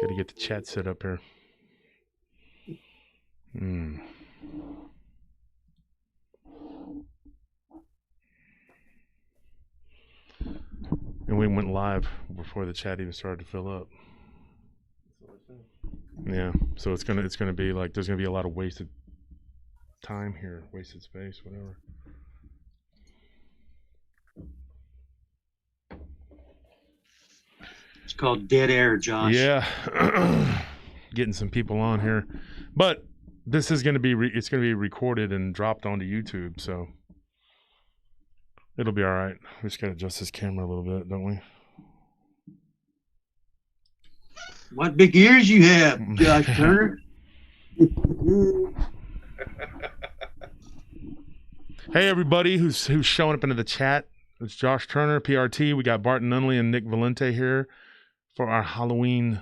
Got to get the chat set up here. And we went live before the chat even started to fill up. Yeah, so it's gonna be like there's gonna be a lot of wasted time here, wasted space, whatever. It's called dead air, Josh. Yeah, getting some people on here, but this is gonna be it's gonna be recorded and dropped onto YouTube, so it'll be all right. We just gotta adjust this camera a little bit, don't we? What big ears you have, Josh Turner. Hey everybody who's showing up into the chat. It's Josh Turner, PRT. We got Barton, Nunnelly, and Nick Valente here for our Halloween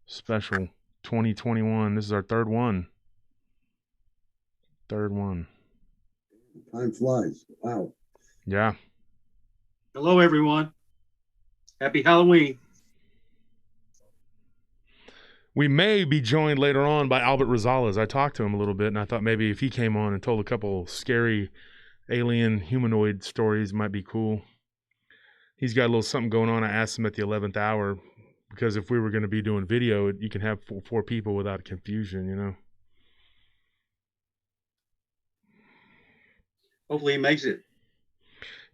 special 2021. This is our third one. Time flies. Wow. Yeah. Hello, everyone. Happy Halloween. We may be joined later on by Albert Rosales. I talked to him a little bit, and I thought maybe if he came on and told a couple scary alien humanoid stories, might be cool. He's got a little something going on. I asked him at the 11th hour, because if we were going to be doing video, you can have four people without confusion, you know. Hopefully he makes it.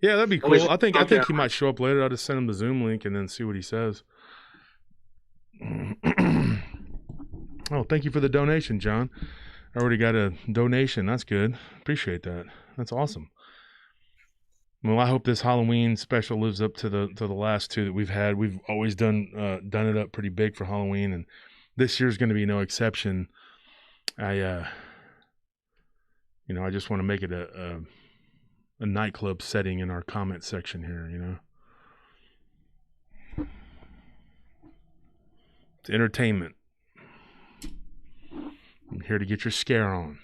Yeah, that'd be cool. I think he might show up later. I'll just send him the Zoom link and then see what he says. Oh, thank you for the donation, John. I already got a donation. That's good. Appreciate that. That's awesome. Well, I hope this Halloween special lives up to the last two that we've had. We've always done it up pretty big for Halloween, and this year's going to be no exception. I just want to make it a nightclub setting in our comment section here, you know. It's entertainment. I'm here to get your scare on.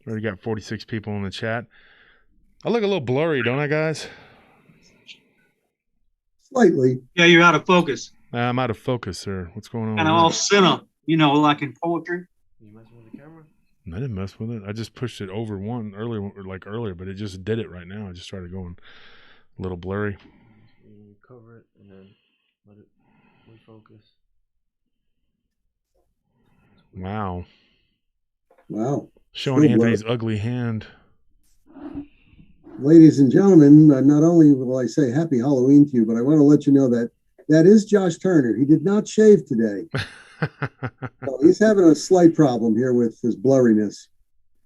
Already got 46 people in the chat. I look a little blurry, don't I, guys? Slightly. Yeah, you're out of focus. I'm out of focus, sir. What's going on? Kind of off center, like in poetry. You messing with the camera? I didn't mess with it. I just pushed it over one earlier, but it just did it right now. I just started going a little blurry. You cover it and then let it refocus. Wow. Showing still Anthony's ugly hand. Ladies and gentlemen, not only will I say happy Halloween to you, but I want to let you know that is Josh Turner. He did not shave today. So he's having a slight problem here with his blurriness.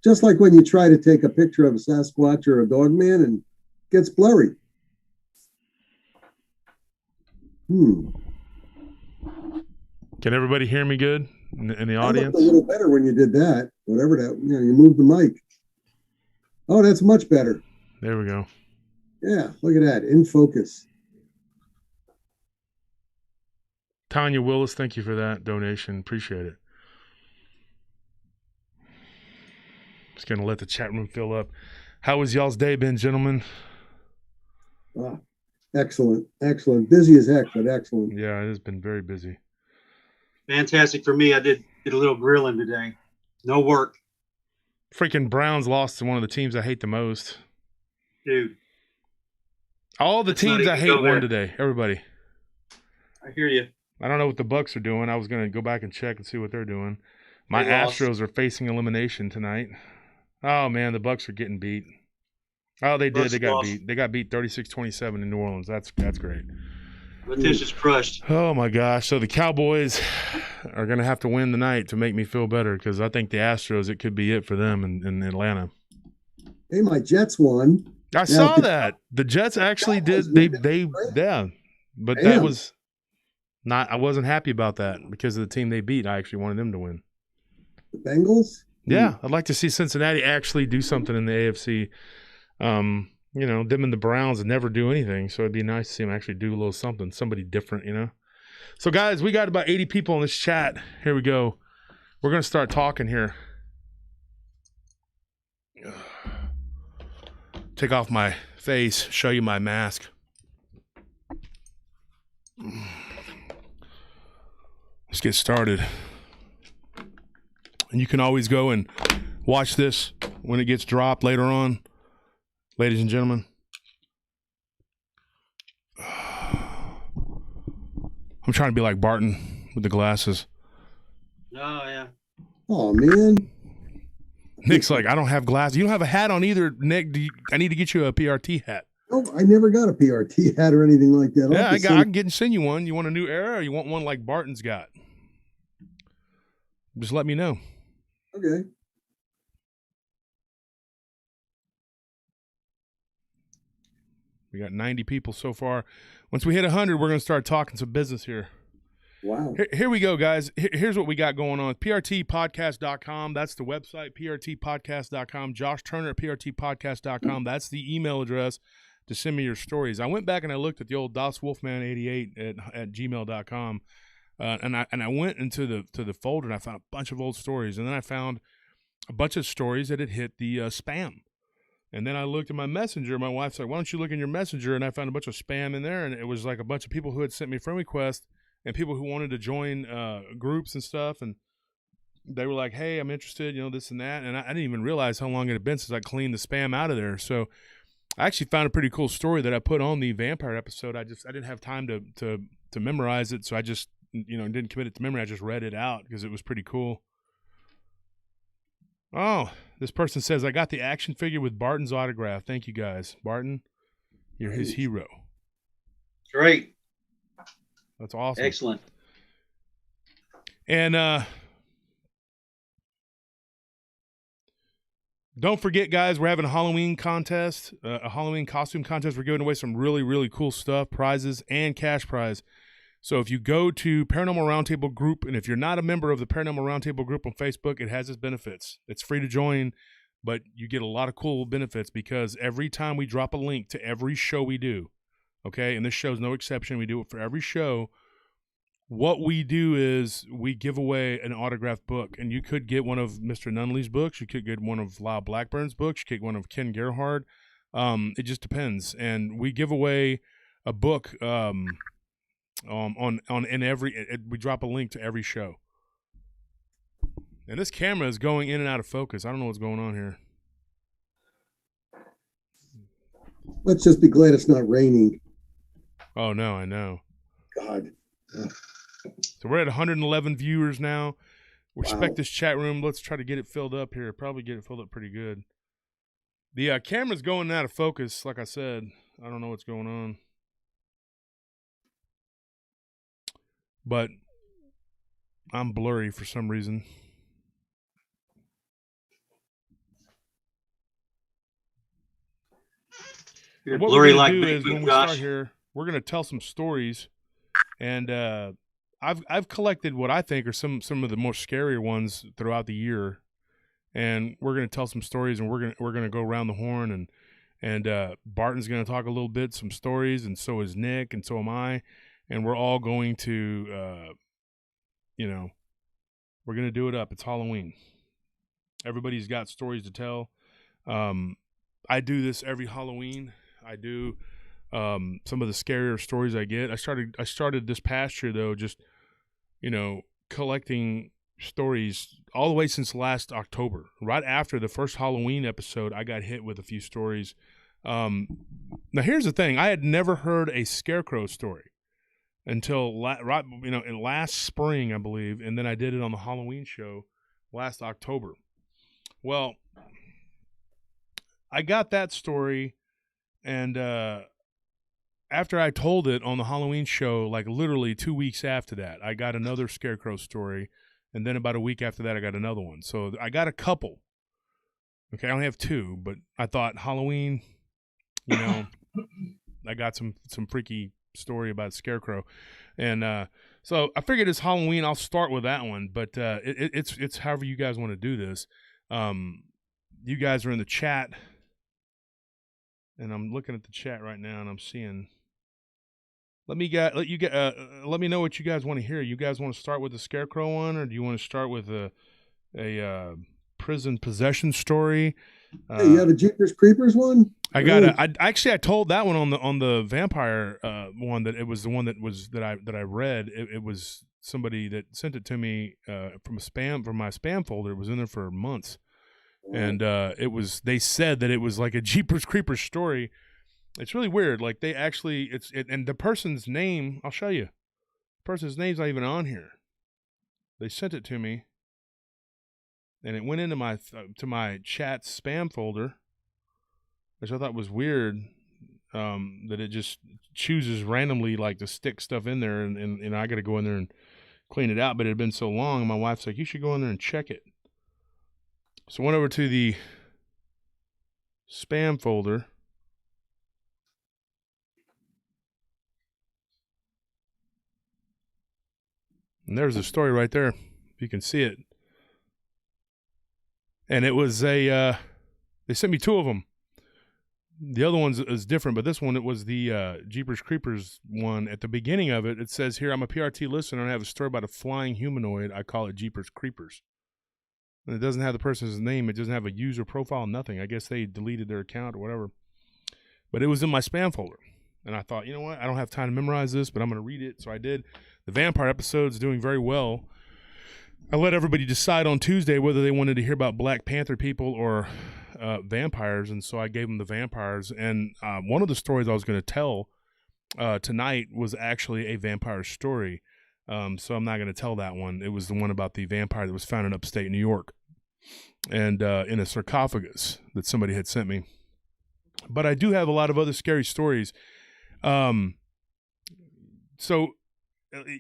Just like when you try to take a picture of a Sasquatch or a dog man and it gets blurry. Can everybody hear me good in the audience? A little better when you did that. Whatever that, you moved the mic. Oh, that's much better. There we go. Yeah, look at that. In focus. Tanya Willis, thank you for that donation. Appreciate it. Just going to let the chat room fill up. How was y'all's day been, gentlemen? Excellent. Busy as heck, but excellent. Yeah, it has been very busy. Fantastic for me. I did a little grilling today. No work. Freaking Browns lost to one of the teams I hate the most. Dude. All the teams I hate won today. Everybody. I hear you. I don't know what the Bucks are doing. I was going to go back and check and see what they're doing. My Astros are facing elimination tonight. Oh, man, the Bucks are getting beat. Oh, they did. They got beat. They got beat 36-27 in New Orleans. That's great. Letitia's crushed. Oh, my gosh. So the Cowboys are going to have to win tonight to make me feel better because I think the Astros, it could be it for them in Atlanta. Hey, my Jets won. I saw that. The Jets actually did. Yeah. But that was not – I wasn't happy about that because of the team they beat. I actually wanted them to win. The Bengals? Yeah. I'd like to see Cincinnati actually do something in the AFC. Them and the Browns never do anything, so it'd be nice to see them actually do a little something, somebody different, you know? So, guys, we got about 80 people in this chat. Here we go. We're going to start talking here. Take off my face, show you my mask. let's get started. And you can always go and watch this when it gets dropped later on, ladies and gentlemen. I'm trying to be like Barton with the glasses. Oh, yeah. Oh, man. Nick's like, I don't have glasses. You don't have a hat on either, Nick. I need to get you a PRT hat. Oh, I never got a PRT hat or anything like that. Yeah, I can send you one. You want a new era, or you want one like Barton's got? Just let me know. Okay. We got 90 people so far. Once we hit 100, we're going to start talking some business here. Wow. Here we go, guys. Here's what we got going on. PRTpodcast.com. That's the website, PRTpodcast.com. Josh Turner at PRTpodcast.com. That's the email address to send me your stories. I went back and I looked at the old DasWolfman88 at gmail.com. And I went into the folder and I found a bunch of old stories. And then I found a bunch of stories that had hit the spam. And then I looked at my messenger. My wife's like, why don't you look in your messenger? And I found a bunch of spam in there. And it was like a bunch of people who had sent me friend requests and people who wanted to join groups and stuff. And they were like, hey, I'm interested, this and that. And I didn't even realize how long it had been since I cleaned the spam out of there. So I actually found a pretty cool story that I put on the vampire episode. I didn't have time to memorize it. So I just, didn't commit it to memory. I just read it out because it was pretty cool. Oh, this person says, I got the action figure with Barton's autograph. Thank you, guys. Barton, you're his hero. Great. That's awesome. Excellent. And don't forget, guys, we're having a Halloween contest, a Halloween costume contest. We're giving away some really, really cool stuff, prizes, and cash prize. So if you go to Paranormal Round Table group, and if you're not a member of the Paranormal Round Table group on Facebook, it has its benefits. It's free to join, but you get a lot of cool benefits because every time we drop a link to every show we do, okay, and this show's no exception, we do it for every show, what we do is we give away an autographed book, and you could get one of Mr. Nunnelly's books, you could get one of Lyle Blackburn's books, you could get one of Ken Gerhard. It just depends, and we give away a book we drop a link to every show. And this camera is going in and out of focus. I don't know what's going on here. Let's just be glad it's not raining. Oh no, I know. God. So we're at 111 viewers now. Respect Wow. this chat room. Let's try to get it filled up here. Probably get it filled up pretty good. The camera's going out of focus, like I said. I don't know what's going on. But I'm blurry for some reason. You're What blurry we're like going to do me, is when we Josh. start here, we're going to tell some stories, and I've collected what I think are some of the most scarier ones throughout the year, and we're going to tell some stories, and we're going to go around the horn, and Barton's going to talk a little bit, some stories, and so is Nick, and so am I, and we're all going to, we're going to do it up. It's Halloween. Everybody's got stories to tell. I do this every Halloween. I do some of the scarier stories I get. I started this past year though, just collecting stories all the way since last October. Right after the first Halloween episode, I got hit with a few stories. Now here's the thing: I had never heard a Scarecrow story until in last spring, I believe, and then I did it on the Halloween show last October. Well, I got that story, and after I told it on the Halloween show, like literally 2 weeks after that, I got another Scarecrow story, and then about a week after that, I got another one. So I got a couple. Okay, I only have two, but I thought Halloween, I got some freaky story about Scarecrow, and so I figured it's Halloween. I'll start with that one, but it's however you guys want to do this. You guys are in the chat. And I'm looking at the chat right now, and I'm seeing. Let me know what you guys want to hear. You guys want to start with the Scarecrow one, or do you want to start with a prison possession story? Hey, you have a Jeepers Creepers one? I got I told that one on the vampire one that it was the one that I read. It was somebody that sent it to me from my spam folder. It was in there for months. And they said that it was like a Jeepers Creepers story. It's really weird. Like they actually and the person's name, I'll show you. The person's name's not even on here. They sent it to me. And it went into my chat spam folder, which I thought was weird, that it just chooses randomly like to stick stuff in there, and I got to go in there and clean it out. But it had been so long, and my wife's like, "You should go in there and check it." So I went over to the spam folder. And there's the story right there, if you can see it. And it was they sent me two of them. The other one is different, but this one, it was the Jeepers Creepers one. At the beginning of it, it says here, I'm a PRT listener, and I have a story about a flying humanoid. I call it Jeepers Creepers. And it doesn't have the person's name. It doesn't have a user profile, nothing. I guess they deleted their account or whatever. But it was in my spam folder. And I thought, you know what? I don't have time to memorize this, but I'm going to read it. So I did. The vampire episode's doing very well. I let everybody decide on Tuesday whether they wanted to hear about Black Panther people or vampires, and so I gave them the vampires. And one of the stories I was going to tell tonight was actually a vampire story, so I'm not going to tell that one. It was the one about the vampire that was found in upstate New York and in a sarcophagus that somebody had sent me. But I do have a lot of other scary stories. So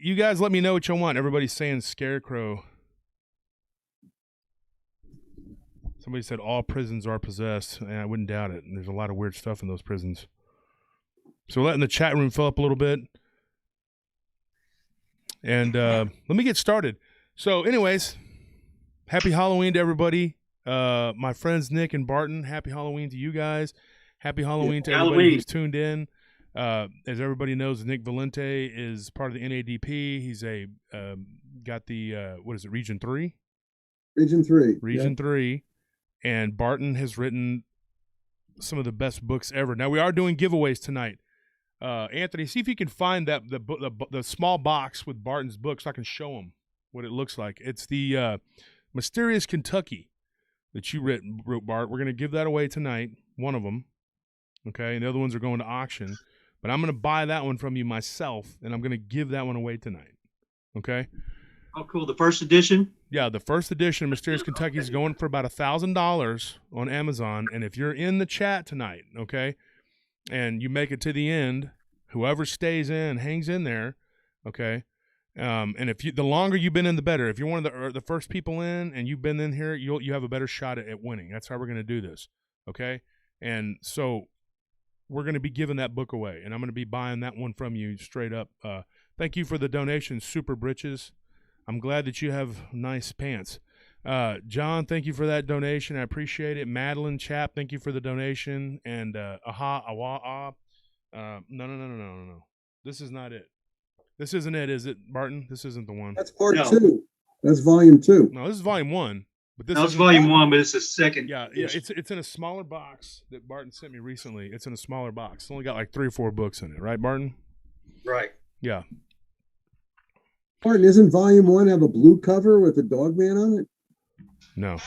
you guys let me know what you want. Everybody's saying Scarecrow. Somebody said all prisons are possessed, and I wouldn't doubt it. And there's a lot of weird stuff in those prisons. So letting the chat room fill up a little bit. And let me get started. So anyways, happy Halloween to everybody. My friends Nick and Barton, happy Halloween to you guys. Happy Halloween to everybody who's tuned in. As everybody knows, Nick Valente is part of the NADP. He's got the, what is it, Region 3? Region 3. Region 3. And Barton has written some of the best books ever. Now, we are doing giveaways tonight. Anthony, see if you can find the small box with Barton's books so I can show them what it looks like. It's the Mysterious Kentucky that you wrote, Bart. We're going to give that away tonight, one of them. Okay, and the other ones are going to auction. But I'm going to buy that one from you myself, and I'm going to give that one away tonight. Okay? Oh, cool. The first edition? Yeah, the first edition of Mysterious Kentucky is going for about $1,000 on Amazon. And if you're in the chat tonight, okay, and you make it to the end, whoever stays in, hangs in there, okay, and if the longer you've been in, the better. If you're one of the first people in and you've been in here, you have a better shot at winning. That's how we're going to do this, okay? And so we're going to be giving that book away, and I'm going to be buying that one from you straight up. Thank you for the donation, Super Britches. I'm glad that you have nice pants. John, thank you for that donation. I appreciate it. Madeline Chap, thank you for the donation. And no. This is not it. This isn't it, is it, Barton? This isn't the one. That's part 2. That's volume 2. No, this is volume 1. But this is volume 1, but it's the second. Yeah, it's in a smaller box that Barton sent me recently. It's in a smaller box. It's only got like 3 or 4 books in it, right, Barton? Right. Yeah. Barton, isn't volume 1 have a blue cover with a dog man on it? No.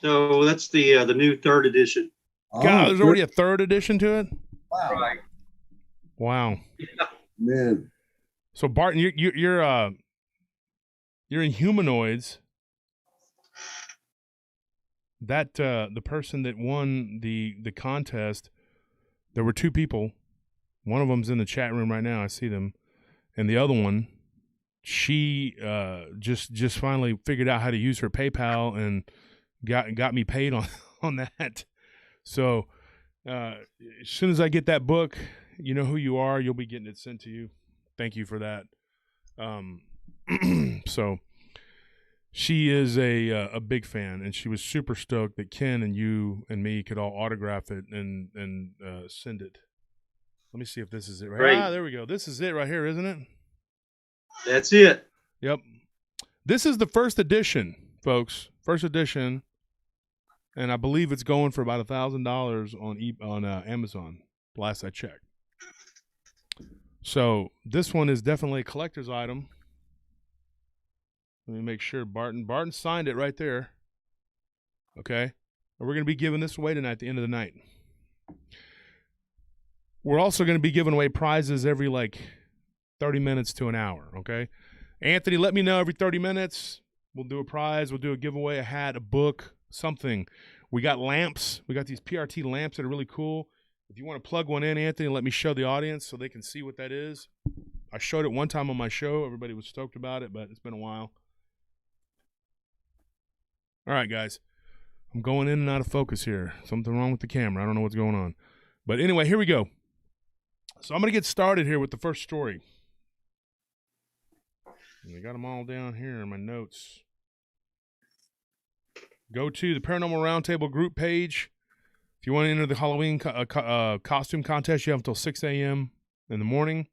So that's the new 3rd edition. God, there's already a 3rd edition to it? Wow. Right. Wow. Yeah. Man. So Barton, you're in Humanoids. That the person that won the contest, there were 2 people. One of them's in the chat room right now. I see them, and the other one, she just finally figured out how to use her PayPal and got me paid on that. So as soon as I get that book, you know who you are. You'll be getting it sent to you. Thank you for that. So she is a big fan, and she was super stoked that Ken and you and me could all autograph it and send it. Let me see if this is it. Right? Ah, there we go. This is it right here, isn't it? That's it. Yep. This is the first edition, folks. First edition. and I believe it's going for about $1,000 on Amazon. Last I checked. So this one is definitely a collector's item. Let me make sure Barton signed it right there. Okay, and we're going to be giving this away tonight at the end of the night. We're also going to be giving away prizes every 30 minutes to an hour. Okay, Anthony, let me know every 30 minutes. We'll do a prize. We'll do a giveaway, a hat, a book, something. We got lamps. We got these PRT lamps that are really cool. If you want to plug one in, Anthony, let me show the audience so they can see what that is. I showed it one time on my show. Everybody was stoked about it, but it's been a while. All right, guys. I'm going in and out of focus here. Something wrong with the camera. I don't know what's going on. But anyway, here we go. So I'm going to get started here with the first story. And I got them all down here in my notes. Go to the Paranormal Round Table group page. If you want to enter the Halloween costume contest, you have until 6 a.m. in the morning.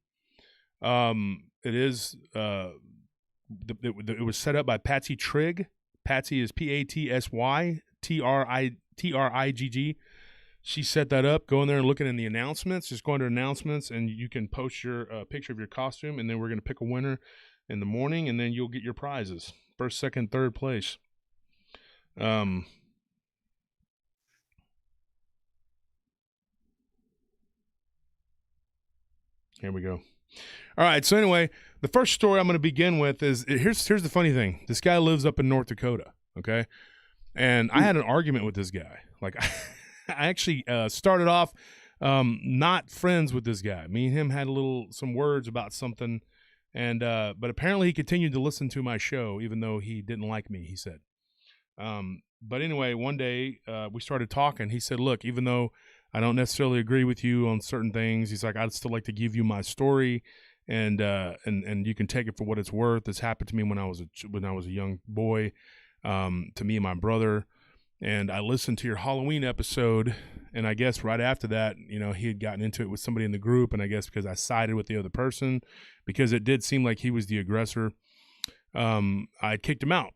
It was set up by Patsy Trigg. Patsy is Patsy Trigg. She set that up. Go in there and look in the announcements. Just go under announcements, and you can post your picture of your costume, and then we're going to pick a winner in the morning, and then you'll get your prizes. First, second, third place. Here we go. All right, so anyway, the first story I'm going to begin with is, here's the funny thing. This guy lives up in North Dakota, okay? And I had an argument with this guy. I actually started off not friends with this guy. Me and him had some words about something, and but apparently he continued to listen to my show even though he didn't like me, he said. But anyway, one day we started talking. He said, look, even though I don't necessarily agree with you on certain things, he's like, I'd still like to give you my story, and you can take it for what it's worth. This happened to me when I was a young boy, to me and my brother. And I listened to your Halloween episode, and I guess right after that, he had gotten into it with somebody in the group, and I guess because I sided with the other person, because it did seem like he was the aggressor, I kicked him out.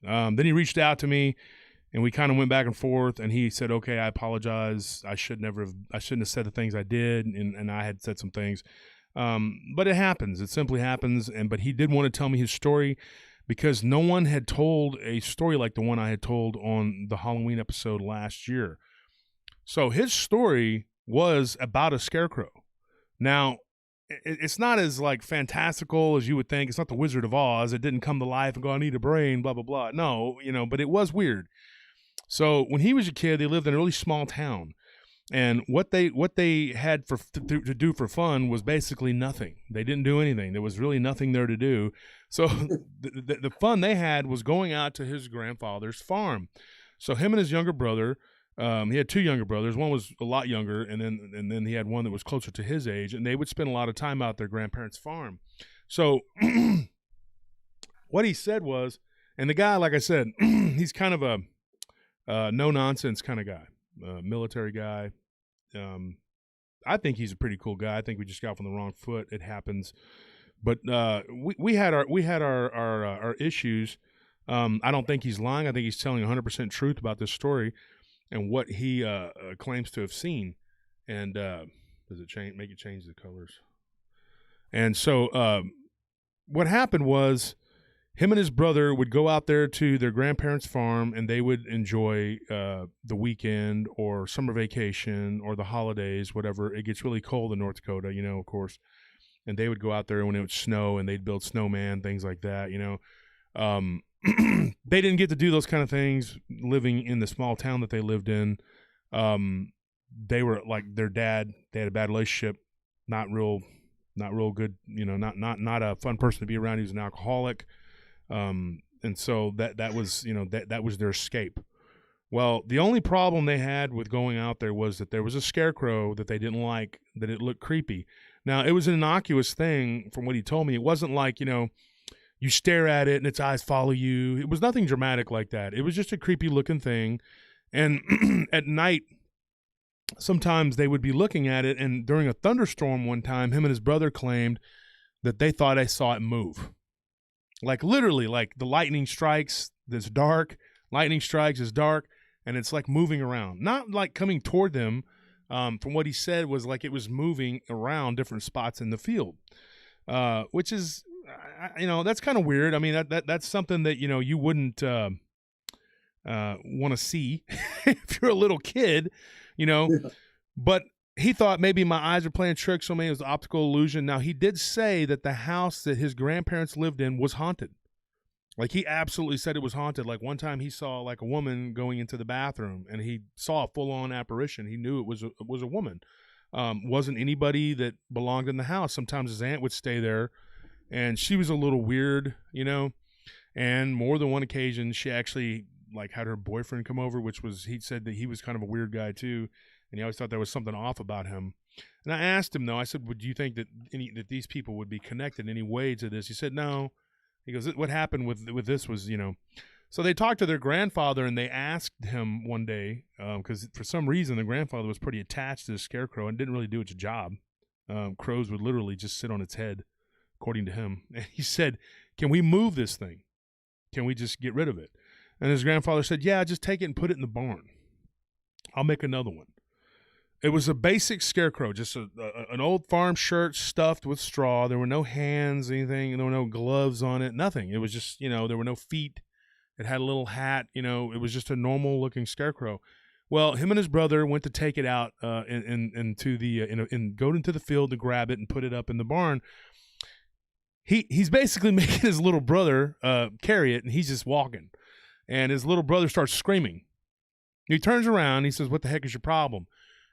Then he reached out to me, and we kind of went back and forth, and he said, okay, I apologize. I shouldn't have said the things I did, and I had said some things. But it happens. It simply happens. But he did want to tell me his story, because no one had told a story like the one I had told on the Halloween episode last year. So his story was about a scarecrow. Now, it's not as fantastical as you would think. It's not the Wizard of Oz. It didn't come to life and go, I need a brain, blah, blah, blah. No, but it was weird. So when he was a kid, they lived in a really small town. And what they had to do for fun was basically nothing. They didn't do anything. There was really nothing there to do. So the fun they had was going out to his grandfather's farm. So him and his younger brother, he had two younger brothers. One was a lot younger, and then he had one that was closer to his age, and they would spend a lot of time out at their grandparents' farm. So what he said was, and the guy, like I said, he's kind of a no-nonsense kind of guy. Military guy. I think he's a pretty cool guy. I think we just got off on the wrong foot. It happens, but we had our issues. I don't think he's lying. I think he's telling 100% truth about this story and what he claims to have seen. And does it change? Make it change the colors? And so what happened was, him and his brother would go out there to their grandparents' farm, and they would enjoy the weekend or summer vacation or the holidays, whatever. It gets really cold in North Dakota, of course. And they would go out there when it would snow, and they'd build snowman, things like that, They didn't get to do those kind of things living in the small town that they lived in. They were like their dad. They had a bad relationship, not real good, not a fun person to be around. He was an alcoholic. And so that was, that was their escape. Well, the only problem they had with going out there was that there was a scarecrow that they didn't like, that it looked creepy. Now, it was an innocuous thing from what he told me. It wasn't like, you stare at it and its eyes follow you. It was nothing dramatic like that. It was just a creepy looking thing. And at night, sometimes they would be looking at it, and during a thunderstorm one time, him and his brother claimed that they thought I saw it move. Like literally, like the lightning strikes, it's dark, lightning strikes, it's dark, and it's like moving around, not like coming toward them. From what he said was like it was moving around different spots in the field, which is, that's kind of weird. I mean, that's something that, you wouldn't want to see if you're a little kid, Yeah. but he thought maybe my eyes were playing tricks on me. It was optical illusion. Now, he did say that the house that his grandparents lived in was haunted. Like, he absolutely said it was haunted. Like, one time he saw like a woman going into the bathroom, and he saw a full-on apparition. He knew it was a woman. Wasn't anybody that belonged in the house. Sometimes his aunt would stay there, and she was a little weird, and more than one occasion she actually like had her boyfriend come over, which was, he said that he was kind of a weird guy too, and he always thought there was something off about him. And I asked him, though, I said, would you think that these people would be connected in any way to this? He said no. He goes, what happened with this was, so they talked to their grandfather, and they asked him one day, because for some reason the grandfather was pretty attached to the Scarecrow and didn't really do its job. Crows would literally just sit on its head, according to him. And he said, can we move this thing? Can we just get rid of it? And his grandfather said, yeah, just take it and put it in the barn. I'll make another one. It was a basic Scarecrow, just an old farm shirt stuffed with straw. There were no hands, anything. There were no gloves on it, nothing. It was just, there were no feet. It had a little hat. It was just a normal-looking Scarecrow. Well, him and his brother went to take it out go into the field to grab it and put it up in the barn. He's basically making his little brother carry it, and he's just walking. And his little brother starts screaming. He turns around. He says, what the heck is your problem?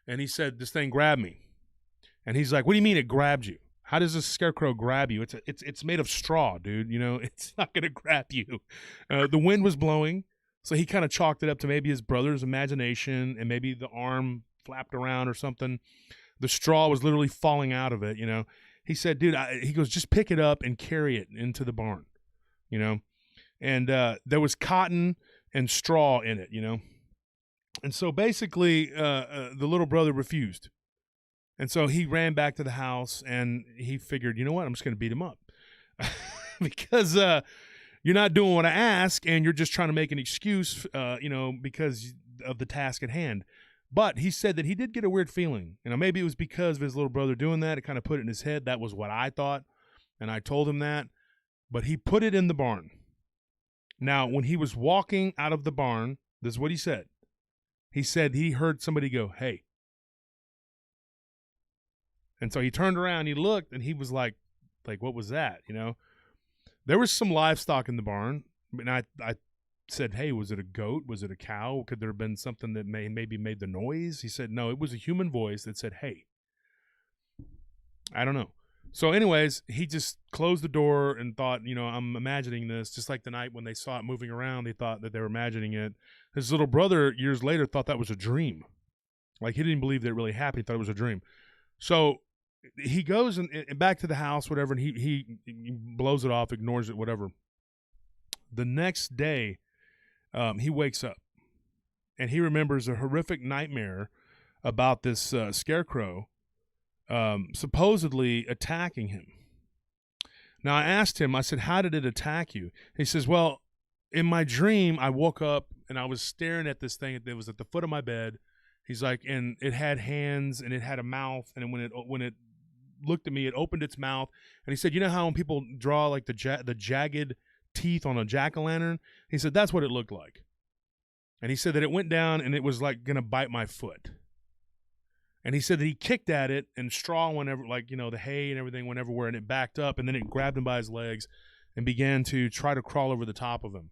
And he said, this thing grabbed me. And he's like, what do you mean it grabbed you? How does this Scarecrow grab you? It's made of straw, dude. It's not going to grab you. The wind was blowing, so he kind of chalked it up to maybe his brother's imagination, and maybe the arm flapped around or something. The straw was literally falling out of it, He said, dude, he goes, just pick it up and carry it into the barn, And there was cotton and straw in it, And so basically the little brother refused. And so he ran back to the house, and he figured, you know what, I'm just going to beat him up. Because you're not doing what I ask, and you're just trying to make an excuse, because of the task at hand. But he said that he did get a weird feeling. Maybe it was because of his little brother doing that. It kind of put it in his head. That was what I thought, and I told him that. But he put it in the barn. Now, when he was walking out of the barn, this is what he said. He said he heard somebody go, hey. And so he turned around, he looked, and he was like, what was that? There was some livestock in the barn. And I said, hey, was it a goat? Was it a cow? Could there have been something that maybe made the noise? He said, no, it was a human voice that said, hey. I don't know. So anyways, he just closed the door and thought, I'm imagining this. Just like the night when they saw it moving around, they thought that they were imagining it. His little brother, years later, thought that was a dream. Like, he didn't believe that it really happened. He thought it was a dream. So he goes and back to the house, whatever, and he blows it off, ignores it, whatever. The next day, he wakes up, and he remembers a horrific nightmare about this Scarecrow supposedly attacking him. Now, I asked him, I said, how did it attack you? He says, well, in my dream, I woke up, and I was staring at this thing that was at the foot of my bed. He's like, and it had hands, and it had a mouth, and when it looked at me, it opened its mouth. And he said, how when people draw like the jagged teeth on a jack-o'-lantern? He said, that's what it looked like. And he said that it went down, and it was like going to bite my foot. And he said that he kicked at it, and straw went the hay and everything went everywhere, and it backed up, and then it grabbed him by his legs and began to try to crawl over the top of him.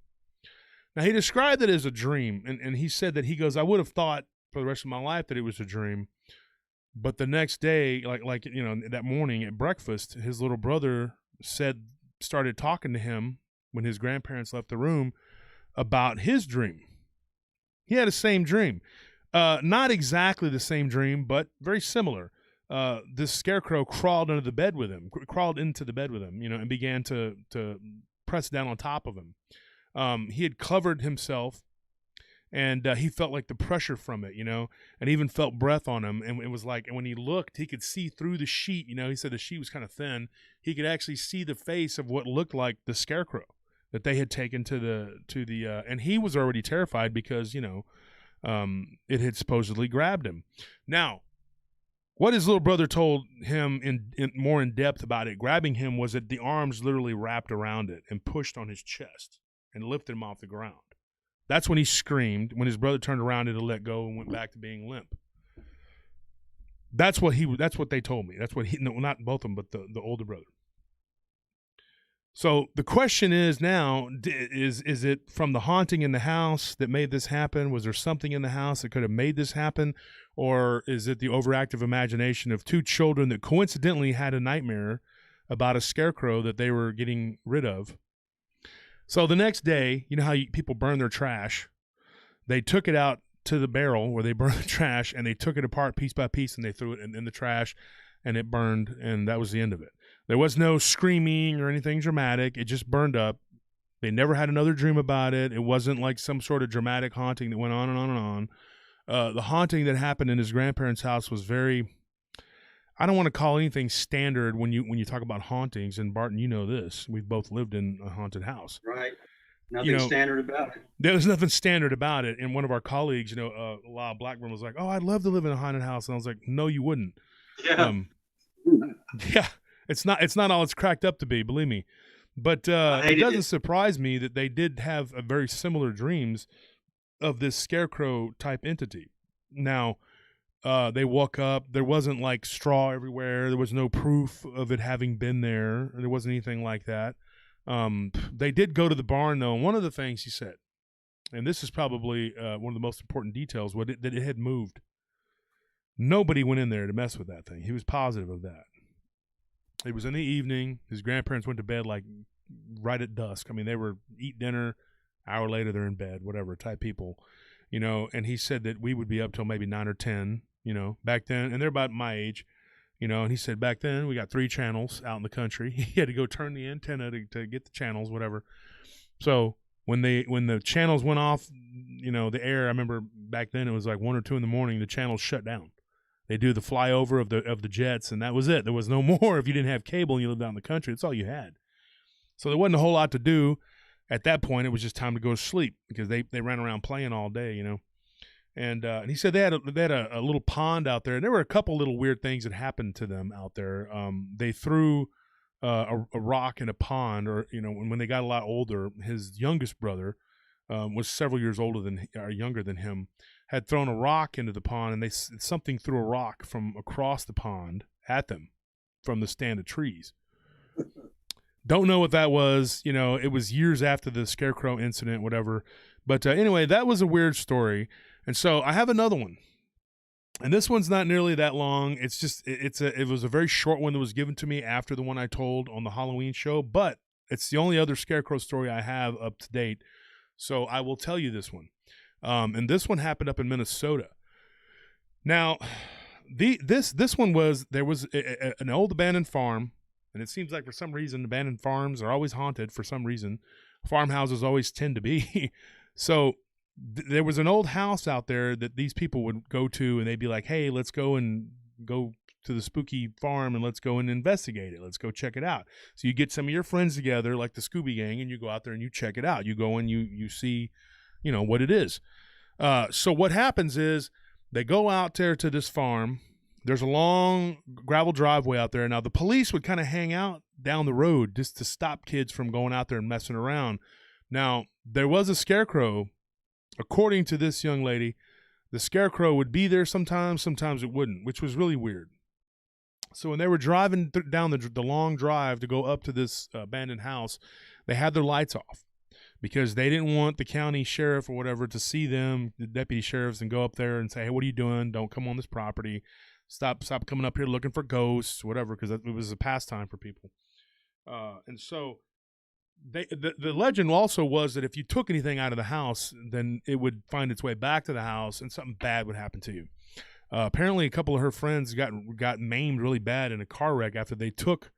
Now, he described it as a dream, and he said that he goes, I would have thought for the rest of my life that it was a dream. But the next day, that morning at breakfast, his little brother started talking to him when his grandparents left the room about his dream. He had the same dream. Not exactly the same dream, but very similar. This Scarecrow crawled into the bed with him, and began to press down on top of him. He had covered himself, and he felt like the pressure from it, and even felt breath on him. And it was like, and when he looked, he could see through the sheet. He said the sheet was kind of thin. He could actually see the face of what looked like the Scarecrow that they had taken to the and he was already terrified because, it had supposedly grabbed him. Now, what his little brother told him in more in depth about it grabbing him was that the arms literally wrapped around it and pushed on his chest and lifted him off the ground. That's when he screamed. When his brother turned around, it let go and went back to being limp. That's what they told me. That's what not both of them, but the older brother. So the question is now, is it from the haunting in the house that made this happen? Was there something in the house that could have made this happen? Or is it the overactive imagination of two children that coincidentally had a nightmare about a scarecrow that they were getting rid of? So the next day, you know how people burn their trash? They took it out to the barrel where they burn the trash, and they took it apart piece by piece, and they threw it in the trash, and it burned, and that was the end of it. There was no screaming or anything dramatic. It just burned up. They never had another dream about it. It wasn't like some sort of dramatic haunting that went on and on and on. The haunting that happened in his grandparents' house was very, I don't want to call anything standard when you talk about hauntings. And Barton, you know this. We've both lived in a haunted house. Right. Nothing standard about it. There was nothing standard about it. And one of our colleagues, Lyle Blackburn, was like, "Oh, I'd love to live in a haunted house." And I was like, "No, you wouldn't." Yeah. Yeah. It's not all it's cracked up to be, believe me. But it doesn't surprise me that they did have a very similar dreams of this scarecrow type entity. Now, they woke up. There wasn't like straw everywhere. There was no proof of it having been there. There wasn't anything like that. They did go to the barn, though. And one of the things he said, and this is probably one of the most important details, that it had moved. Nobody went in there to mess with that thing. He was positive of that. It was in the evening. His grandparents went to bed like right at dusk. I mean, they were eat dinner. Hour later, they're in bed, whatever type people, and he said that we would be up till maybe 9 or 10, back then. And they're about my age, and he said back then we got 3 channels out in the country. He had to go turn the antenna to get the channels, whatever. So when the channels went off, the air, I remember back then it was like 1 or 2 in the morning, the channels shut down. They do the flyover of the jets, and that was it. There was no more. If you didn't have cable and you lived out in the country, that's all you had. So there wasn't a whole lot to do. At that point, it was just time to go to sleep because they ran around playing all day, And he said they had a little pond out there. And there were a couple little weird things that happened to them out there. They threw a rock in a pond, or when they got a lot older, his youngest brother was several years younger than him. Had thrown a rock into the pond, and something threw a rock from across the pond at them from the stand of trees. Don't know what that was. It was years after the Scarecrow incident, whatever. But anyway, that was a weird story. And so I have another one. And this one's not nearly that long. It's just, it was a very short one that was given to me after the one I told on the Halloween show. But it's the only other Scarecrow story I have up to date. So I will tell you this one. And this one happened up in Minnesota. Now, this one was, there was an old abandoned farm, and it seems like for some reason abandoned farms are always haunted for some reason. Farmhouses always tend to be. So there was an old house out there that these people would go to, and they'd be like, "Hey, let's go to the spooky farm and let's go and investigate it. Let's go check it out." So you get some of your friends together, like the Scooby Gang, and you go out there and you check it out. You go and you see what it is. So what happens is they go out there to this farm. There's a long gravel driveway out there. Now, the police would kind of hang out down the road just to stop kids from going out there and messing around. Now, there was a scarecrow. According to this young lady, the scarecrow would be there sometimes it wouldn't, which was really weird. So when they were driving down the long drive to go up to this abandoned house, they had their lights off, because they didn't want the county sheriff or whatever to see them, the deputy sheriffs, and go up there and say, "Hey, what are you doing? Don't come on this property. Stop coming up here looking for ghosts," whatever, because it was a pastime for people. And so the legend also was that if you took anything out of the house, then it would find its way back to the house and something bad would happen to you. Apparently, a couple of her friends got maimed really bad in a car wreck after they took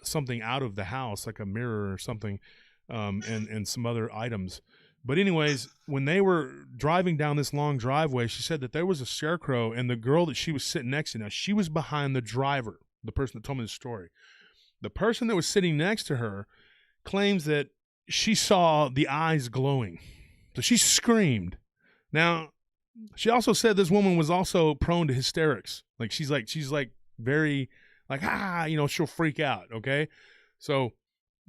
something out of the house, like a mirror or something. And some other items. But anyways, when they were driving down this long driveway, she said that there was a scarecrow, and the girl that she was sitting next to, now she was behind the driver, the person that told me the story. The person that was sitting next to her claims that she saw the eyes glowing. So she screamed. Now, She also said this woman was also prone to hysterics. Like she's very like, she'll freak out. Okay. So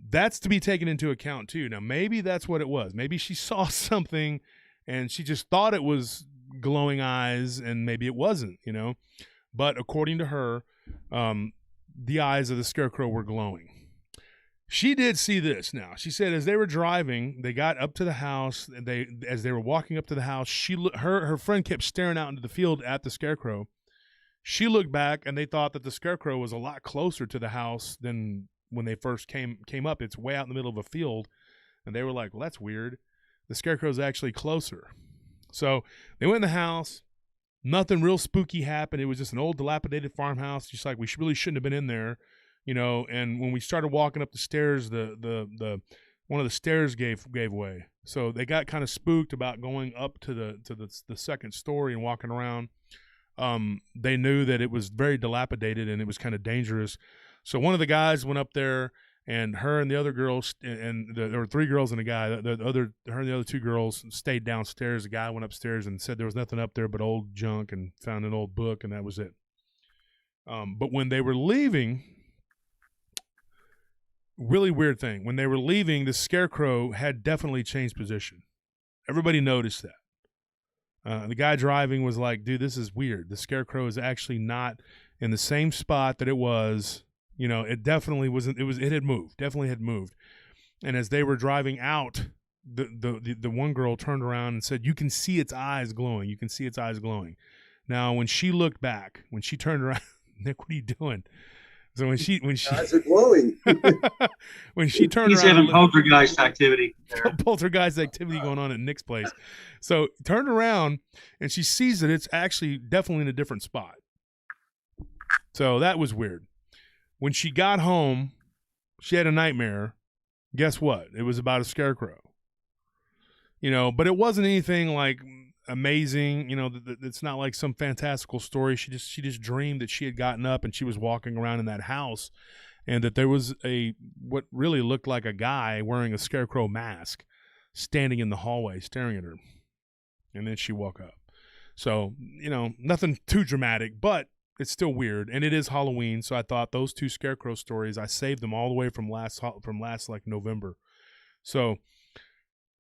that's to be taken into account too. Now, maybe that's what it was. Maybe she saw something and she just thought it was glowing eyes, and maybe it wasn't, but according to her, the eyes of the Scarecrow were glowing. She did see this. Now, she said as they were driving, they got up to the house. As they were walking up to the house, her friend kept staring out into the field at the Scarecrow. She looked back, and they thought that the Scarecrow was a lot closer to the house than when they first came up. It's way out in the middle of a field, and they were like, well, that's weird. The Scarecrow's actually closer. So they went in the house. Nothing real spooky happened. It was just an old dilapidated farmhouse. Just like we really shouldn't have been in there, and when we started walking up the stairs, the one of the stairs gave way. So they got kind of spooked about going up to the second story and walking around. They knew that it was very dilapidated and it was kind of dangerous. So one of the guys went up there, and her and the other girls, there were 3 girls and a guy. Her and the other 2 girls stayed downstairs. The guy went upstairs and said there was nothing up there but old junk, and found an old book, and that was it. But when they were leaving, really weird thing. When they were leaving, the Scarecrow had definitely changed position. Everybody noticed that. The guy driving was like, dude, this is weird. The Scarecrow is actually not in the same spot that it was. It definitely wasn't. It had moved. Definitely had moved. And as they were driving out, the one girl turned around and said, "You can see its eyes glowing. You can see its eyes glowing." Now, when she looked back, when she turned around, Nick, what are you doing? So when she eyes are glowing. When she turned He's around, having poltergeist activity. poltergeist activity going on at Nick's place. So turned around and she sees that it's actually definitely in a different spot. So that was weird. When she got home, she had a nightmare. Guess what? It was about a Scarecrow. But it wasn't anything like amazing. It's not like some fantastical story. She just dreamed that she had gotten up and she was walking around in that house, and that there was what really looked like a guy wearing a Scarecrow mask standing in the hallway staring at her. And then she woke up. So, nothing too dramatic, but it's still weird, and it is Halloween, so I thought those 2 Scarecrow stories, I saved them all the way from last like November. So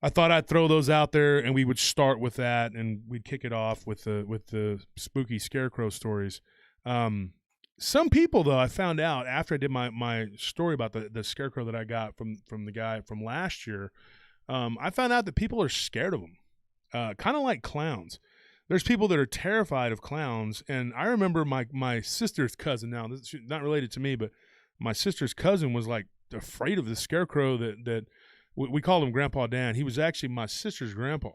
I thought I'd throw those out there, and we would start with that, and we'd kick it off with the spooky Scarecrow stories. Some people, though, I found out after I did my story about the Scarecrow that I got from the guy from last year, I found out that people are scared of them, kind of like clowns. There's people that are terrified of clowns, and I remember my sister's cousin. Now, this is not related to me, but my sister's cousin was like afraid of the Scarecrow that we called him Grandpa Dan. He was actually my sister's grandpa.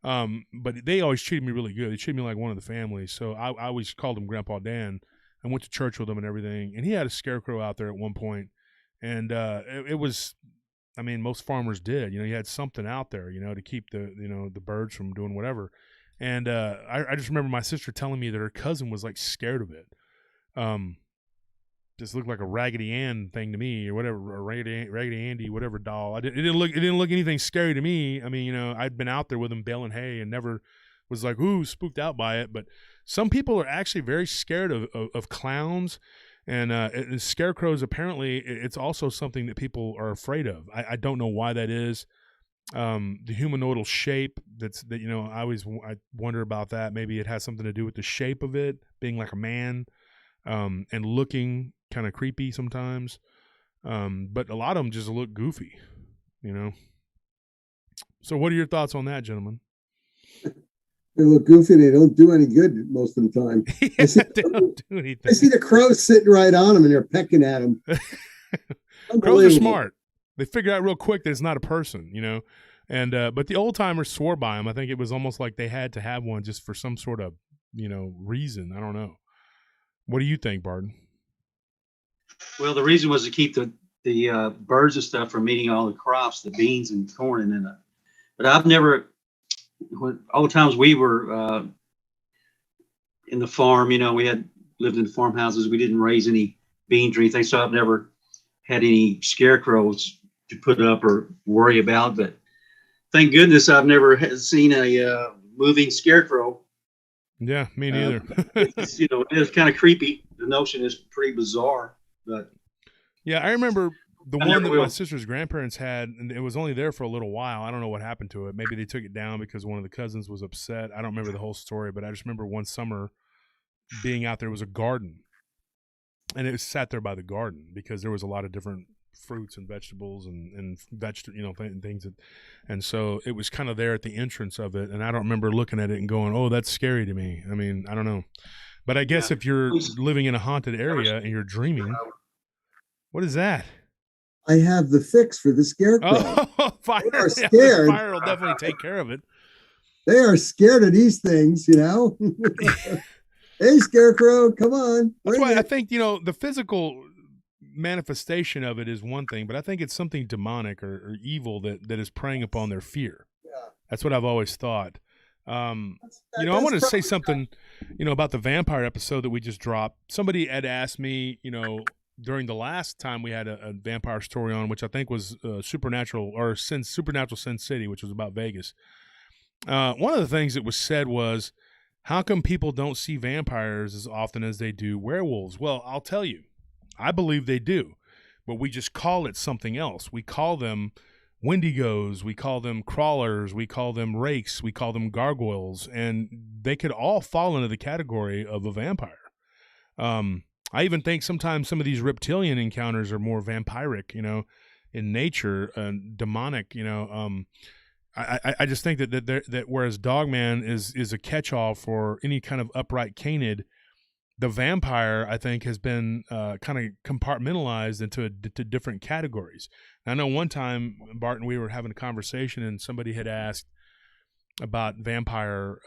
But they always treated me really good. They treated me like one of the family, so I always called him Grandpa Dan. I went to church with him and everything, and he had a Scarecrow out there at one point, and it was, I mean, most farmers did. You had something out there, to keep the birds from doing whatever. And I just remember my sister telling me that her cousin was like scared of it. Just looked like a Raggedy Ann thing to me, or whatever, a Raggedy Andy, whatever doll. It didn't look anything scary to me. I mean, I'd been out there with him baling hay and never was like, ooh, spooked out by it. But some people are actually very scared of clowns, and scarecrows. Apparently, it's also something that people are afraid of. I don't know why that is. The humanoidal shape I wonder about that. Maybe it has something to do with the shape of it being like a man, and looking kind of creepy sometimes. But a lot of them just look goofy, So what are your thoughts on that, gentlemen? They look goofy. They don't do any good most of the time. They don't do anything. I see the crows sitting right on them and they're pecking at them. Crows are smart. They figure out real quick that it's not a person, And but the old timers swore by them. I think it was almost like they had to have one just for some sort of reason. I don't know. What do you think, Barton? Well, the reason was to keep the birds and stuff from eating all the crops, the beans and corn, and then. But I've never. All the times we were in the farm, we had lived in farmhouses. We didn't raise any beans or anything, so I've never had any scarecrows to put up or worry about. But thank goodness I've never seen a moving scarecrow. Yeah, me neither. It's, you know, it is kind of creepy. The notion is pretty bizarre, but yeah, I remember the I one never that my will. sister's grandparents had, and it was only there for a little while. I don't know what happened to it. Maybe they took it down because one of the cousins was upset. I don't remember the whole story, but I just remember one summer being out there. It was a garden, and it sat there by the garden because there was a lot of different fruits and vegetables and things that, and so it was kind of there at the entrance of it. And I don't remember looking at it and going, "Oh, that's scary to me." I mean, I don't know, but I guess if you're living in a haunted area and you're dreaming, what is that? I have the fix for the scarecrow. Oh, fire! They are Yeah, scared. fire will definitely take care of it. They are scared of these things, you know. Hey, scarecrow, come on. That's bring why I it. think the physical manifestation of it is one thing, but I think it's something demonic or evil that is preying upon their fear. Yeah. That's what I've always thought. I That's want to say probably something, about the vampire episode that we just dropped. Somebody had asked me, during the last time we had a vampire story on, which I think was Supernatural Sin City, which was about Vegas. One of the things that was said was, how come people don't see vampires as often as they do werewolves? Well, I'll tell you, I believe they do, but we just call it something else. We call them wendigos, we call them crawlers, we call them rakes, we call them gargoyles, and they could all fall into the category of a vampire. I even think sometimes some of these reptilian encounters are more vampiric, in nature, demonic, I just think that whereas Dogman is a catch-all for any kind of upright canid, the vampire, I think, has been kind of compartmentalized into different categories. I know one time, Barton, we were having a conversation and somebody had asked about vampire,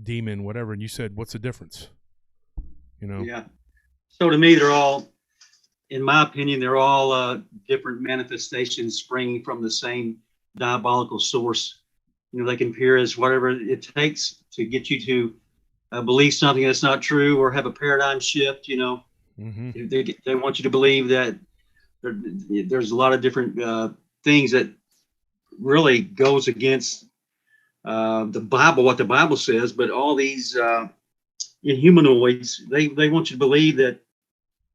demon, whatever, and you said, what's the difference? Yeah. So to me, they're all, in my opinion, they're all different manifestations springing from the same diabolical source. They can appear as whatever it takes to get you to believe something that's not true or have a paradigm shift. Mm-hmm. They want you to believe that there's a lot of different things that really goes against the Bible, what the Bible says. But all these humanoids, they want you to believe that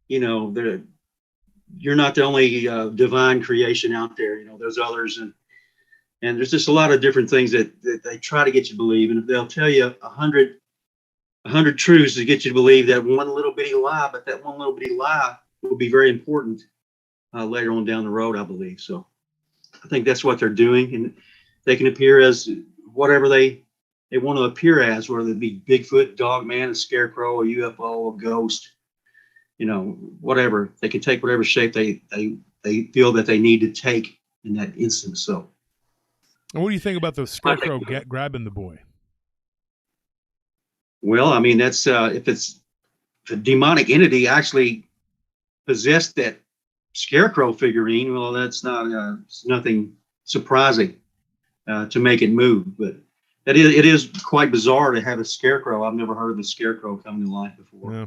you're not the only divine creation out there. There's others, and there's just a lot of different things that they try to get you to believe. And if they'll tell you 100 truths to get you to believe that one little bitty lie, but that one little bitty lie will be very important later on down the road, I believe. So I think that's what they're doing, and they can appear as whatever they want to appear as, whether it be Bigfoot, Dogman, a Scarecrow, a UFO, a ghost, whatever. They can take whatever shape they feel that they need to take in that instance. So. And what do you think about the Scarecrow grabbing the boy? Well, I mean, that's if the demonic entity actually possessed that Scarecrow figurine, well, that's not it's nothing surprising to make it move. But it is quite bizarre to have a Scarecrow. I've never heard of a Scarecrow coming to life before. Yeah.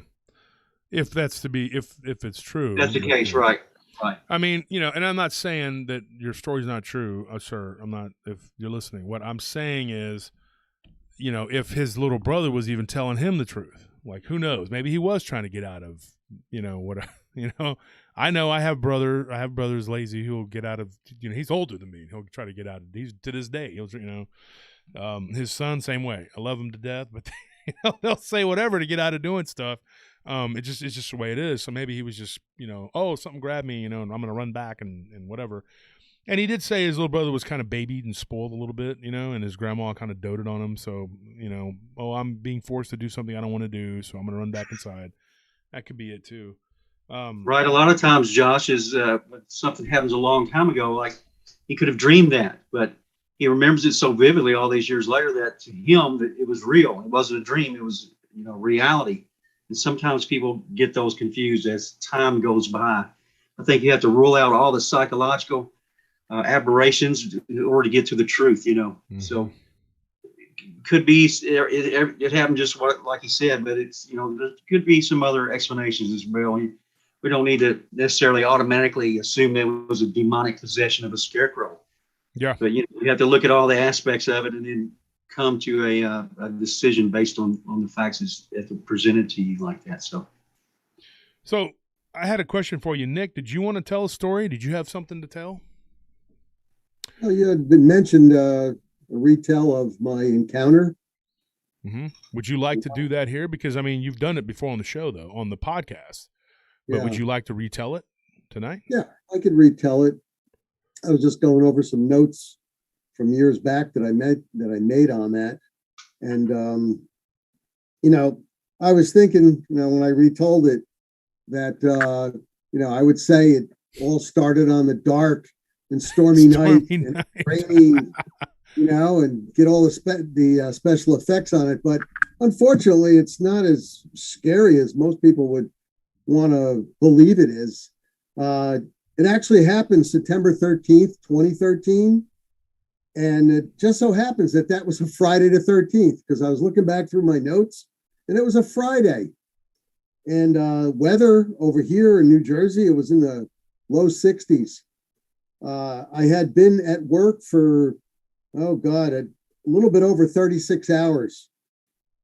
If that's to be, if it's true. That's the case, right? Right. I mean, and I'm not saying that your story's not true, sir. I'm not, if you're listening. What I'm saying is, if his little brother was even telling him the truth, like, who knows? Maybe he was trying to get out of, what, I know I have brothers lazy who will get out of, he's older than me. He'll try to get out of, he's to this day. He'll, his son, same way. I love him to death, but they'll say whatever to get out of doing stuff. It's just the way it is. So maybe he was just, oh, something grabbed me, and I'm going to run back and whatever. And he did say his little brother was kind of babied and spoiled a little bit, and his grandma kind of doted on him. So, oh, I'm being forced to do something I don't want to do, so I'm going to run back inside. That could be it too. Right. A lot of times, Josh, is when something happens a long time ago, like he could have dreamed that, but he remembers it so vividly all these years later that to him that it was real. It wasn't a dream. It was, reality. And sometimes people get those confused as time goes by. I think you have to rule out all the psychological aberrations in order to get to the truth, Mm-hmm. So it could be, it happened just like he said, but it's, there could be some other explanations as well. We don't need to necessarily automatically assume that it was a demonic possession of a Scarecrow. Yeah. But, you have to look at all the aspects of it and then come to a decision based on the facts as they're presented to you like that. So I had a question for you, Nick. Did you want to tell a story? Did you have something to tell? Oh, you had been mentioned a retell of my encounter. Mm-hmm. Would you like to do that here? Because, I mean, you've done it before on the show, though, on the podcast. But would you like to retell it tonight? Yeah, I could retell it. I was just going over some notes from years back that I made on that. And, I was thinking, when I retold it, that, I would say it all started on the dark and stormy night and raining, and get all the special effects on it. But unfortunately, it's not as scary as most people would want to believe it is. It actually happened September 13th, 2013. And it just so happens that was a Friday the 13th, because I was looking back through my notes and it was a Friday. And weather over here in New Jersey, it was in the low 60s. I had been at work for, a little bit over 36 hours,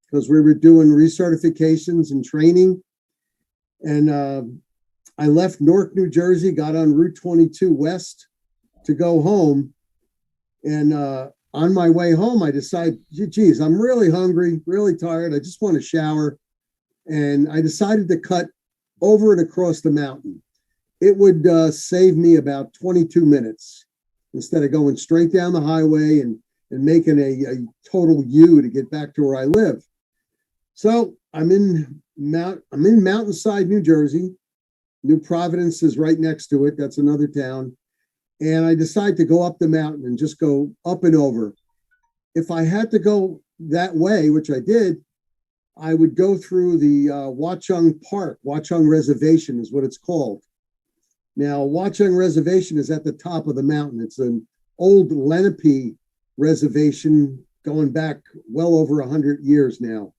because we were doing recertifications and training. And I left Newark, New Jersey, got on Route 22 West to go home. And on my way home, I decided, geez, I'm really hungry, really tired. I just want to shower. And I decided to cut over and across the mountain. It would save me about 22 minutes instead of going straight down the highway and making a total U to get back to where I live. So I'm in Mountainside, New Jersey. New Providence is right next to it. That's another town. And I decided to go up the mountain and just go up and over. If I had to go that way, which I did, I would go through the Watchung Park. Watchung Reservation is what it's called. Now, Watchung Reservation is at the top of the mountain. It's an old Lenape reservation going back well over 100 years now.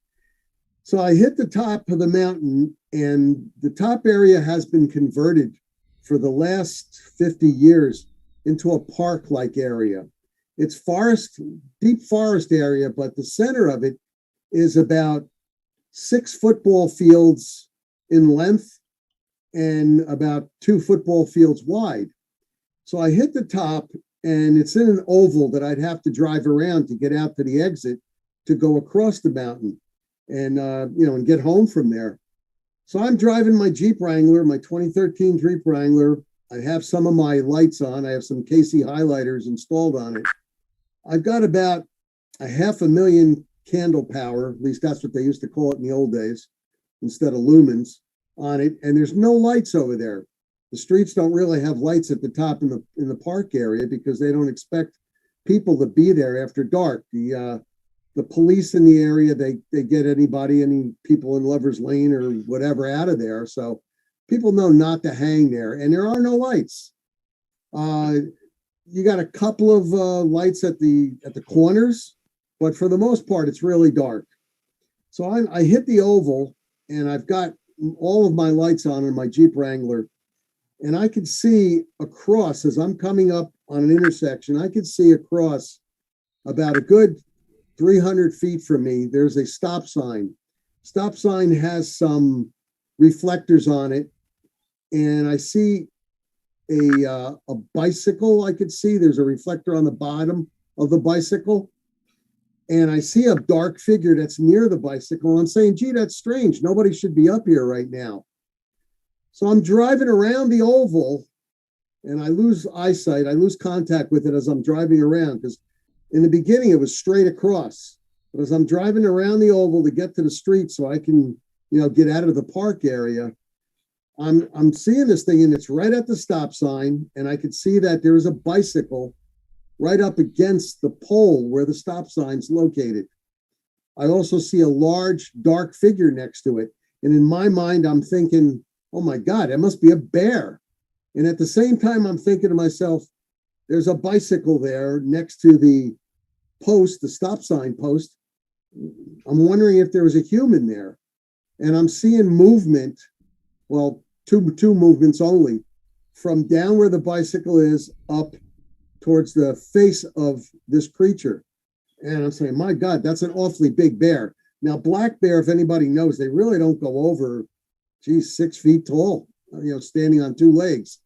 So I hit the top of the mountain, and the top area has been converted for the last 50 years into a park-like area. It's forest, deep forest area, but the center of it is about 6 football fields in length and about 2 football fields wide. So I hit the top, and it's in an oval that I'd have to drive around to get out to the exit to go across the mountain and, and get home from there. So I'm driving my Jeep Wrangler, my 2013 Jeep Wrangler. I have some of my lights on. I have some KC highlighters installed on it. I've got about 500,000 candle power, at least that's what they used to call it in the old days, instead of lumens on it. And there's no lights over there. The streets don't really have lights at the top in the park area because they don't expect people to be there after dark. The police in the area, they get any people in Lover's Lane or whatever out of there. So people know not to hang there, and there are no lights. You got a couple of lights at the corners, but for the most part, it's really dark. So I hit the oval, and I've got all of my lights on in my Jeep Wrangler, and I could see across as I'm coming up on an intersection. I could see across about a good 300 feet from me. There's a stop sign. Stop sign has some reflectors on it, and I see a bicycle. I could see there's a reflector on the bottom of the bicycle, and I see a dark figure that's near the bicycle. I'm saying, gee, that's strange. Nobody should be up here right now. So I'm driving around the oval, and I lose eyesight. I lose contact with it as I'm driving around, because in the beginning it was straight across. But as I'm driving around the oval to get to the street so I can, get out of the park area, I'm seeing this thing, and it's right at the stop sign, and I could see that there is a bicycle right up against the pole where the stop sign's located. I also see a large dark figure next to it. And in my mind, I'm thinking, oh my God, it must be a bear. And at the same time, I'm thinking to myself, there's a bicycle there next to the post, the stop sign post. I'm wondering if there was a human there. And I'm seeing movement, well, two movements only, from down where the bicycle is up towards the face of this creature. And I'm saying, my God, that's an awfully big bear. Now, black bear, if anybody knows, they really don't go over, 6 feet tall, standing on 2 legs.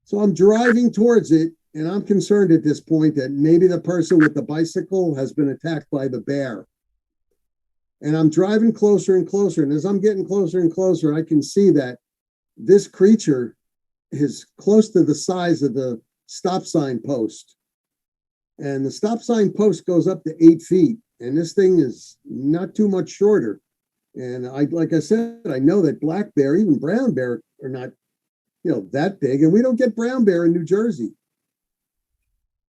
So I'm driving towards it, and I'm concerned at this point that maybe the person with the bicycle has been attacked by the bear. And I'm driving closer and closer. And as I'm getting closer and closer, I can see that this creature is close to the size of the stop sign post. And the stop sign post goes up to 8 feet. And this thing is not too much shorter. And like I said, I know that black bear, even brown bear, are not, that big. And we don't get brown bear in New Jersey.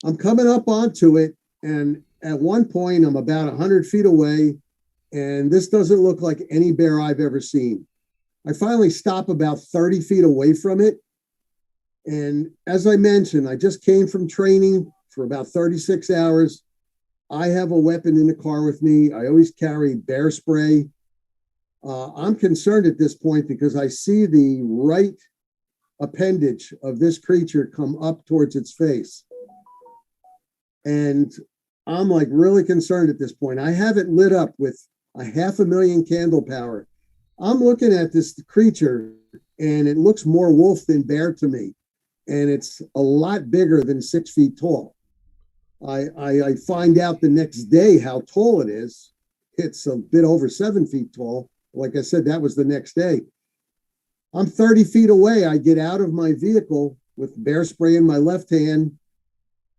I'm coming up onto it. And at one point, I'm about 100 feet away. And this doesn't look like any bear I've ever seen. I finally stop about 30 feet away from it. And as I mentioned, I just came from training for about 36 hours. I have a weapon in the car with me. I always carry bear spray. I'm concerned at this point because I see the right appendage of this creature come up towards its face. And I'm like really concerned at this point. I have it lit up with a 500,000 candle power. I'm looking at this creature and it looks more wolf than bear to me. And it's a lot bigger than 6 feet tall. I find out the next day how tall it is. It's a bit over 7 feet tall. Like I said, that was the next day. I'm 30 feet away. I get out of my vehicle with bear spray in my left hand,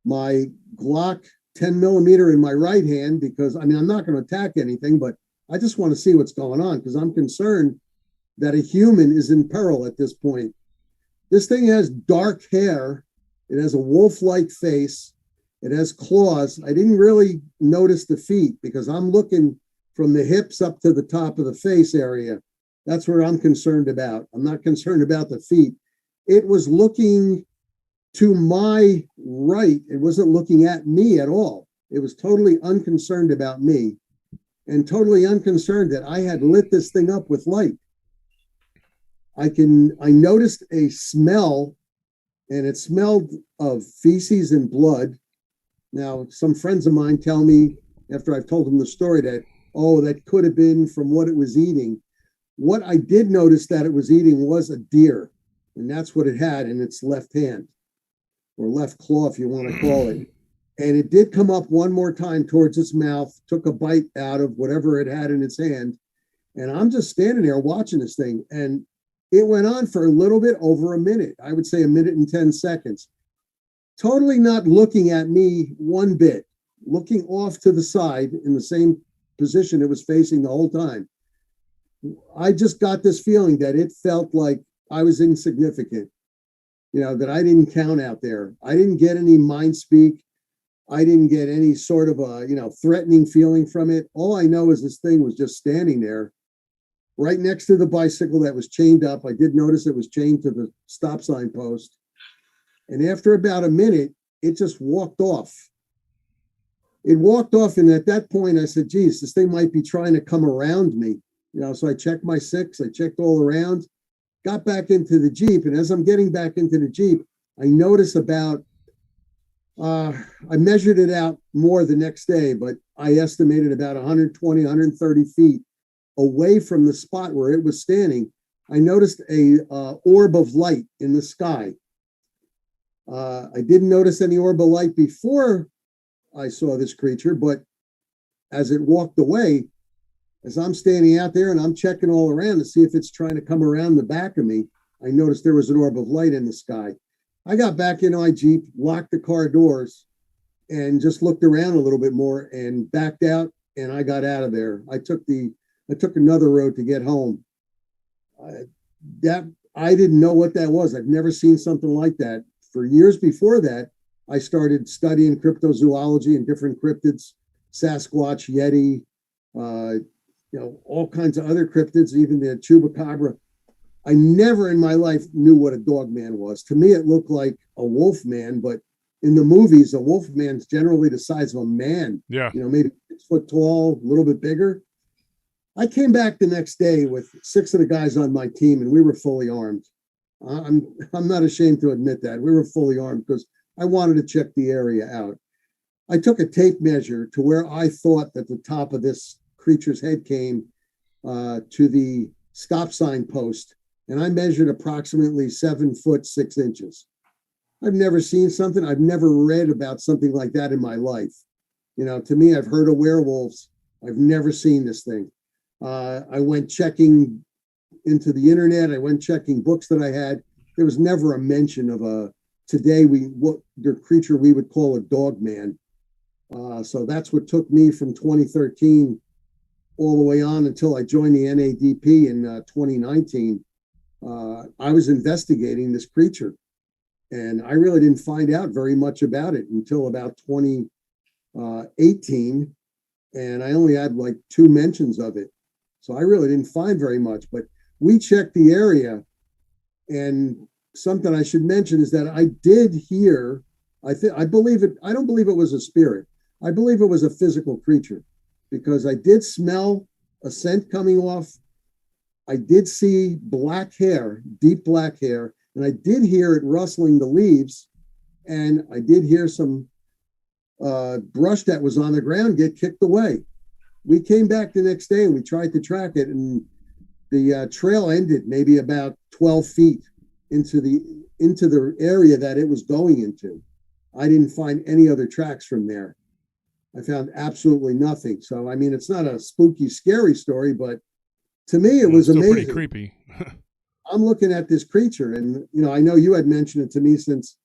my Glock 10 millimeter in my right hand, because I'm not going to attack anything, but I just want to see what's going on because I'm concerned that a human is in peril at this point. This thing has dark hair. It has a wolf-like face. It has claws. I didn't really notice the feet because I'm looking from the hips up to the top of the face area. That's where I'm concerned about. I'm not concerned about the feet. It was looking to my right. It wasn't looking at me at all. It was totally unconcerned about me and totally unconcerned that I had lit this thing up with light. I noticed a smell, and it smelled of feces and blood. Now, some friends of mine tell me after I've told them the story that, that could have been from what it was eating. What I did notice that it was eating was a deer, and that's what it had in its left hand, or left claw, if you want to call it. And it did come up one more time towards its mouth, took a bite out of whatever it had in its hand. And I'm just standing there watching this thing. And it went on for a little bit over a minute. I would say 1 minute and 10 seconds. Totally not looking at me one bit, looking off to the side in the same position it was facing the whole time. I just got this feeling that it felt like I was insignificant, that I didn't count out there. I didn't get any mind speak. I didn't get any sort of a, threatening feeling from it. All I know is this thing was just standing there right next to the bicycle that was chained up. I did notice it was chained to the stop sign post. And after about a minute, it just walked off. It walked off. And at that point, I said, geez, this thing might be trying to come around me. So I checked my 6, I checked all around, got back into the Jeep. And as I'm getting back into the Jeep, I noticed about, I measured it out more the next day, but I estimated about 120, 130 feet away from the spot where it was standing. I noticed a orb of light in the sky. I didn't notice any orb of light before I saw this creature, but as it walked away, as I'm standing out there and I'm checking all around to see if it's trying to come around the back of me, I noticed there was an orb of light in the sky. I got back in my Jeep, locked the car doors, and just looked around a little bit more and backed out, and I got out of there. I took another road to get home. I didn't know what that was. I've never seen something like that. For years before that, I started studying cryptozoology and different cryptids, Sasquatch, Yeti, all kinds of other cryptids, even the chupacabra. I never in my life knew what a dog man was. To me, it looked like a wolf man, but in the movies, a wolf man's generally the size of a man. Yeah. Maybe 6 foot tall, a little bit bigger. I came back the next day with 6 of the guys on my team, and we were fully armed. I'm not ashamed to admit that. We were fully armed because I wanted to check the area out. I took a tape measure to where I thought that the top of this creature's head came to the stop sign post, and I measured approximately 7 foot 6 inches. I've never seen something. I've never read about something like that in my life. You know, to me, I've heard of werewolves. I've never seen this thing. I went checking into the internet. I went checking books that I had. There was never a mention of what the creature we would call a dog man. So that's what took me from 2013 all the way on until I joined the NADP in 2019. I was investigating this creature, and I really didn't find out very much about it until about 2018, and I only had like 2 mentions of it. So I really didn't find very much, but we checked the area, and something I should mention is that I did hear, I don't believe it was a spirit. I believe it was a physical creature, because I did smell a scent coming off. I did see black hair, deep black hair, and I did hear it rustling the leaves, and I did hear some brush that was on the ground get kicked away. We came back the next day and we tried to track it, and the trail ended maybe about 12 feet into the area that it was going into. I didn't find any other tracks from there. I found absolutely nothing. So, I mean, it's not a spooky, scary story, but to me, it was still amazing. Pretty creepy. I'm looking at this creature, and, you know, I know you had mentioned it to me, since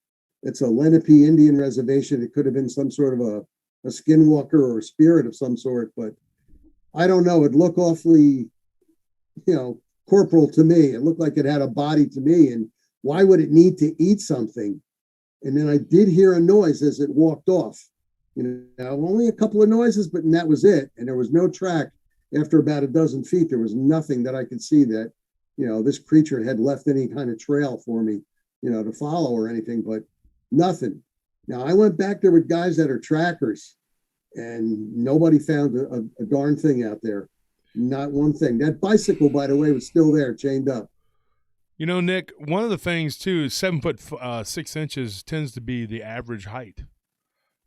it's a Lenape Indian reservation. It could have been some sort of a skinwalker or a spirit of some sort, but I don't know. It looked awfully, you know, corporal to me. It looked like it had a body to me. And why would it need to eat something? And then I did hear a noise as it walked off. You know, only a couple of noises, but that was it. And there was no track. After about a dozen feet, there was nothing that I could see that, you know, this creature had left any kind of trail for me, you know, to follow or anything, but nothing. Now, I went back there with guys that are trackers, and nobody found a darn thing out there. Not one thing. That bicycle, by the way, was still there, chained up. You know, Nick, one of the things too is 7 foot 6 inches tends to be the average height.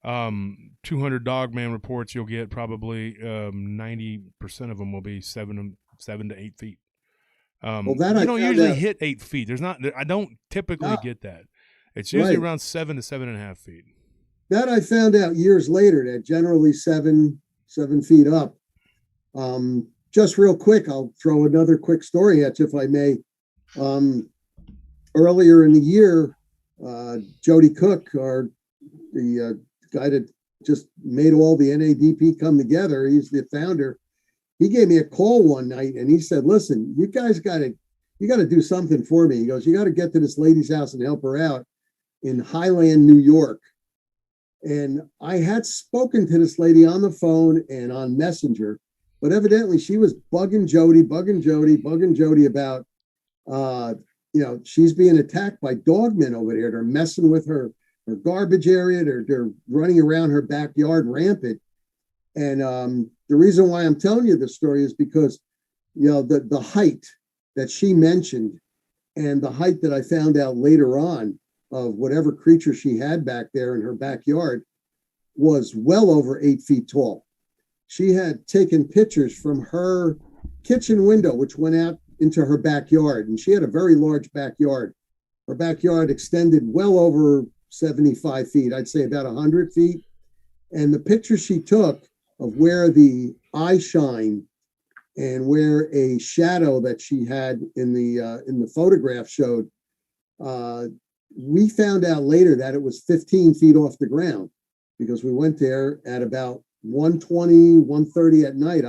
200 dogman reports, you'll get probably 90% of them will be 7 to 8 feet. Well, that you I don't found usually out. hit 8 feet. I don't typically get that. It's usually around 7 to 7.5 feet. That I found out years later, that generally 7 feet up. Just real quick, I'll throw another quick story at you, if I may. Earlier in the year, Jody Cook, the guy that just made all the NADP come together, he's the founder. He gave me a call one night, and he said, "Listen, you guys got to do something for me." He goes, "You got to get to this lady's house and help her out in Highland, New York." And I had spoken to this lady on the phone and on Messenger, but evidently she was bugging Jody about, you know, she's being attacked by dogmen over there. They're messing with her garbage area. They're running around her backyard rampant. And the reason why I'm telling you this story is because, you know, the height that she mentioned and the height that I found out later on of whatever creature she had back there in her backyard was well over 8 feet tall. She had taken pictures from her kitchen window, which went out into her backyard, and she had a very large backyard. Her backyard extended well over 75 feet, I'd say about 100 feet. And the picture she took of where the eye shine and where a shadow that she had in the photograph showed, we found out later that it was 15 feet off the ground, because we went there at about 1:20, 1:30 at night.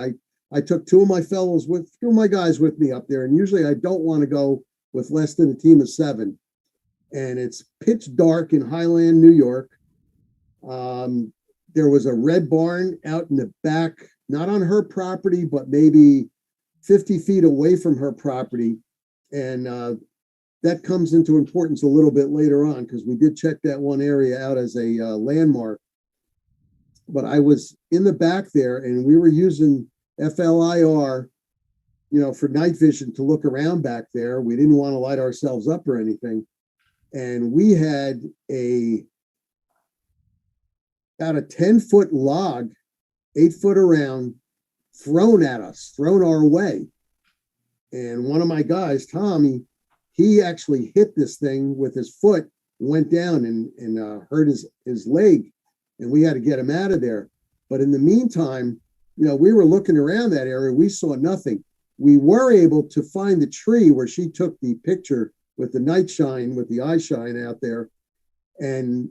I took two of my guys with me up there, and usually I don't want to go with less than a team of 7. And it's pitch dark in Highland, New York. There was a red barn out in the back, not on her property, but maybe 50 feet away from her property. And that comes into importance a little bit later on, because we did check that one area out as a landmark. But I was in the back there, and we were using FLIR, you know, for night vision to look around back there. We didn't want to light ourselves up or anything. And we had a about a 10-foot log, 8 foot around, thrown at us, thrown our way. And one of my guys, Tommy, he actually hit this thing with his foot, went down and hurt his leg. And we had to get him out of there. But in the meantime, we were looking around that area. We saw nothing. We were able to find the tree where she took the picture with the night shine, with the eye shine out there. And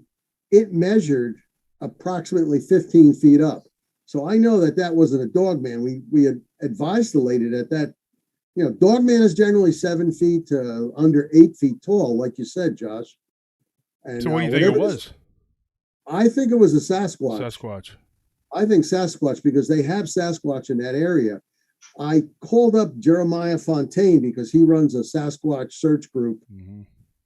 it measured approximately 15 feet up. So I know that wasn't a dog man. We had advised the lady that dog man is generally 7 feet to under 8 feet tall, like you said, Josh. And, so what do you think it was? I think it was a Sasquatch. Sasquatch. I think Sasquatch, because they have Sasquatch in that area. I called up Jeremiah Fontaine because he runs a Sasquatch search group. Mm-hmm.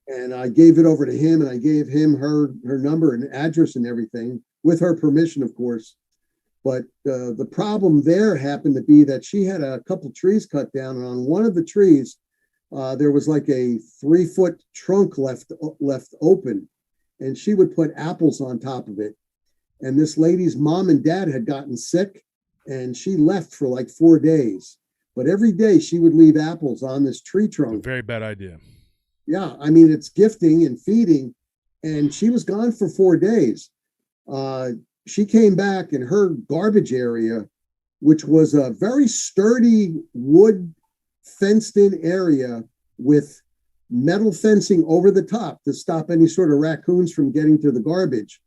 And I gave it over to him, and I gave him her number and address and everything, with her permission, of course. But the problem there happened to be that she had a couple trees cut down, and on one of the trees, there was like a 3-foot trunk left open, and she would put apples on top of it. And this lady's mom and dad had gotten sick, and she left for like 4 days. But every day she would leave apples on this tree trunk. A very bad idea. Yeah, I mean, it's gifting and feeding, and she was gone for 4 days. She came back, in her garbage area, which was a very sturdy wood fenced-in area with metal fencing over the top to stop any sort of raccoons from getting to the garbage.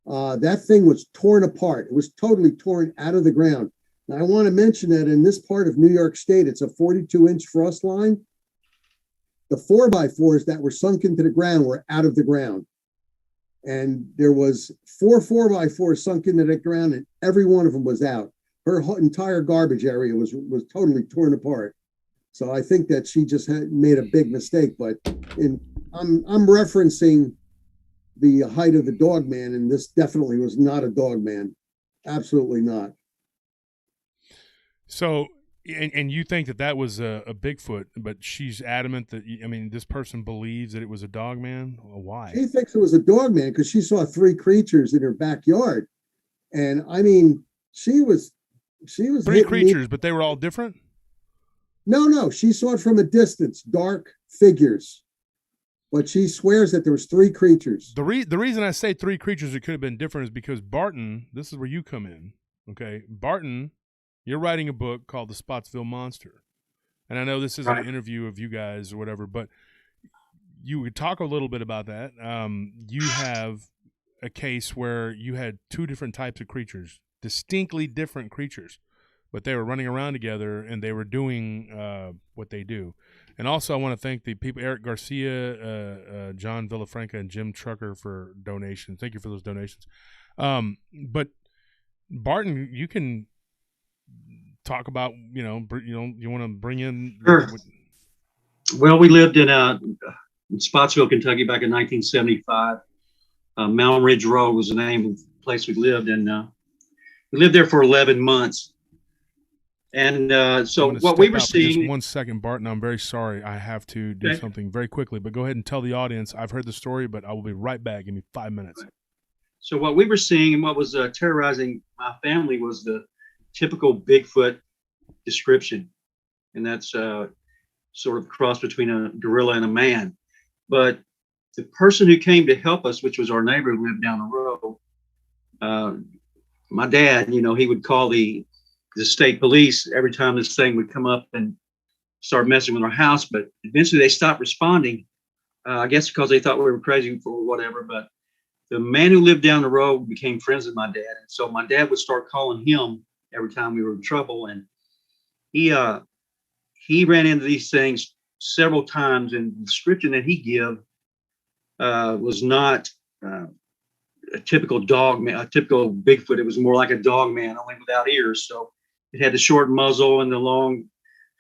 That thing was torn apart. It was totally torn out of the ground. Now, I want to mention that in this part of New York State, it's a 42-inch frost line. The 4x4s that were sunk into the ground were out of the ground. And there was 4 4x4s sunk into the ground, and every one of them was out. Her entire garbage area was totally torn apart. So I think that she just made a big mistake. But I'm referencing the height of the dog man, and this definitely was not a dog man. Absolutely not. So, and you think that was a Bigfoot, but she's adamant that, this person believes that it was a dog man? Why? She thinks it was a dog man because she saw 3 creatures in her backyard. And she was 3 creatures, but they were all different? No, she saw it from a distance, dark figures. But she swears that there was 3 creatures. The reason I say 3 creatures that could have been different is because Barton, this is where you come in, okay? Barton, you're writing a book called The Spotsville Monster. And I know this isn't an interview of you guys or whatever, but you would talk a little bit about that. You have a case where you had 2 different types of creatures, distinctly different creatures, but they were running around together and they were doing what they do. And also, I want to thank the people, Eric Garcia, John Villafranca, and Jim Trucker, for donations. Thank you for those donations. But Barton, you can talk about, you want to bring in. Sure. Well, we lived in Spotsville, Kentucky back in 1975. Mountain Ridge Road was the name of the place we lived in. We lived there for 11 months. And so what we were seeing. Just 1 second, Barton. I'm very sorry. I have to do something very quickly, but go ahead and tell the audience. I've heard the story, but I will be right back. Give me 5 minutes. So what we were seeing and what was terrorizing my family was the typical Bigfoot description. And that's sort of a cross between a gorilla and a man. But the person who came to help us, which was our neighbor who lived down the road, my dad, he would call the state police every time this thing would come up and start messing with our house. But eventually they stopped responding, I guess because they thought we were crazy or whatever. But the man who lived down the road became friends with my dad. And so my dad would start calling him every time we were in trouble. And he ran into these things several times, and the description that he gave was not a typical dog man, a typical Bigfoot. It was more like a dog man, only without ears. So it had the short muzzle and the long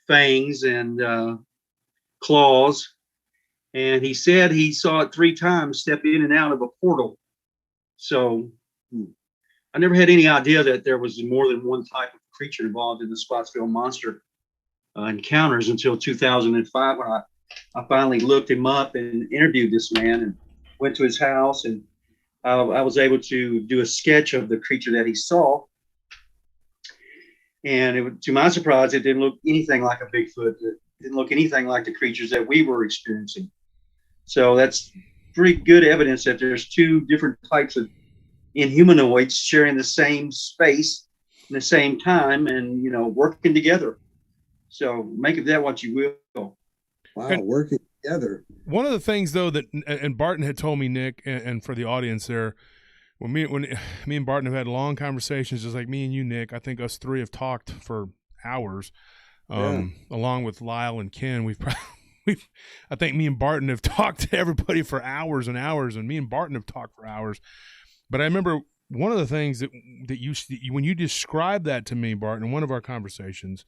fangs and claws. And he said he saw it 3 times step in and out of a portal. So I never had any idea that there was more than one type of creature involved in the Spotsville monster encounters until 2005, when I finally looked him up and interviewed this man and went to his house. And I was able to do a sketch of the creature that he saw. And to my surprise, it didn't look anything like a Bigfoot. It didn't look anything like the creatures that we were experiencing. So that's pretty good evidence that there's two different types of inhumanoids sharing the same space in the same time and, working together. So make of that what you will. Wow, And working together. one of the things, though, that and Barton had told me, Nick, and for the audience there, when me and Barton have had long conversations, just like me and you, Nick, I think us three have talked for hours, along with Lyle and Ken. I think me and Barton have talked to everybody for hours and hours, and me and Barton have talked for hours. But I remember one of the things that you when you described that to me, Barton, in one of our conversations,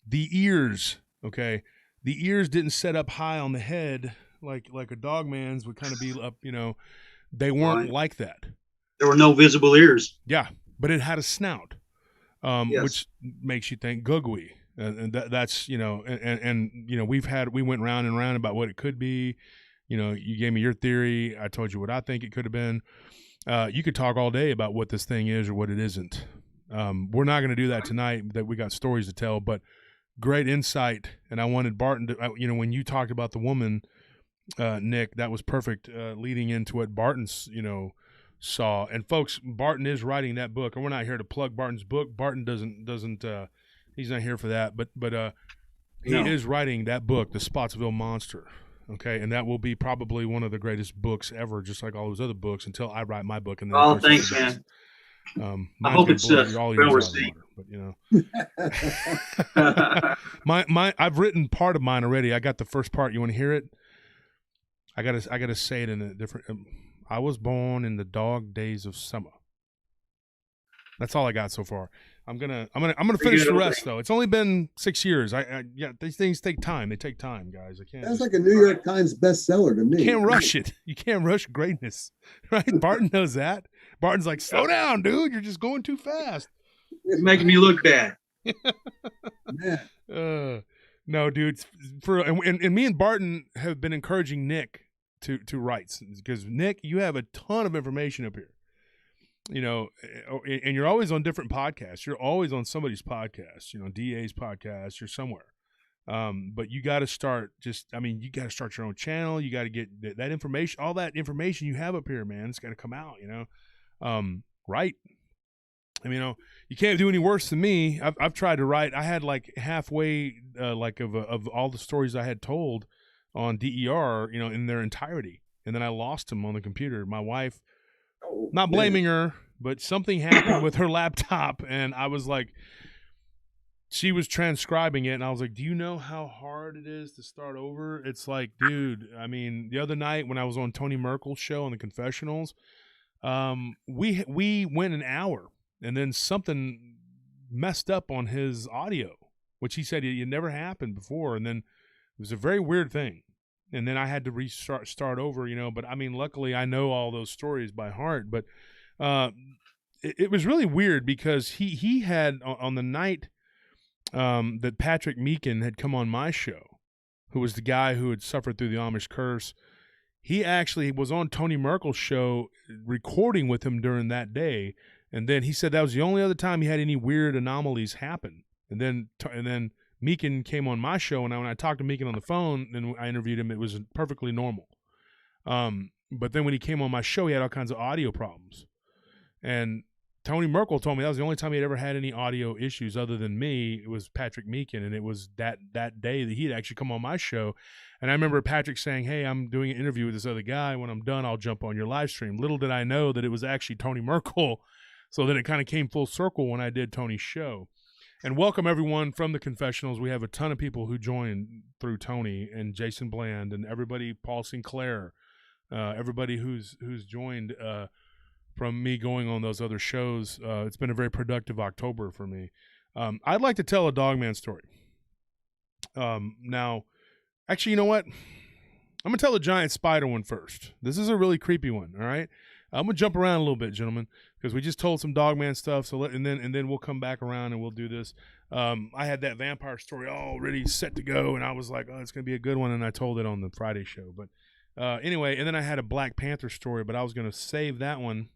the ears, okay, the ears didn't set up high on the head like a dog man's would kind of be up, they weren't like that. There were no visible ears. Yeah, but it had a snout, Yes. which makes you think gugui. And that's, we went round and round about what it could be. You gave me your theory. I told you what I think it could have been. You could talk all day about what this thing is or what it isn't. We're not going to do that tonight, that we got stories to tell, but great insight. And I wanted Barton to, when you talked about the woman, Nick, that was perfect, leading into what Barton's, saw. And folks, Barton is writing that book, and we're not here to plug Barton's book. Barton doesn't he's not here for that, but he is writing that book, The Spotsville Monster. Okay, and that will be probably one of the greatest books ever, just like all those other books, until I write my book. And then, oh, thanks, man. I hope it's well received. But I've written part of mine already. I got the first part. You want to hear it? I gotta say it in a different. I was born in the dog days of summer. That's all I got so far. I'm gonna finish the rest though. It's only been 6 years. These things take time. They take time, guys. I can't. That's like a New York Times bestseller to me. You can't rush it. You can't rush greatness, right? Barton knows that. Barton's like, slow down, dude. You're just going too fast. It's making me look bad. No, dude. And me and Barton have been encouraging Nick to write, because Nick, you have a ton of information up here. And you're always on different podcasts. You're always on somebody's podcast, DA's podcast, you're somewhere. But you got to start you got to start your own channel. You got to get that information, all that information you have up here, man. It's got to come out, right. You can't do any worse than me. I've tried to write. I had like halfway, of all the stories I had told on DER, in their entirety. And then I lost them on the computer. My wife, not blaming her, but something happened with her laptop, and I was like, she was transcribing it, and I was like, do you know how hard it is to start over? It's like, dude, the other night when I was on Tony Merkel's show on the Confessionals, we went an hour, and then something messed up on his audio, which he said it never happened before, and then it was a very weird thing. And then I had to start over, but luckily I know all those stories by heart. But it was really weird, because he had, on the night that Patrick Meekin had come on my show, who was the guy who had suffered through the Amish curse, he actually was on Tony Merkel's show recording with him during that day. And then he said that was the only other time he had any weird anomalies happen. And then Meekin came on my show, and when I talked to Meekin on the phone and I interviewed him, it was perfectly normal. But then when he came on my show, he had all kinds of audio problems. And Tony Merkel told me that was the only time he had ever had any audio issues other than me. It was Patrick Meekin, and it was that day that he had actually come on my show. And I remember Patrick saying, hey, I'm doing an interview with this other guy. When I'm done, I'll jump on your live stream. Little did I know that it was actually Tony Merkel. So then it kind of came full circle when I did Tony's show. And welcome everyone from the Confessionals. We have a ton of people who joined through Tony and Jason Bland and everybody, Paul Sinclair, everybody who's joined from me going on those other shows. It's been a very productive October for me. I'd like to tell a Dogman story. Now, actually, you know what? I'm going to tell a giant spider one first. This is a really creepy one, all right? I'm going to jump around a little bit, gentlemen, because we just told some Dogman stuff, and then we'll come back around and we'll do this. I had that vampire story already set to go, and I was like, oh, it's going to be a good one, and I told it on the Friday show. But Anyway, and then I had a Black Panther story, but I was going to save that one.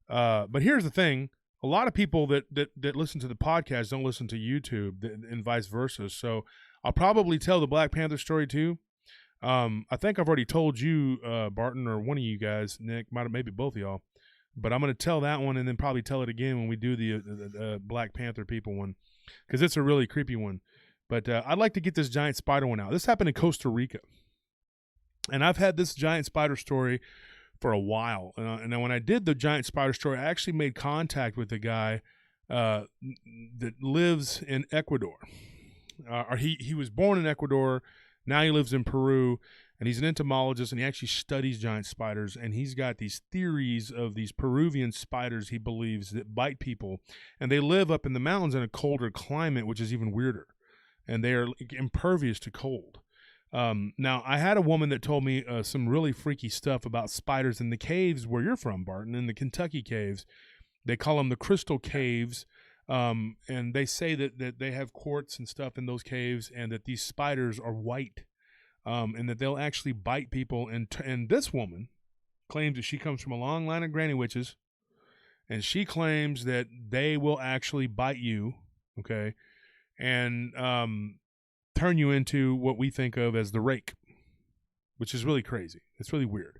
But here's the thing. A lot of people that listen to the podcast don't listen to YouTube, and vice versa. So I'll probably tell the Black Panther story too. I think I've already told you, Barton, or one of you guys, Nick, maybe both of y'all. But I'm going to tell that one and then probably tell it again when we do the Black Panther people one, because it's a really creepy one. But I'd like to get this giant spider one out. This happened in Costa Rica. And I've had this giant spider story for a while. And then when I did the giant spider story, I actually made contact with a guy that lives in Ecuador. He was born in Ecuador. Now he lives in Peru. And he's an entomologist, and he actually studies giant spiders. And he's got these theories of these Peruvian spiders, he believes, that bite people. And they live up in the mountains in a colder climate, which is even weirder. And they are impervious to cold. Now, I had a woman that told me some really freaky stuff about spiders in the caves where you're from, Barton, in the Kentucky caves. They call them the crystal caves. And they say that they have quartz and stuff in those caves, and that these spiders are white. And that they'll actually bite people. And this woman claims that she comes from a long line of granny witches, and she claims that they will actually bite you, okay, and turn you into what we think of as the rake, which is really crazy. It's really weird.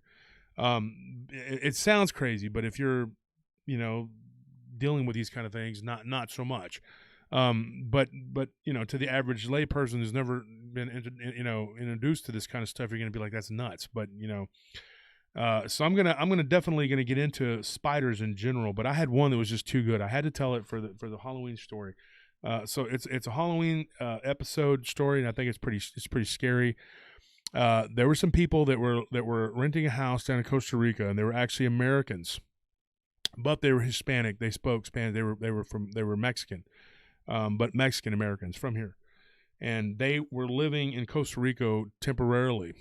It sounds crazy, but if you're, dealing with these kind of things, not so much. But to the average layperson who's never been introduced to this kind of stuff, you're gonna be like, that's nuts. But so I'm gonna definitely get into spiders in general. But I had one that was just too good. I had to tell it for the Halloween story. So it's a Halloween episode story, and I think it's pretty scary. There were some people that were renting a house down in Costa Rica, and they were actually Americans, but they were Hispanic. They spoke Spanish. They were Mexican. But Mexican Americans from here. And they were living in Costa Rica temporarily.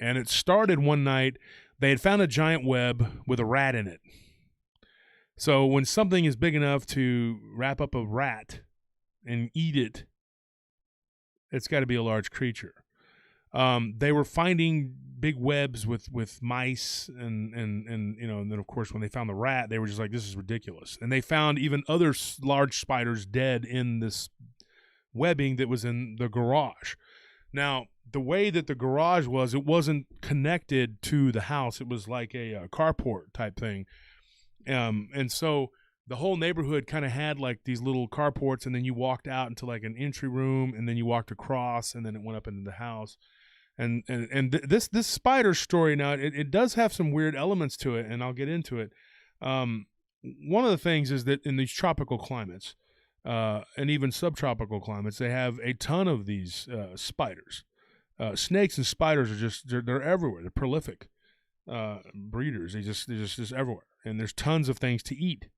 And it started one night, they had found a giant web with a rat in it. So when something is big enough to wrap up a rat and eat it, it's got to be a large creature. They were finding big webs with mice, and then of course when they found the rat, they were just like, this is ridiculous. And they found even other large spiders dead in this webbing that was in the garage. Now, the way that the garage was, it wasn't connected to the house. It was like a carport type thing. And so the whole neighborhood kind of had like these little carports, and then you walked out into like an entry room, and then you walked across, and then it went up into the house. And this spider story now, it does have some weird elements to it, and I'll get into it. One of the things is that in these tropical climates, and even subtropical climates, they have a ton of these spiders. Snakes and spiders are they're everywhere. They're prolific breeders. They're just everywhere, and there's tons of things to eat.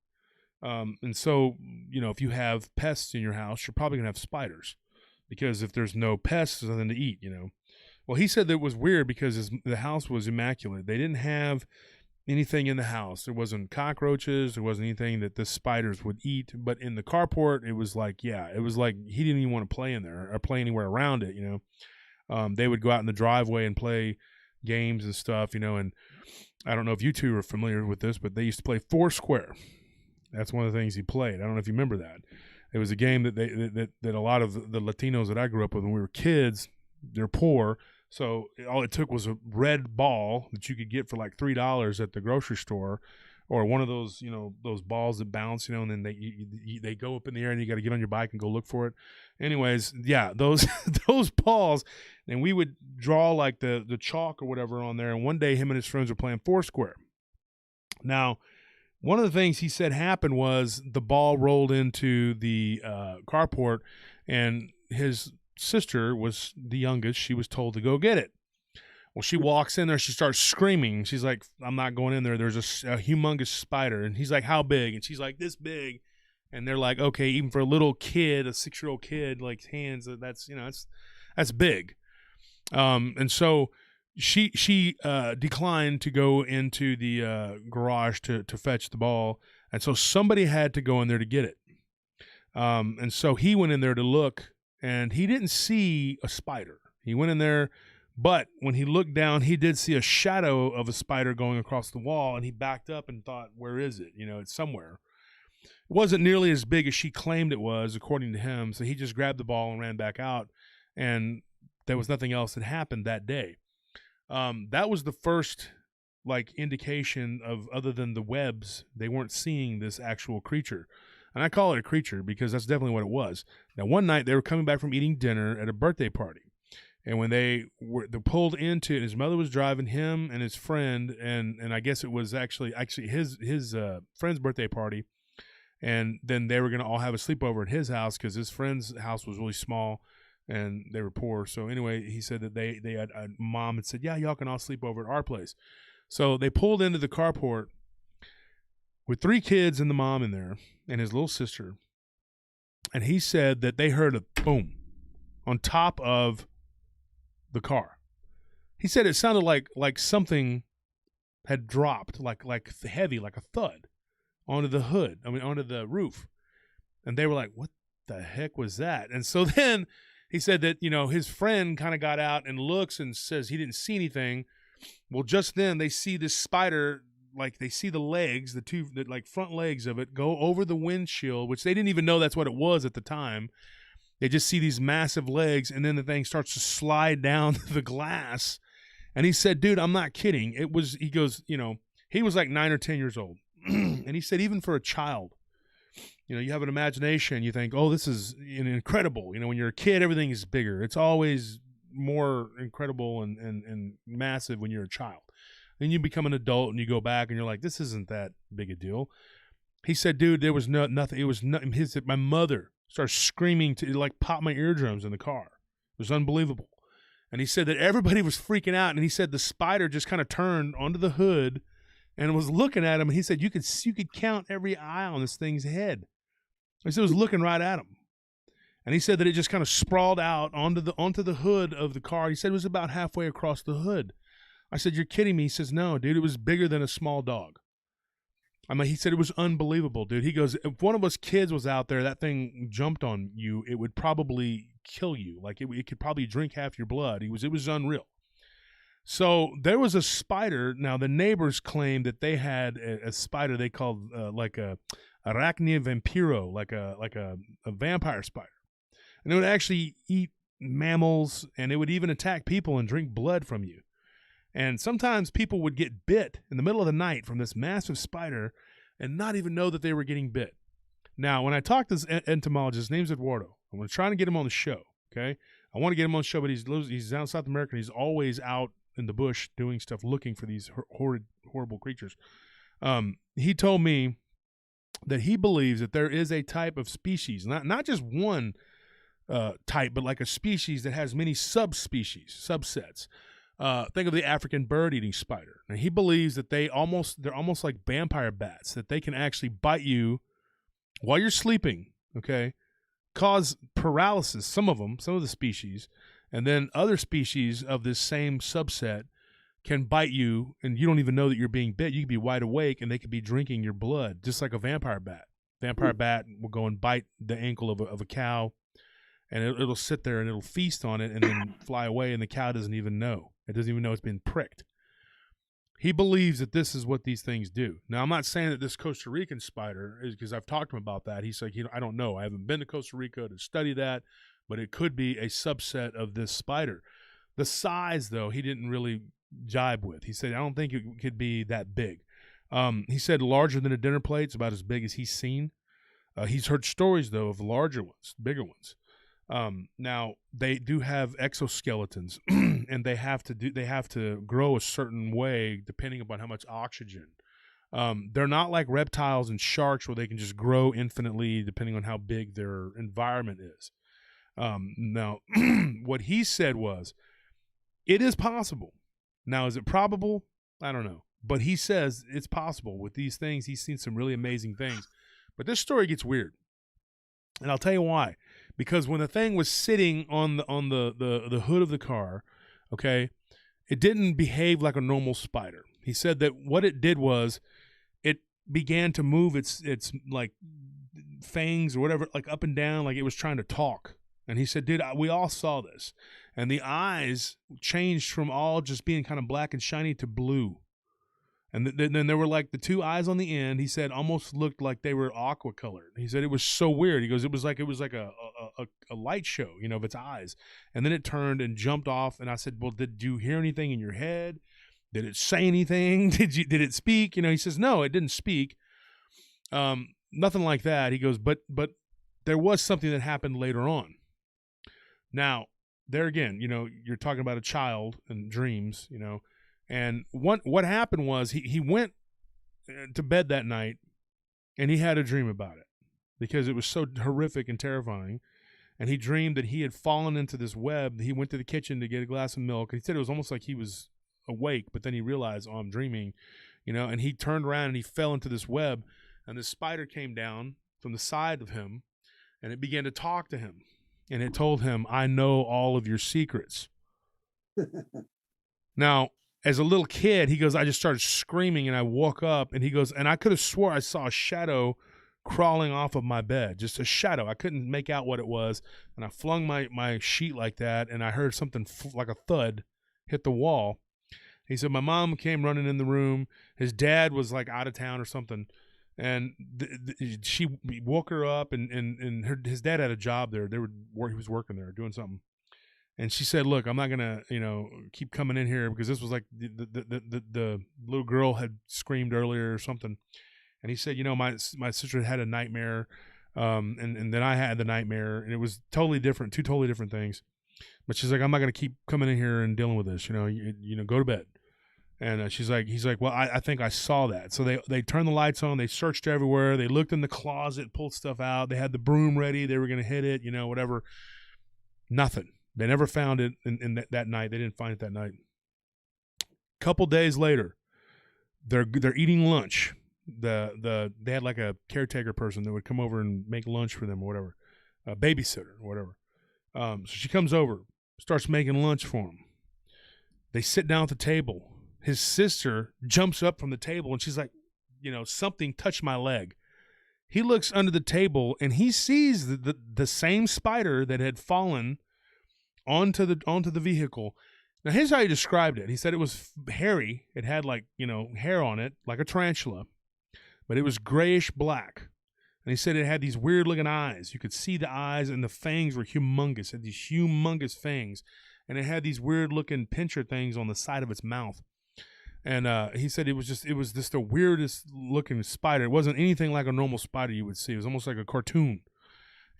And so, if you have pests in your house, you're probably gonna have spiders, because if there's no pests, there's nothing to eat. Well, he said that it was weird because the house was immaculate. They didn't have anything in the house. There wasn't cockroaches. There wasn't anything that the spiders would eat. But in the carport, it was like he didn't even want to play in there or play anywhere around it. They would go out in the driveway and play games and stuff. And I don't know if you two are familiar with this, but they used to play Foursquare. That's one of the things he played. I don't know if you remember that. It was a game that a lot of the Latinos that I grew up with when we were kids, they're poor. So all it took was a red ball that you could get for like $3 at the grocery store, or one of those, those balls that bounce, and then they go up in the air, and you got to get on your bike and go look for it. Anyways, yeah, those balls, and we would draw like the chalk or whatever on there. And one day, him and his friends were playing Foursquare. Now, one of the things he said happened was the ball rolled into the carport, and his sister was the youngest. She was told to go get it. Well, she walks in there. She starts screaming. She's like, I'm not going in there. There's a humongous spider. And he's like, how big? And she's like, this big. And they're like, okay, even for a little kid, a 6-year-old kid, like hands, that's big. And so she declined to go into the garage to fetch the ball. And so somebody had to go in there to get it. And so he went in there to look, and he didn't see a spider. He went in there, But when he looked down, he did see a shadow of a spider going across the wall, and he backed up and thought, where is it? It's somewhere. It wasn't nearly as big as she claimed it was, according to him, so he just grabbed the ball and ran back out, and there was nothing else that happened that day. That was the first indication of, other than the webs, they weren't seeing this actual creature. And I call it a creature because that's definitely what it was. Now, one night they were coming back from eating dinner at a birthday party. And when they pulled into it, his mother was driving him and his friend, and I guess it was actually his friend's birthday party. And then they were going to all have a sleepover at his house because his friend's house was really small and they were poor. So anyway, he said that they had a mom had said, yeah, y'all can all sleep over at our place. So they pulled into the carport with 3 kids and the mom in there and his little sister. And he said that they heard a boom on top of the car. He said it sounded like something had dropped, like heavy, like a thud onto the hood. Onto the roof. And they were like, what the heck was that? And so then he said that, his friend kind of got out and looks and says he didn't see anything. Well, just then they see this spider, they see the legs, the front legs of it go over the windshield, which they didn't even know that's what it was at the time. They just see these massive legs, and then the thing starts to slide down the glass. And he said, dude, I'm not kidding. He goes, he was like 9 or 10 years old. And he said, even for a child, you have an imagination. You think, oh, this is incredible. When you're a kid, everything is bigger. It's always more incredible and massive when you're a child. Then you become an adult and you go back and you're like, this isn't that big a deal. He said, dude, there was nothing. It was nothing. My mother started screaming to pop my eardrums in the car. It was unbelievable. And he said that everybody was freaking out. And he said the spider just kind of turned onto the hood and was looking at him. And he said you could count every eye on this thing's head. He said it was looking right at him. And he said that it just kind of sprawled out onto the hood of the car. He said it was about halfway across the hood. I said, you're kidding me. He says, no, dude, it was bigger than a small dog. He said it was unbelievable, dude. He goes, if one of us kids was out there, that thing jumped on you, it would probably kill you. It could probably drink half your blood. It was unreal. So there was a spider. Now, the neighbors claimed that they had a spider they called a arachnia vampiro, like a vampire spider. And it would actually eat mammals, and it would even attack people and drink blood from you. And sometimes people would get bit in the middle of the night from this massive spider and not even know that they were getting bit. Now, when I talked to this entomologist, his name's Eduardo. I'm trying to get him on the show, okay? I want to get him on the show, but he's down in South America, and he's always out in the bush doing stuff, looking for these horrible creatures. He told me that he believes that there is a type of species, not just one type, but like a species that has many subspecies, subsets. Think of the African bird-eating spider. Now, he believes that they're almost like vampire bats, that they can actually bite you while you're sleeping, okay, cause paralysis, some of the species, and then other species of this same subset can bite you, and you don't even know that you're being bit. You could be wide awake, and they could be drinking your blood, just like a vampire bat. Vampire bat will go and bite the ankle of a cow, and it'll sit there, and it'll feast on it, and then fly away, and the cow doesn't even know. It doesn't even know it's been pricked. He believes that this is what these things do. Now, I'm not saying that this Costa Rican spider is, because I've talked to him about that. He's like, I don't know. I haven't been to Costa Rica to study that, but it could be a subset of this spider. The size, though, he didn't really jibe with. He said, I don't think it could be that big. He said larger than a dinner plate. It's about as big as he's seen. He's heard stories, though, of larger ones, bigger ones. Now they do have exoskeletons and they have to grow a certain way depending upon how much oxygen. They're not like reptiles and sharks where they can just grow infinitely depending on how big their environment is. Now what he said was, it is possible. Now, is it probable? I don't know, but he says it's possible with these things. He's seen some really amazing things, but this story gets weird. And I'll tell you why. Because when the thing was sitting on the hood of the car, okay, it didn't behave like a normal spider. He said that what it did was it began to move its like fangs or whatever, like up and down, like it was trying to talk. And he said, dude, we all saw this. and the eyes changed from all just being kind of black and shiny to blue. And then there were like the two eyes on the end. He said almost looked like they were aqua colored. He said it was so weird. He goes, it was like a light show, you know, of its eyes. And then it turned and jumped off. And I said, well, did you hear anything in your head? Did it say anything? Did it speak? You know, he says, no, it didn't speak. Nothing like that. He goes, but there was something that happened later on. Now, there again, you know, you're talking about a child and dreams, you know. And what happened was he went to bed that night and he had a dream about it because it was so horrific and terrifying. And he dreamed that he had fallen into this web. He went to the kitchen to get a glass of milk. He said it was almost like he was awake, but then he realized, oh, I'm dreaming, you know, and he turned around and he fell into this web, and the spider came down from the side of him and it began to talk to him. And it told him, I know all of your secrets. Now, as a little kid, he goes, I just started screaming and I woke up, and he goes, and I could have swore I saw a shadow crawling off of my bed, just a shadow. I couldn't make out what it was. And I flung my sheet like that, and I heard something like a thud hit the wall. He said, my mom came running in the room. His dad was like out of town or something. And she woke her up, and his dad had a job there. He was working there doing something. And she said, look, I'm not going to, you know, keep coming in here, because this was like the little girl had screamed earlier or something. And he said, you know, my sister had a nightmare, and then I had the nightmare, and it was totally different, two totally different things. But she's like, I'm not going to keep coming in here and dealing with this, you know, go to bed. And he's like, well, I think I saw that. So they turned the lights on, they searched everywhere, they looked in the closet, pulled stuff out, they had the broom ready, they were going to hit it, you know, whatever. Nothing. They never found it in that night. They didn't find it that night. Couple days later, they're eating lunch. They had like a caretaker person that would come over and make lunch for them or whatever, a babysitter or whatever. So she comes over, starts making lunch for them. They sit down at the table. His sister jumps up from the table and she's like, you know, something touched my leg. He looks under the table and he sees the same spider that had fallen onto the vehicle. Now, here's how he described it. He said it was hairy. It had like, you know, hair on it, like a tarantula, but it was grayish black. And he said it had these weird looking eyes. You could see the eyes, and the fangs were humongous. It had these humongous fangs, and it had these weird looking pincher things on the side of its mouth. And he said it was just the weirdest looking spider. It wasn't anything like a normal spider you would see. It was almost like a cartoon.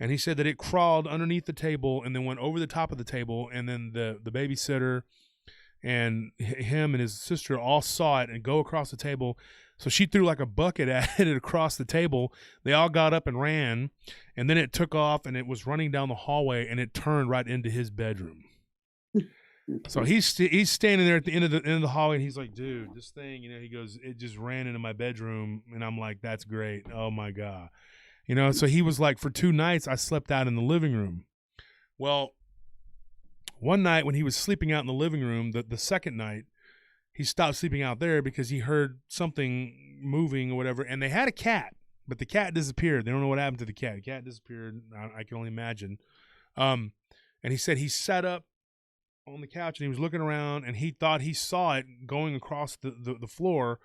And he said that it crawled underneath the table and then went over the top of the table, and then the babysitter and him and his sister all saw it and go across the table. So she threw like a bucket at it across the table. They all got up and ran, and then it took off and it was running down the hallway, and it turned right into his bedroom. So he's standing there at the end of the hallway, and he's like, dude, this thing, you know, he goes, it just ran into my bedroom. And I'm like, that's great. Oh my God. You know, so he was like, for 2 nights, I slept out in the living room. Well, one night when he was sleeping out in the living room, the second night, he stopped sleeping out there because he heard something moving or whatever. And they had a cat, but the cat disappeared. They don't know what happened to the cat. The cat disappeared. I can only imagine. And he said he sat up on the couch and he was looking around, and he thought he saw it going across the floor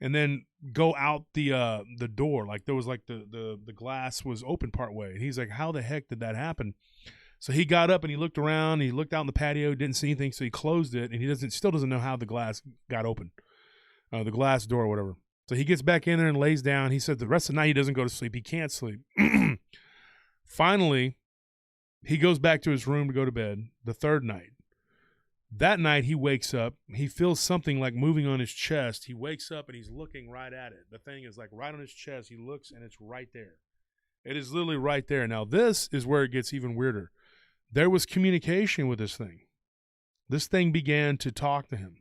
and then go out the door. Like there was like the glass was open part way. And he's like, how the heck did that happen? So he got up and he looked around, he looked out in the patio, didn't see anything. So he closed it, and he still doesn't know how the glass got open, the glass door or whatever. So he gets back in there and lays down. He said the rest of the night he doesn't go to sleep. He can't sleep. Finally, he goes back to his room to go to bed the third night. That night he wakes up, he feels something like moving on his chest. He wakes up and he's looking right at it. The thing is like right on his chest. He looks and it's right there. It is literally right there. Now this is where it gets even weirder. There was communication with this thing. This thing began to talk to him.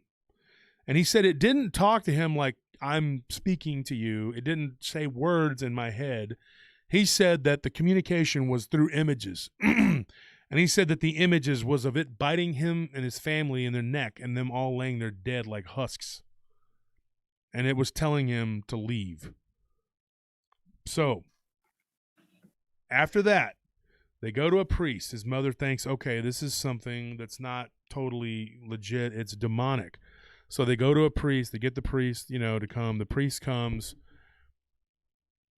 And he said it didn't talk to him like I'm speaking to you. It didn't say words in my head. He said that the communication was through images. And he said that the images was of it biting him and his family in their neck and them all laying there dead like husks. And it was telling him to leave. So after that, They go to a priest. His mother thinks, okay, this is something that's not totally legit. It's demonic. So they go to a priest. They get the priest, to come. The priest comes,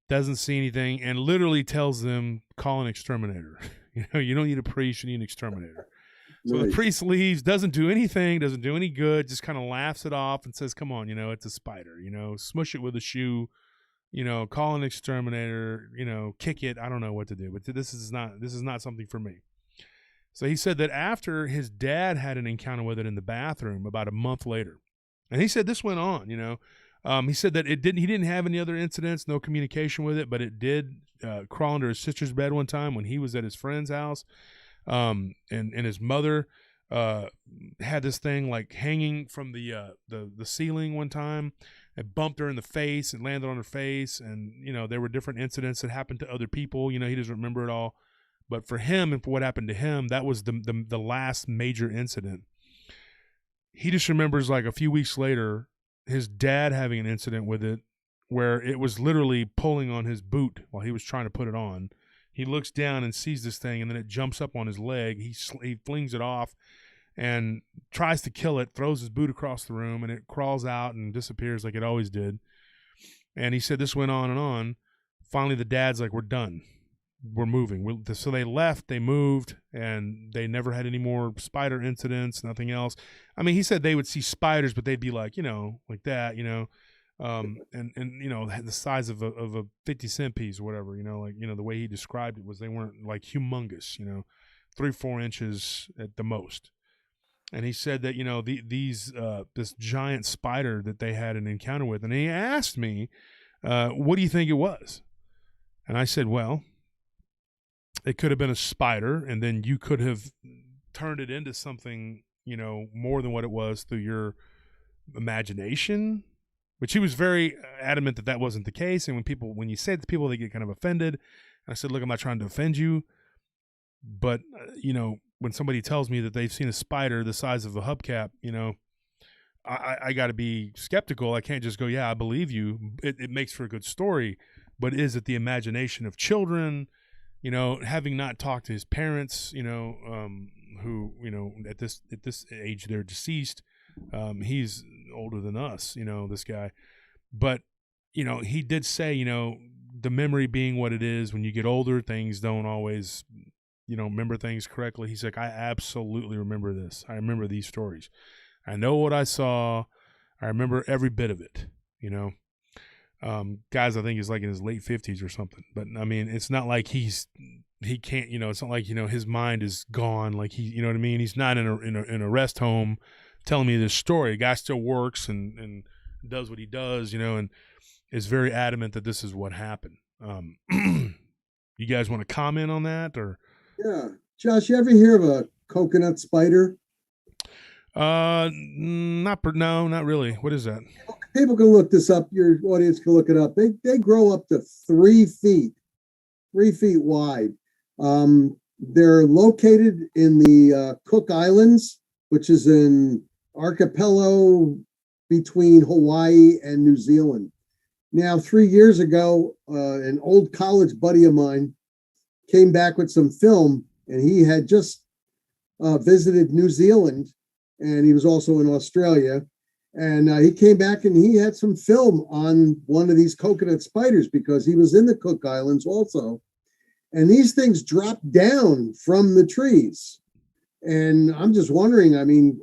doesn't see anything, and literally tells them, call an exterminator. You don't need a priest. You need an exterminator. So Nice. the priest leaves, doesn't do anything, doesn't do any good, just kind of laughs it off and says, come on, it's a spider, smush it with a shoe, call an exterminator, kick it. I don't know what to do, but this is not something for me. So he said that after his dad had an encounter with it in the bathroom about a month later, and he said this went on, he said that he didn't have any other incidents, no communication with it, but it did crawl under his sister's bed one time when he was at his friend's house. And his mother had this thing like hanging from the ceiling one time. It bumped her in the face and landed on her face. And, there were different incidents that happened to other people. He doesn't remember it all. But for him and for what happened to him, that was the last major incident. He just remembers like a few weeks later, his dad having an incident with it where it was literally pulling on his boot while he was trying to put it on. He looks down and sees this thing, and then it jumps up on his leg. He flings it off and tries to kill it, throws his boot across the room, and it crawls out and disappears like it always did. And he said this went on and on. Finally, the dad's like, we're done. We're moving. So they left, they moved, and they never had any more spider incidents, nothing else. I mean, he said they would see spiders, but they'd be like, like that, and the size of a 50-cent piece or whatever, the way he described it was they weren't like humongous, 3-4 inches at the most. And he said that, this giant spider that they had an encounter with, and he asked me, what do you think it was? And I said, well, it could have been a spider, and then you could have turned it into something, more than what it was through your imagination. But she was very adamant that that wasn't the case. And when you say it to people, they get kind of offended. And I said, look, I'm not trying to offend you. But, when somebody tells me that they've seen a spider the size of a hubcap, I got to be skeptical. I can't just go, yeah, I believe you. It makes for a good story. But is it the imagination of children, having not talked to his parents, who, at this age, they're deceased. He's older than us, this guy. But, he did say, the memory being what it is, when you get older, things don't always, remember things correctly. He's like, I absolutely remember this. I remember these stories. I know what I saw. I remember every bit of it, guys, I think he's like in his late 50s or something. But I mean, it's not like he can't, it's not like, his mind is gone. Like you know what I mean? He's not in a rest home telling me this story. The guy still works and does what he does, and is very adamant that this is what happened. You guys want to comment on that or? Yeah. Josh, you ever hear of a coconut spider? No, not really. What is that? People can look this up. Your audience can look it up. They grow up to 3 feet wide. They're located in the Cook Islands, which is an archipelago between Hawaii and New Zealand. Now, 3 years ago, an old college buddy of mine came back with some film, and he had just visited New Zealand, and he was also in Australia. And he came back and he had some film on one of these coconut spiders because he was in the Cook Islands also. And these things drop down from the trees. And I'm just wondering, I mean,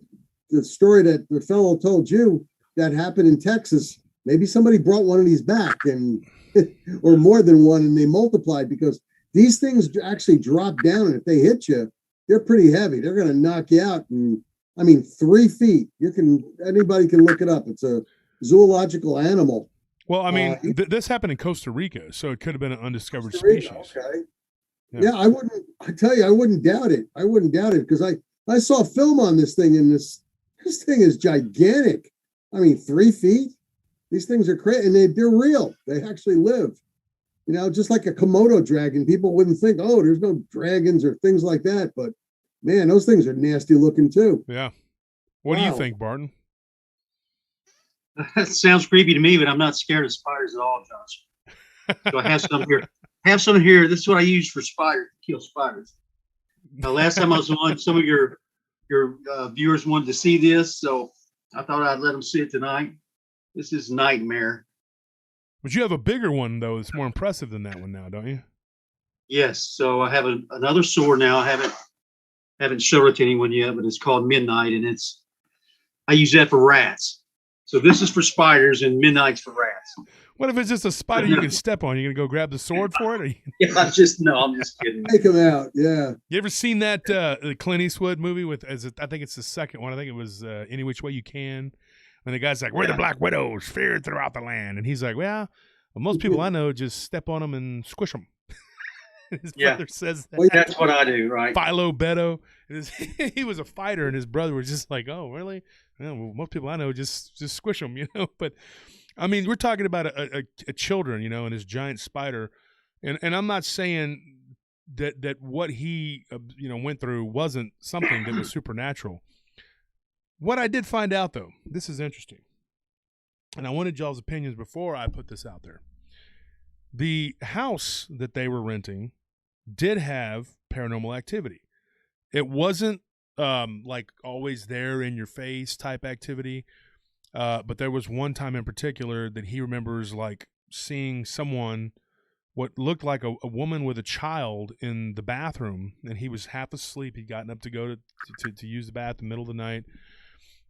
the story that the fellow told you that happened in Texas, maybe somebody brought one of these back and or more than one, and they multiplied because these things actually drop down. And if they hit you, they're pretty heavy. They're going to knock you out. And I mean, 3 feet. Anybody can look it up. It's a zoological animal. Well, I mean, this happened in Costa Rica, so it could have been an undiscovered species. Okay. Yeah, I wouldn't doubt it. I wouldn't doubt it because I saw film on this thing, and this thing is gigantic. I mean, 3 feet. These things are crazy, and they're real. They actually live. Just like a Komodo dragon. People wouldn't think, oh, there's no dragons or things like that, but man, those things are nasty looking too. Yeah. What do you think, Barton? That sounds creepy to me, but I'm not scared of spiders at all, Josh. So I have some here. have some here. This is what I use for spiders, to kill spiders. Last time I was on, some of your viewers wanted to see this, so I thought I'd let them see it tonight. This is Nightmare. But you have a bigger one though. It's more impressive than that one now, don't you? Yes. So I have another sword now. I haven't showed it to anyone yet, but it's called Midnight, and I use that for rats. So this is for spiders, and Midnight's for rats. What if it's just a spider you can step on? You gonna go grab the sword for it? Or Yeah, I'm just kidding. Take him out. Yeah. You ever seen that Clint Eastwood movie I think it's the second one. I think it was Any Which Way You Can. And the guy's like, "We're the Black Widows, feared throughout the land." And he's like, "Well, most people I know just step on them and squish them." His brother says that. Well, that's what I do, right? Philo Beto. He was a fighter, and his brother was just like, "Oh, really? Yeah, well, most people I know just squish them, you know." But I mean, we're talking about a children, you know, and this giant spider, and I'm not saying that what he went through wasn't something that was supernatural. What I did find out, though, this is interesting, and I wanted y'all's opinions before I put this out there. The house that they were renting did have paranormal activity. It wasn't like always there in your face type activity, but there was one time in particular that he remembers like seeing someone, what looked like a woman with a child in the bathroom, and he was half asleep. He'd gotten up to go to use the bath in the middle of the night.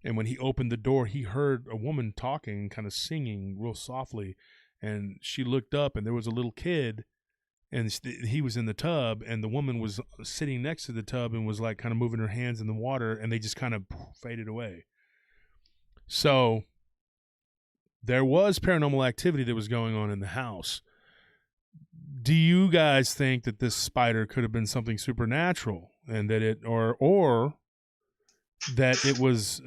And when he opened the door, he heard a woman talking, kind of singing real softly. And she looked up, and there was a little kid, and he was in the tub, and the woman was sitting next to the tub and was like kind of moving her hands in the water, and they just kind of faded away. So there was paranormal activity that was going on in the house. Do you guys think that this spider could have been something supernatural, and that it or that it was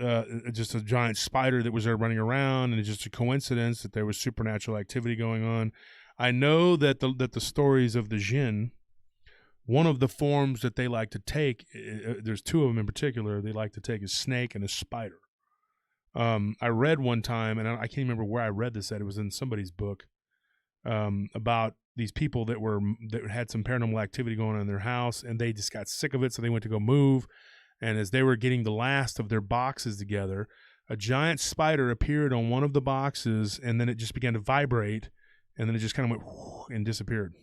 just a giant spider that was there running around, and it's just a coincidence that there was supernatural activity going on? I know that the stories of the jinn, one of the forms that they like to take, there's two of them in particular, they like to take a snake and a spider. I read one time, and I can't remember where I read this at, it was in somebody's book, about these people that had some paranormal activity going on in their house, and they just got sick of it, so they went to go move. And as they were getting the last of their boxes together, a giant spider appeared on one of the boxes, and then it just began to vibrate, and then it just kind of went and disappeared,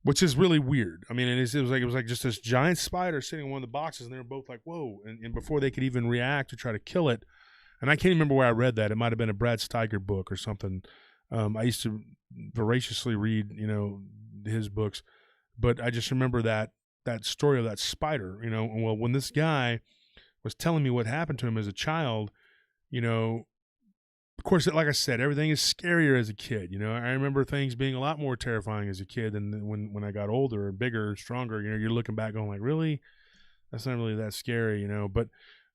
which is really weird. I mean, it was like just this giant spider sitting on one of the boxes, and they were both like, "Whoa!" And before they could even react to try to kill it, and I can't remember where I read that. It might have been a Brad Steiger book or something. I used to voraciously read, his books, but I just remember that story of that spider, well, when this guy was telling me what happened to him as a child, of course, like I said, everything is scarier as a kid. I remember things being a lot more terrifying as a kid than when I got older and bigger, stronger, you're looking back going like, really, that's not really that scary, but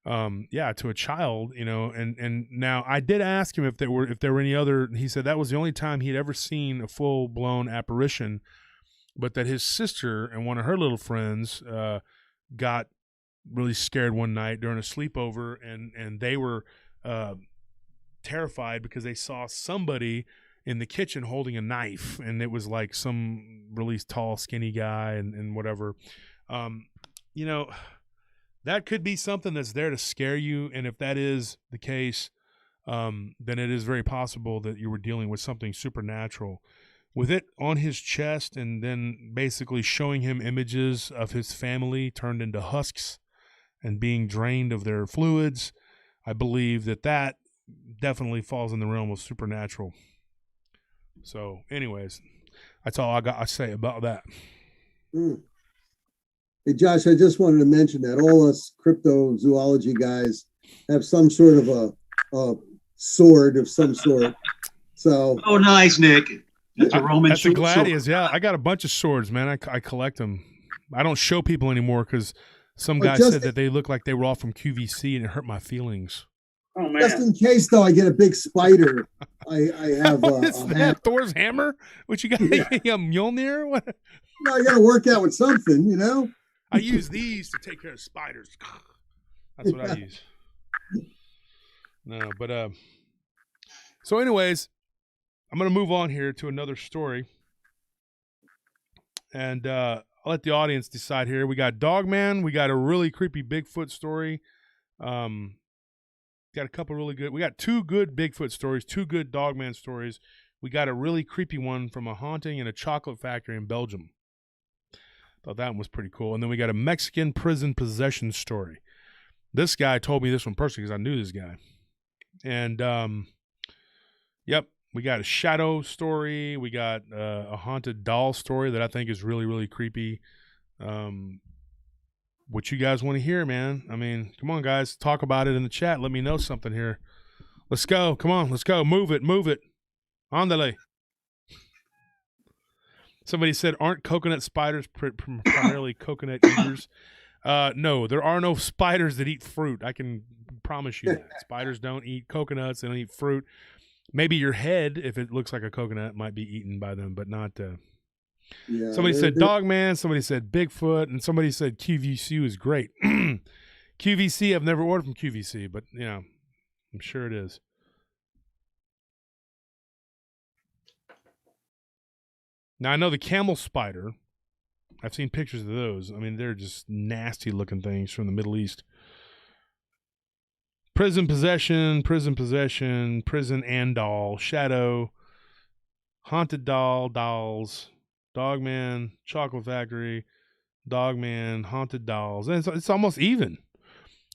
to a child, and now I did ask him if there were any other, he said that was the only time he'd ever seen a full blown apparition, but that his sister and one of her little friends got really scared one night during a sleepover, and they were terrified because they saw somebody in the kitchen holding a knife, and it was like some really tall, skinny guy and whatever. That could be something that's there to scare you, and if that is the case, then it is very possible that you were dealing with something supernatural. With it on his chest and then basically showing him images of his family turned into husks and being drained of their fluids, I believe that definitely falls in the realm of supernatural. So, anyways, that's all I got to say about that. Hey, Josh, I just wanted to mention that all us cryptozoology guys have some sort of a sword of some sort. So, oh, nice, Nick. That's a Roman That's a gladius, sword. yeah. I got a bunch of swords, man. I collect them. I don't show people anymore because some guy said that they look like they were all from QVC, and it hurt my feelings. Oh, man. Just in case, though, I get a big spider, I have what is that? Thor's hammer? What you got? Yeah. A Mjolnir? What? I got to work out with something, I use these to take care of spiders. That's what I use. No, but so anyways, I'm going to move on here to another story. and I'll let the audience decide here. We got Dogman. We got a really creepy Bigfoot story. Got a couple really good. We got 2 good Bigfoot stories, 2 good Dogman stories. We got a really creepy one from a haunting in a chocolate factory in Belgium. Thought that one was pretty cool. And then we got a Mexican prison possession story. This guy told me this one personally because I knew this guy. And, yep, we got a shadow story. We got a haunted doll story that I think is really, really creepy. What you guys want to hear, man? I mean, come on, guys. Talk about it in the chat. Let me know something here. Let's go. Come on. Let's go. Move it. Move it. Andale. Somebody said, aren't coconut spiders primarily coconut eaters? No, there are no spiders that eat fruit. I can promise you that. Spiders don't eat coconuts. They don't eat fruit. Maybe your head, if it looks like a coconut, might be eaten by them, but not... Yeah, somebody said Dogman, somebody said Bigfoot, and somebody said QVC is great. QVC, I've never ordered from QVC, but I'm sure it is. Now I know the camel spider. I've seen pictures of those. I mean, they're just nasty looking things from the Middle East. Prison possession, prison and doll, shadow, haunted dolls. Dogman, Chocolate Factory, Dogman, Haunted Dolls. And it's almost even.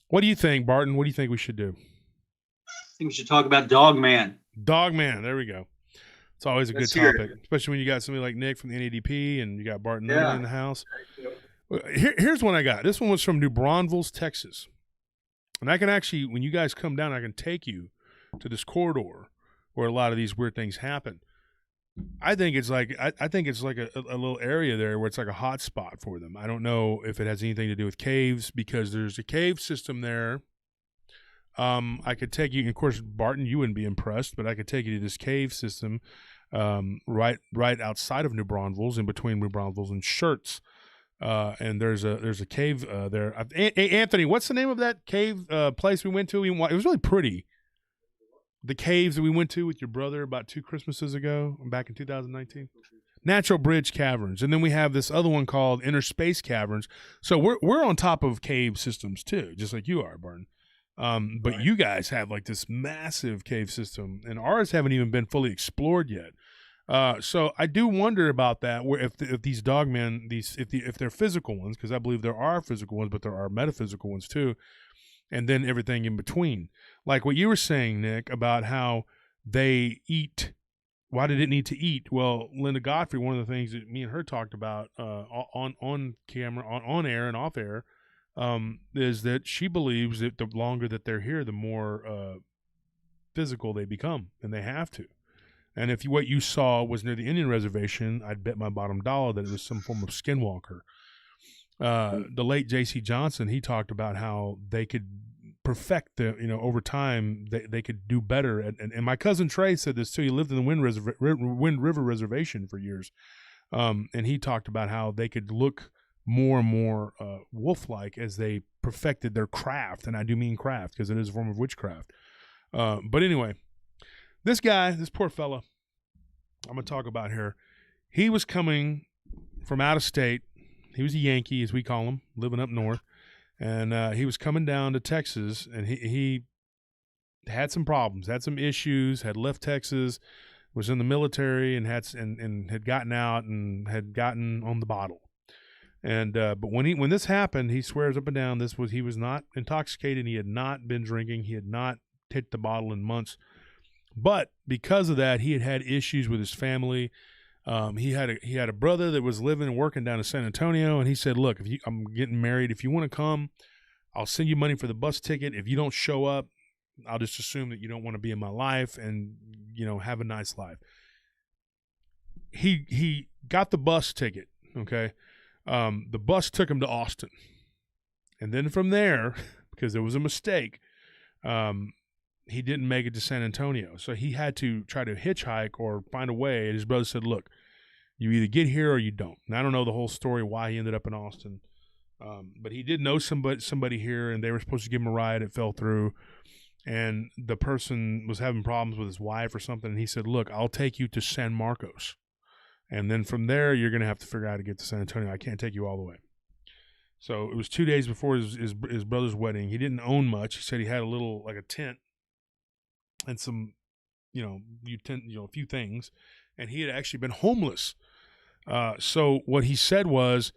What do you think, Barton? What do you think we should do? I think we should talk about Dogman. Dogman, there we go. It's always a good topic, especially when you got somebody like Nick from the NADP and you got Barton Nunnelly in the house. Here's one I got. This one was from New Braunfels, Texas. And I can actually, when you guys come down, I can take you to this corridor where a lot of these weird things happen. I think it's like I think it's like a little area there where it's like a hot spot for them. I don't know if it has anything to do with caves because there's a cave system there. I could take you, of course, Barton, you wouldn't be impressed, but I could take you to this cave system right outside of New Braunfels, in between New Braunfels and Shirts. And there's a cave there. Anthony, what's the name of that cave place we went to? It was really pretty. The caves that we went to with your brother about 2 Christmases ago, back in 2019. Natural Bridge Caverns. And then we have this other one called Inner Space Caverns. So we're on top of cave systems too, just like you are, Barton. But right. You guys have like this massive cave system, and ours haven't even been fully explored yet. So I do wonder about that, where if these dogmen, if they're physical ones, because I believe there are physical ones, but there are metaphysical ones too, and then everything in between. Like what you were saying, Nick, about how they eat. Why did it need to eat? Well, Linda Godfrey, one of the things that me and her talked about on camera, on air and off air, is that she believes that the longer that they're here, the more physical they become, and they have to. And if what you saw was near the Indian reservation, I'd bet my bottom dollar that it was some form of skinwalker. The late J.C. Johnson, he talked about how they could perfect over time, they could do better. And my cousin Trey said this too. He lived in the Wind River Reservation for years. And he talked about how they could look more and more wolf-like as they perfected their craft. And I do mean craft because it is a form of witchcraft. But anyway, this poor fella I'm going to talk about here, he was coming from out of state. He was a Yankee, as we call him, living up north. And he was coming down to Texas, and he had some problems, had some issues, had left Texas, was in the military, and had gotten out and had gotten on the bottle. And but when this happened, he swears up and down he was not intoxicated. He had not been drinking. He had not hit the bottle in months. But because of that, he had had issues with his family. He had a brother that was living and working down in San Antonio, and he said, "Look, I'm getting married. If you want to come, I'll send you money for the bus ticket. If you don't show up, I'll just assume that you don't want to be in my life, and have a nice life." He got the bus ticket. Okay, the bus took him to Austin, and then from there, because there was a mistake, he didn't make it to San Antonio. So he had to try to hitchhike or find a way. And his brother said, "Look, you either get here or you don't." And I don't know the whole story why he ended up in Austin. But he did know somebody here, and they were supposed to give him a ride. It fell through. And the person was having problems with his wife or something. And he said, "Look, I'll take you to San Marcos." And then from there, you're going to have to figure out how to get to San Antonio. I can't take you all the way. So it was 2 days before his brother's wedding. He didn't own much. He said he had a little, like a tent and some, a few things. And he had actually been homeless. So what he said was,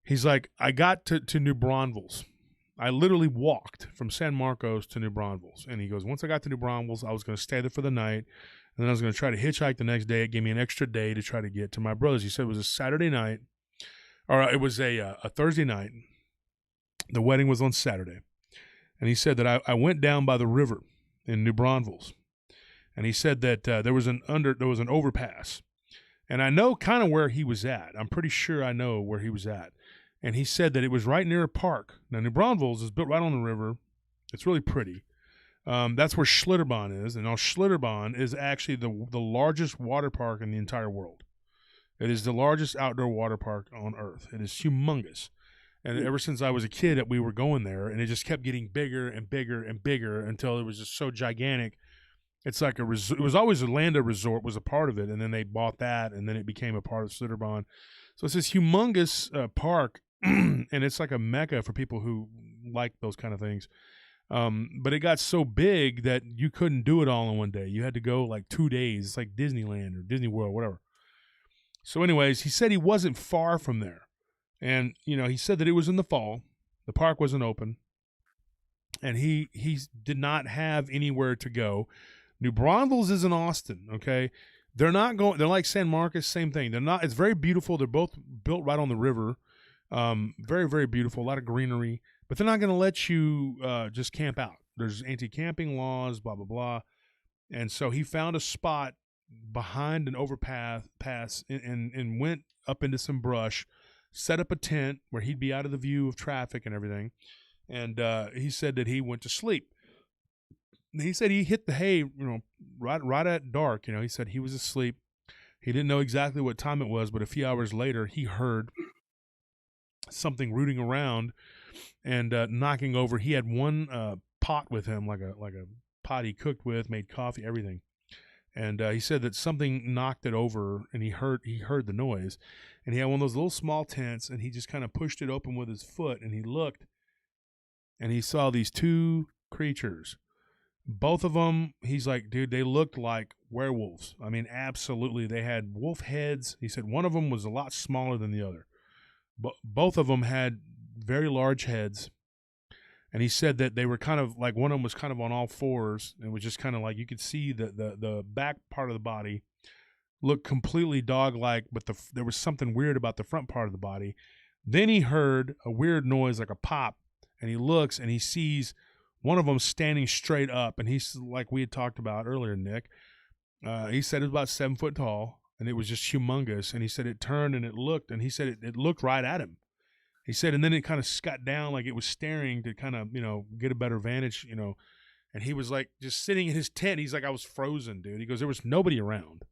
he's like, I got to New Braunfels. I literally walked from San Marcos to New Braunfels. And he goes, once I got to New Braunfels, I was going to stay there for the night. And then I was going to try to hitchhike the next day. It gave me an extra day to try to get to my brother's. He said it was a Saturday night. Or it was a Thursday night. The wedding was on Saturday. And he said that I went down by the river in New Braunfels. And he said that there was an overpass. And I know kind of where he was at. I'm pretty sure I know where he was at. And he said that it was right near a park. Now, New Braunfels is built right on the river. It's really pretty. That's where Schlitterbahn is. And now Schlitterbahn is actually the largest water park in the entire world. It is the largest outdoor water park on Earth. It is humongous. And ever since I was a kid, we were going there, and it just kept getting bigger and bigger and bigger until it was just so gigantic. It's like it was always Orlando Resort was a part of it, and then they bought that, and then it became a part of Schlitterbahn. So it's this humongous park, and it's like a mecca for people who like those kind of things. But it got so big that you couldn't do it all in one day. You had to go like 2 days. It's like Disneyland or Disney World, whatever. So anyways, he said he wasn't far from there. And, he said that it was in the fall. The park wasn't open. And he did not have anywhere to go. New Braunfels is in Austin, okay? They're like San Marcos, same thing. It's very beautiful. They're both built right on the river. Very, very beautiful, a lot of greenery. But they're not going to let you just camp out. There's anti-camping laws, blah, blah, blah. And so he found a spot behind an overpass and went up into some brush, set up a tent where he'd be out of the view of traffic and everything. And he said that he went to sleep. He said he hit the hay, right at dark. He said he was asleep. He didn't know exactly what time it was, but a few hours later, he heard something rooting around and knocking over. He had one pot with him, like a pot he cooked with, made coffee, everything. And he said that something knocked it over, and he heard the noise. And he had one of those little small tents, and he just kind of pushed it open with his foot, and he looked, and he saw these two creatures. Both of them, he's like, dude, they looked like werewolves. I mean, absolutely. They had wolf heads. He said one of them was a lot smaller than the other. But both of them had very large heads. And he said that they were kind of like, one of them was kind of on all fours. It was just kind of like you could see the back part of the body looked completely dog-like, but there was something weird about the front part of the body. Then he heard a weird noise like a pop, and he looks and he sees one of them standing straight up. And he's like we had talked about earlier, Nick. He said it was about 7 foot tall, and it was just humongous. And he said it turned and it looked, and he said it looked right at him. He said, and then it kind of scut down like it was staring to kind of, get a better vantage, and he was like just sitting in his tent. He's like, I was frozen, dude. He goes, there was nobody around.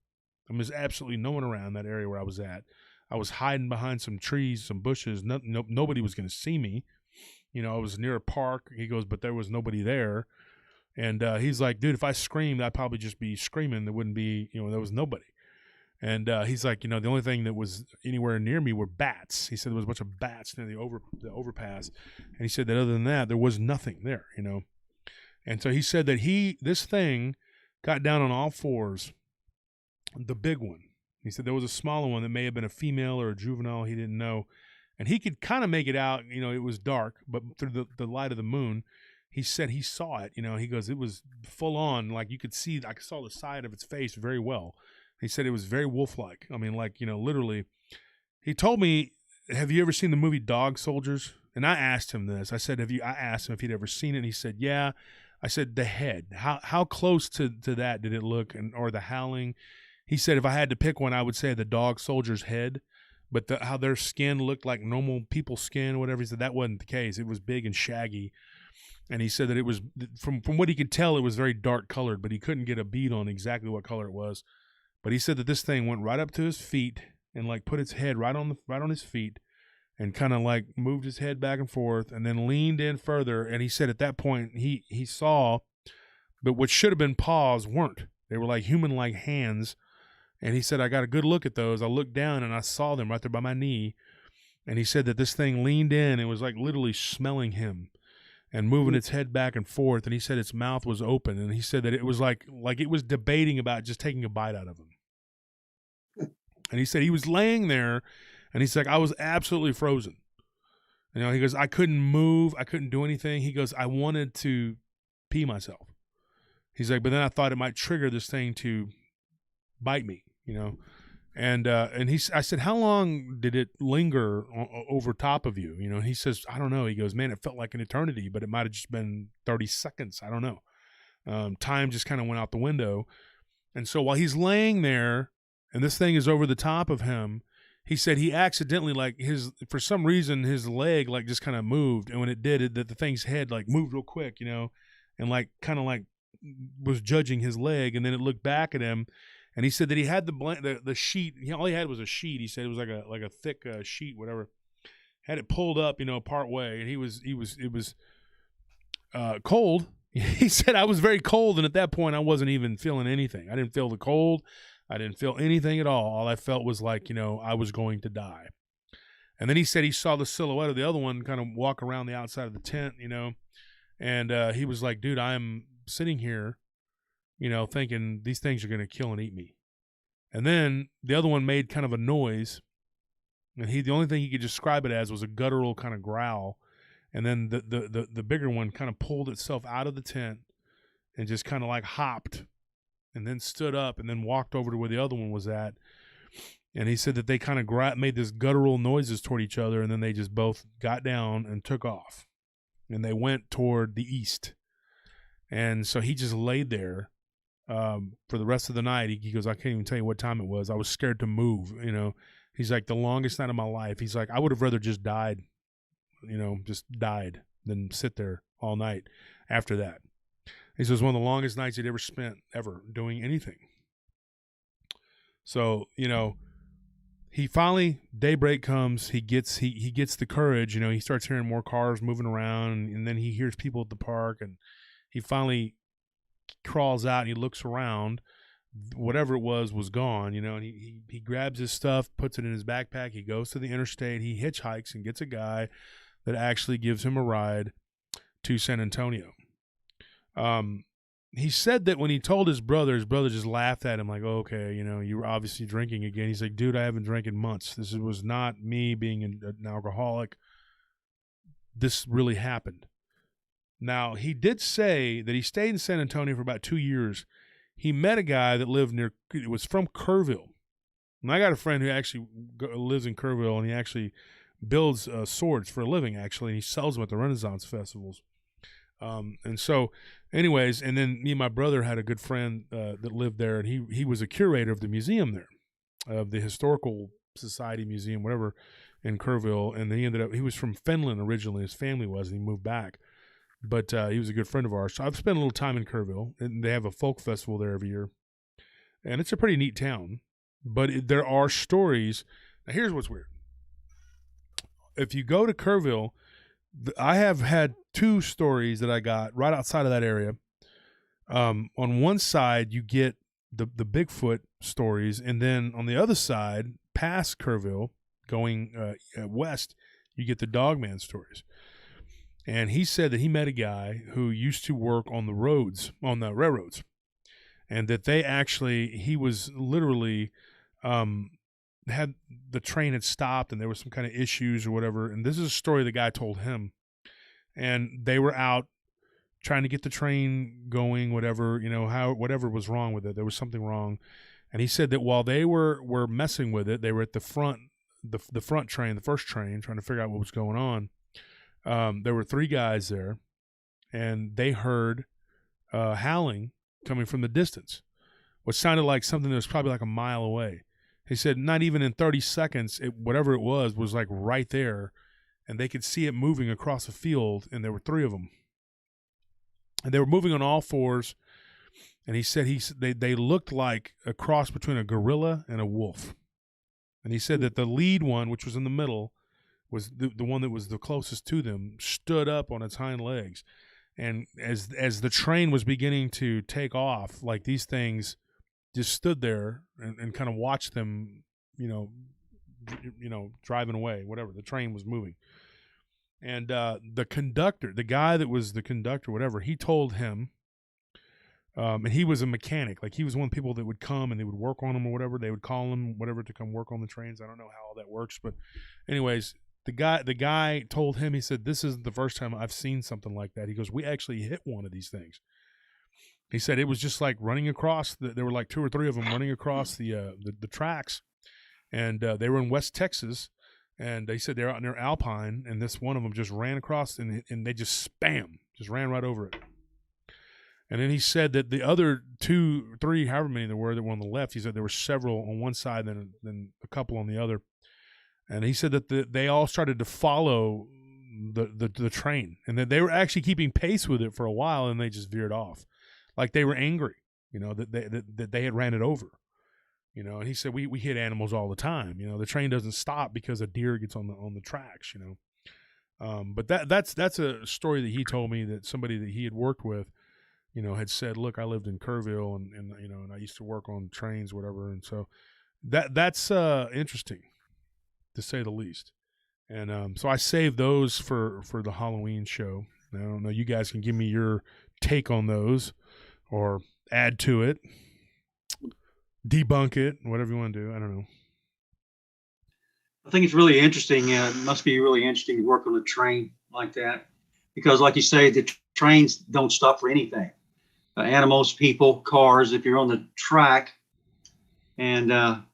There's absolutely no one around that area where I was at. I was hiding behind some trees, some bushes. Nobody was going to see me. I was near a park. He goes, but there was nobody there. And he's like, dude, if I screamed, I'd probably just be screaming. There wouldn't be, there was nobody. And he's like, the only thing that was anywhere near me were bats. He said there was a bunch of bats near the overpass. And he said that other than that, there was nothing there, And so he said that this thing got down on all fours, the big one. He said there was a smaller one that may have been a female or a juvenile. He didn't know. And he could kind of make it out, it was dark, but through the light of the moon, he said he saw it, he goes, it was full on. Like you could see, I saw the side of its face very well. He said it was very wolf-like. I mean, like, literally. He told me, have you ever seen the movie Dog Soldiers? And I asked him this. I asked him if he'd ever seen it. And he said, yeah. I said, the head. How close to that did it look? Or the howling? He said, if I had to pick one, I would say the Dog Soldier's head. But how their skin looked like normal people's skin or whatever. He said that wasn't the case. It was big and shaggy. And he said that it was, from what he could tell, it was very dark colored. But he couldn't get a bead on exactly what color it was. But he said that this thing went right up to his feet and like put its head right on his feet and kind of like moved his head back and forth and then leaned in further. And he said at that point he saw, but what should have been paws weren't. They were like human-like hands, And he said, I got a good look at those. I looked down and I saw them right there by my knee. And he said that this thing leaned in and was like literally smelling him and moving its head back and forth. And he said its mouth was open. And he said that it was like it was debating about just taking a bite out of him. And he said he was laying there and he's like, I was absolutely frozen. You know, he goes, I couldn't move. I couldn't do anything. He goes, I wanted to pee myself. He's like, but then I thought it might trigger this thing to bite me, you know. And I said, how long did it linger over top of you? You know, and he says, I don't know. He goes, man, it felt like an eternity, but it might have just been 30 seconds. I don't know. Time just kind of went out the window. And so while he's laying there and this thing is over the top of him, he said he accidentally, like for some reason, his leg like just kind of moved. And when it did, the thing's head like moved real quick, you know, and like kind of like was judging his leg. And then it looked back at him. And he said that he had the sheet. All he had was a sheet. He said it was like a thick sheet, whatever. Had it pulled up, you know, part way, and it was cold. He said I was very cold, and at that point I wasn't even feeling anything. I didn't feel the cold. I didn't feel anything at all. All I felt was like, you know, I was going to die. And then he said he saw the silhouette of the other one kind of walk around the outside of the tent, you know, and he was like, dude, I'm sitting here, you know, thinking these things are going to kill and eat me. And then the other one made kind of a noise, and the only thing he could describe it as was a guttural kind of growl. And then the bigger one kind of pulled itself out of the tent and just kind of like hopped and then stood up and then walked over to where the other one was at. And he said that they kind of made this guttural noises toward each other, and then they just both got down and took off. And they went toward the east. And so he just laid there for the rest of the night. He goes, I can't even tell you what time it was. I was scared to move, you know. He's like, the longest night of my life. He's like, I would have rather just died, you know, just died than sit there all night after that. He says one of the longest nights he'd ever spent ever doing anything. So, you know, he finally, daybreak comes, he gets the courage, you know, he starts hearing more cars moving around, and then he hears people at the park, and he finally crawls out and he looks around. Whatever it was gone, you know, and he grabs his stuff, puts it in his backpack, he goes to the interstate, he hitchhikes and gets a guy that actually gives him a ride to San Antonio. He said that when he told his brother just laughed at him like, oh, okay, you know, you were obviously drinking again. He's like, dude, I haven't drank in months. This was not me being an alcoholic. This really happened. Now, he did say that he stayed in San Antonio for about 2 years. He met a guy that lived near, it was from Kerrville. And I got a friend who actually lives in Kerrville, and he actually builds swords for a living, actually, and he sells them at the Renaissance festivals. And so, anyways, and then me and my brother had a good friend that lived there, and he was a curator of the museum there, of the Historical Society Museum, whatever, in Kerrville. And then he was from Finland originally, his family was, and he moved back. But he was a good friend of ours. So I've spent a little time in Kerrville, and they have a folk festival there every year. And it's a pretty neat town. But there are stories. Now, here's what's weird. If you go to Kerrville, I have had 2 stories that I got right outside of that area. On one side, you get the Bigfoot stories, and then on the other side, past Kerrville, going west, you get the Dogman stories. And he said that he met a guy who used to work on the railroads, and that he was literally, had the train had stopped and there was some kind of issues or whatever. And this is a story the guy told him, and they were out trying to get the train going, whatever, you know, whatever was wrong with it. There was something wrong. And he said that while they were messing with it, they were at the front train, the first train, trying to figure out what was going on. There were 3 guys there, and they heard howling coming from the distance, which sounded like something that was probably like a mile away. He said not even in 30 seconds, whatever it was like right there, and they could see it moving across the field, and there were 3 of them. And they were moving on all 4s, and he said they looked like a cross between a gorilla and a wolf. And he said that the lead one, which was in the middle, was the one that was the closest to them, stood up on its hind legs. And as the train was beginning to take off, like these things just stood there and kind of watched them, driving away, whatever. The train was moving. And the conductor, the guy that was the conductor, whatever, he told him, and he was a mechanic. Like, he was one of the people that would come and they would work on them or whatever. They would call him, whatever, to come work on the trains. I don't know how all that works. But anyways, the guy told him, he said, this isn't the first time I've seen something like that. He goes, we actually hit one of these things. He said it was just like running across. There were like 2 or 3 of them running across the tracks. And they were in West Texas. And they said they're out near Alpine. And this one of them just ran across and they just just ran right over it. And then he said that the other 2, 3, however many there were that were on the left, he said there were several on one side, then a couple on the other. And he said that they all started to follow the train, and that they were actually keeping pace with it for a while, and they just veered off, like they were angry, that they had ran it over, And he said we hit animals all the time, The train doesn't stop because a deer gets on the tracks, But that's a story that he told me, that somebody that he had worked with, had said, look, I lived in Kerrville and I used to work on trains, whatever. And so that's interesting, to say the least. And so I saved those for the Halloween show. I don't know. You guys can give me your take on those or add to it, debunk it, whatever you want to do. I don't know. I think it's really interesting. It must be really interesting to work on a train like that, because like you say, the trains don't stop for anything. Animals, people, cars, if you're on the track and the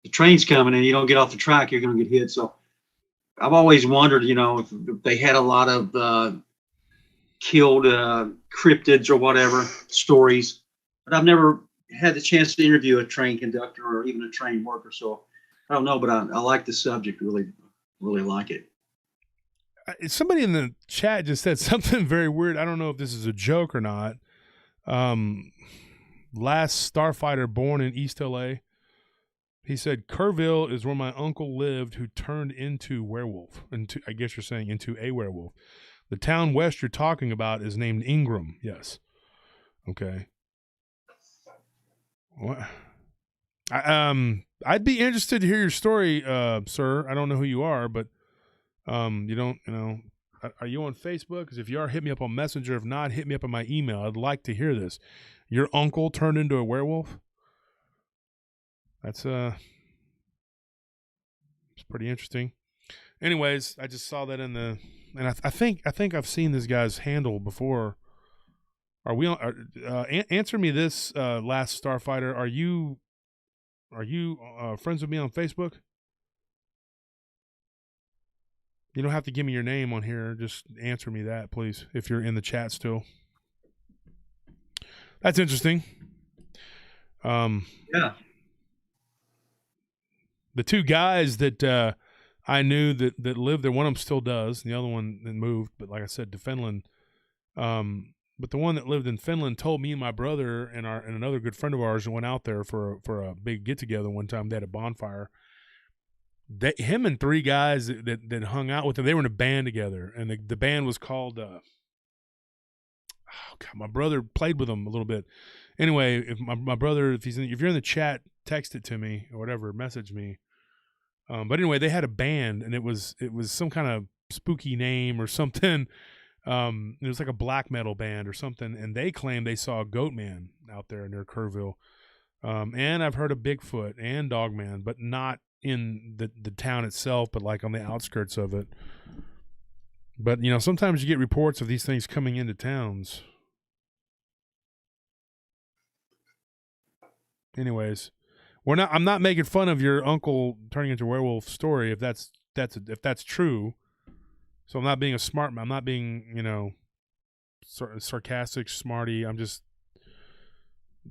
train's coming and you don't get off the track, you're going to get hit. So I've always wondered, if they had a lot of killed cryptids or whatever stories, but I've never had the chance to interview a train conductor or even a train worker. So I don't know, but I like the subject, really, really like it. Somebody in the chat just said something very weird. I don't know if this is a joke or not. Last starfighter born in East LA. He said, Kerrville is where my uncle lived, who turned into werewolf. I guess you're saying into a werewolf. The town west you're talking about is named Ingram. Yes. Okay. What? I'd be interested to hear your story, sir. I don't know who you are, but you don't, are you on Facebook? Because if you are, hit me up on Messenger. If not, hit me up on my email. I'd like to hear this. Your uncle turned into a werewolf? That's it's pretty interesting. Anyways, I just saw that in the, and I think I've seen this guy's handle before. Are we on? Answer me this, last starfighter. Are you friends with me on Facebook? You don't have to give me your name on here. Just answer me that, please, if you're in the chat still. That's interesting. Yeah. The 2 guys that I knew that lived there, one of them still does, and the other one moved, but like I said, to Finland. But the one that lived in Finland told me and my brother and another good friend of ours who went out there for a big get-together one time. They had a bonfire. Him and 3 guys that hung out with him, they were in a band together, and the band was called my brother played with them a little bit. Anyway, if my brother, if you're in the chat, text it to me or whatever, message me. But anyway, they had a band, and it was some kind of spooky name or something. It was like a black metal band or something, and they claimed they saw a goat man out there near Kerrville. And I've heard of Bigfoot and Dogman, but not in the town itself, but like on the outskirts of it. But sometimes you get reports of these things coming into towns. Anyways, I'm not making fun of your uncle turning into a werewolf story if that's true. So I'm not being I'm not being, sarcastic, smarty. I'm just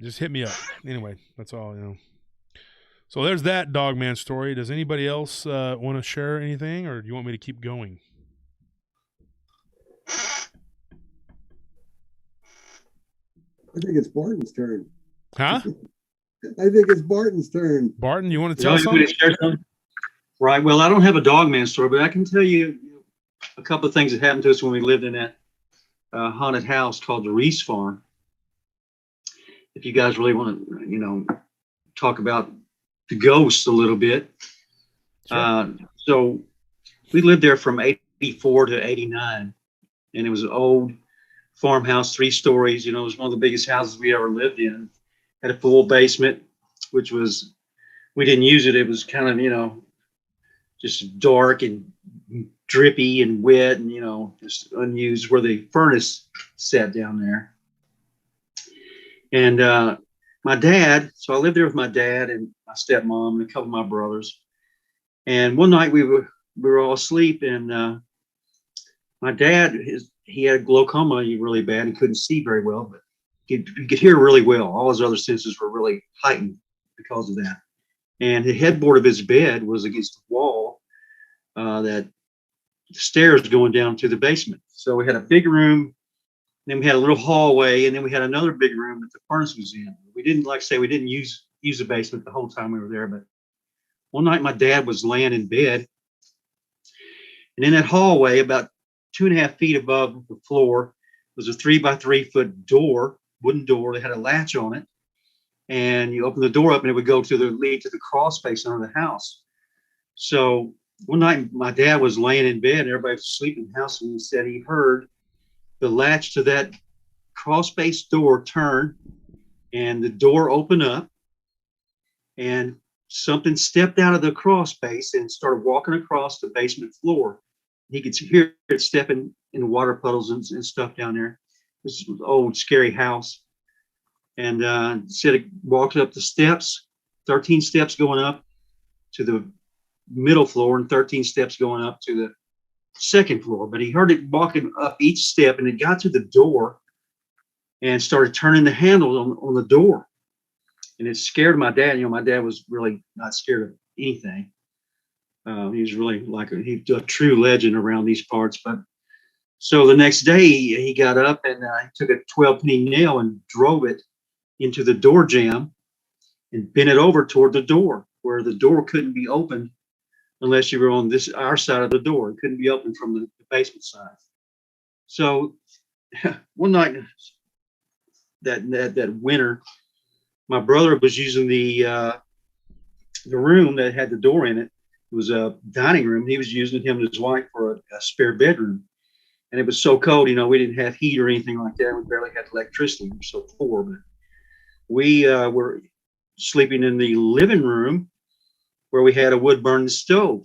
hit me up. Anyway, that's all, So there's that Dogman story. Does anybody else want to share anything, or do you want me to keep going? I think it's Barton's turn. Huh? I think it's Barton's turn. Barton, you want to tell something? Right. Well, I don't have a Dogman story, but I can tell you a couple of things that happened to us when we lived in that haunted house called the Reese farm. if you guys really want to, talk about the ghosts a little bit. Sure. So we lived there from 84 to 89, and it was an old farmhouse, 3 stories. It was one of the biggest houses we ever lived in. Had a full basement, which was, we didn't use it. It was kind of, just dark and drippy and wet and, just unused, where the furnace sat down there. And my dad, so I lived there with my dad and my stepmom and a couple of my brothers. And one night we were all asleep, and my dad, he had glaucoma really bad. He couldn't see very well, but he could hear really well. All his other senses were really heightened because of that. And the headboard of his bed was against the wall, that stairs going down to the basement. So we had a big room, then we had a little hallway, and then we had another big room that the furnace was in. We didn't, like I say, we didn't use the basement the whole time we were there, but one night my dad was laying in bed, and in that hallway, about 2.5 feet above the floor, was a 3 by 3 foot door, wooden door that had a latch on it. And you open the door up and it would go to lead to the crawl space under the house. So one night my dad was laying in bed and everybody was asleep in the house, and he said he heard the latch to that crawl space door turn, and the door opened up, and something stepped out of the crawl space and started walking across the basement floor. He could hear it stepping in the water puddles and stuff down there. This was an old, scary house. And said it walked up the steps, 13 steps going up to the middle floor and 13 steps going up to the second floor. But he heard it walking up each step, and it got to the door and started turning the handle on the door. And it scared my dad. My dad was really not scared of anything. He was really he's a true legend around these parts. But so the next day he got up and he took a 12-penny nail and drove it into the door jamb and bent it over toward the door, where the door couldn't be opened unless you were on our side of the door. It couldn't be opened from the basement side. So one night that winter, my brother was using the room that had the door in it. It was a dining room. He was using him and his wife for a spare bedroom. And it was so cold, we didn't have heat or anything like that. We barely had electricity. We were so poor. But we were sleeping in the living room, where we had a wood burning stove.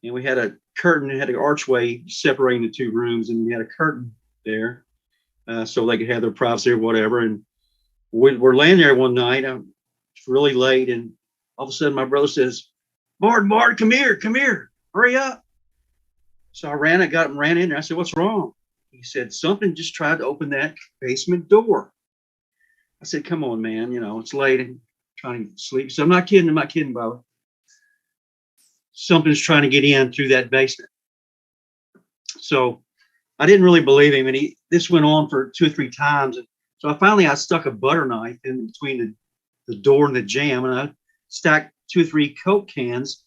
And we had a curtain that had an archway separating the 2 rooms. And we had a curtain there so they could have their privacy or whatever. And we're laying there one night. It's really late. And all of a sudden my brother says, Barton, come here, hurry up. So I ran in there. I said, what's wrong? He said, something just tried to open that basement door. I said, come on, man, it's late and trying to sleep. So I'm not kidding, Bob. Something's trying to get in through that basement. So I didn't really believe him. And this went on for 2 or 3 times. And so I stuck a butter knife in between the door and the jamb, and I stacked 2 or 3 Coke cans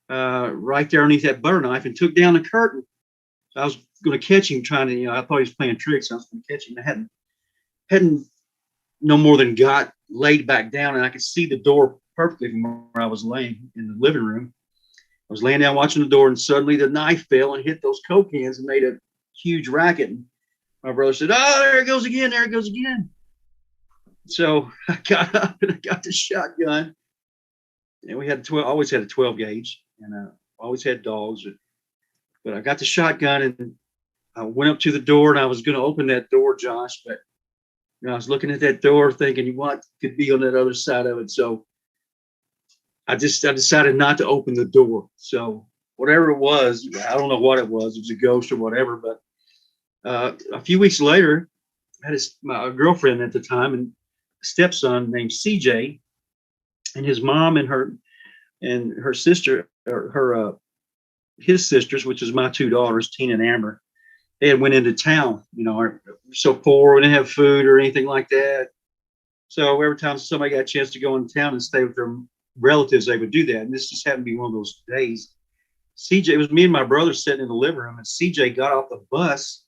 right there underneath that butter knife and took down the curtain. So I was going to catch him I thought he was playing tricks. I was going to catch him. I hadn't no more than got laid back down, and I could see the door perfectly from where I was laying in the living room. I was laying down watching the door, and suddenly the knife fell and hit those Coke cans and made a huge racket. And my brother said, oh, there it goes again. So I got up and I got the shotgun. And we had always had a 12 gauge, and always had dogs. But I got the shotgun and I went up to the door, and I was going to open that door, Josh. But I was looking at that door thinking what could be on that other side of it. So I decided not to open the door. So whatever it was, I don't know what it was. It was a ghost or whatever. But a few weeks later, I had my girlfriend at the time and a stepson named CJ, and his mom and her sister, or his sisters, which is my 2 daughters, Tina and Amber. They had went into town. We're so poor, we didn't have food or anything like that. So every time somebody got a chance to go into town and stay with their relatives, they would do that. And this just happened to be one of those days. CJ, it was me and my brother sitting in the living room, and CJ got off the bus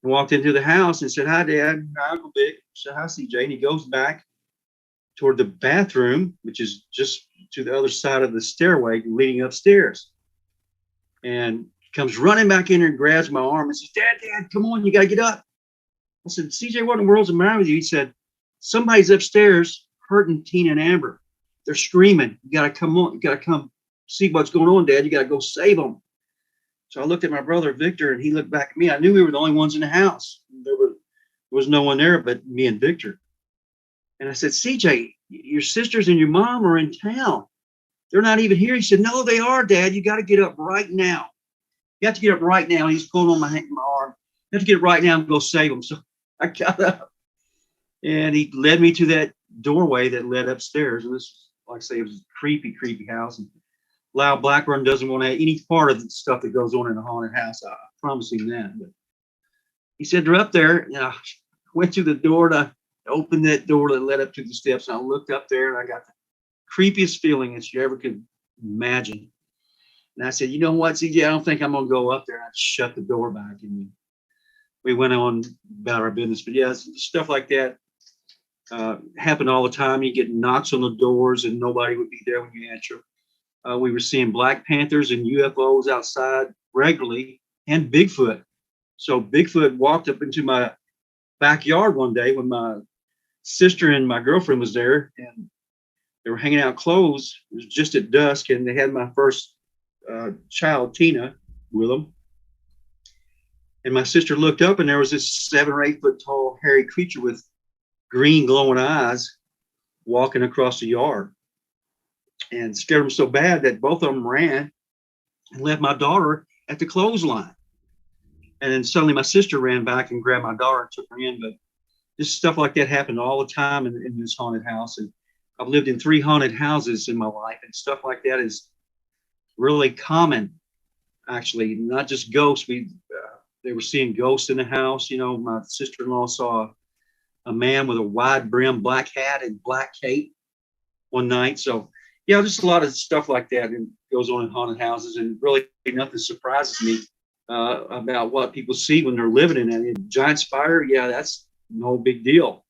and walked into the house and said, "Hi, Dad. Hi, Uncle Vic." I said, "Hi, CJ." And he goes back toward the bathroom, which is just to the other side of the stairway leading upstairs. And comes running back in there and grabs my arm and says, Dad, come on, you got to get up. I said, CJ, what in the world's the matter with you? He said, somebody's upstairs hurting Tina and Amber. They're screaming. You got to come on. You got to come see what's going on, Dad. You got to go save them. So I looked at my brother, Victor, and he looked back at me. I knew we were the only ones in the house. There was no one there but me and Victor. And I said, CJ, your sisters and your mom are in town. They're not even here. He said, no, they are, Dad. You got to get up right now. You have to get up right now. He's pulling on my arm. You have to get up right now and go save them. So I got up, and he led me to that doorway that led upstairs. And this, like I say, it was a creepy, creepy house. And Lyle Blackburn doesn't want to have any part of the stuff that goes on in a haunted house. I promise him that. But he said, they're up there. You know, I went to the door to open that door that led up to the steps. And I looked up there, and I got the creepiest feeling that you ever could imagine. And I said, you know what, CJ, I don't think I'm going to go up there. And I shut the door back, and we went on about our business. But yeah, stuff like that happened all the time. You get knocks on the doors, and nobody would be there when you answer. We were seeing Black Panthers and UFOs outside regularly, and Bigfoot. So Bigfoot walked up into my backyard one day when my sister and my girlfriend was there, and they were hanging out clothes. It was just at dusk, and they had my first child, Tina, with them. And my sister looked up, and there was this 7 or 8 foot tall, hairy creature with green glowing eyes walking across the yard, and scared them so bad that both of them ran and left my daughter at the clothesline. And then suddenly my sister ran back and grabbed my daughter and took her in. But this stuff like that happened all the time in this haunted house. And I've lived in 3 haunted houses in my life, and stuff like that is really common, actually. Not just ghosts. They were seeing ghosts in the house. You know, my sister-in-law saw a man with a wide brim black hat and black cape one night. So yeah, just a lot of stuff like that goes on in haunted houses, and really nothing surprises me about what people see when they're living in it. A giant spider, yeah, that's no big deal.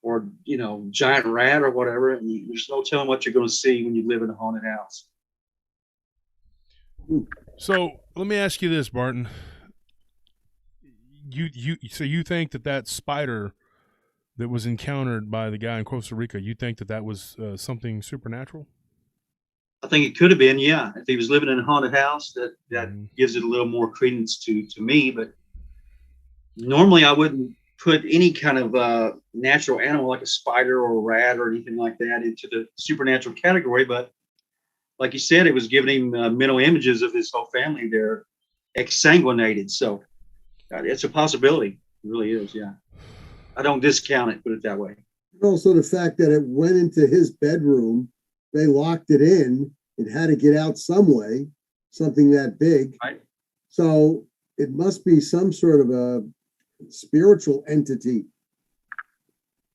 Or, you know, giant rat or whatever. And there's no telling what you're going to see when you live in a haunted house. So let me ask you this, Barton. So you think that spider that was encountered by the guy in Costa Rica, you think that was something supernatural? I think it could have been, yeah. If he was living in a haunted house, that gives it a little more credence to me. But normally I wouldn't put any kind of natural animal like a spider or a rat or anything like that into the supernatural category. But like you said, it was giving him mental images of his whole family. They're exsanguinated. So it's a possibility. It really is, yeah. I don't discount it, put it that way. Also the fact that it went into his bedroom, they locked it in, it had to get out some way, something that big. Right. So it must be some sort of a spiritual entity.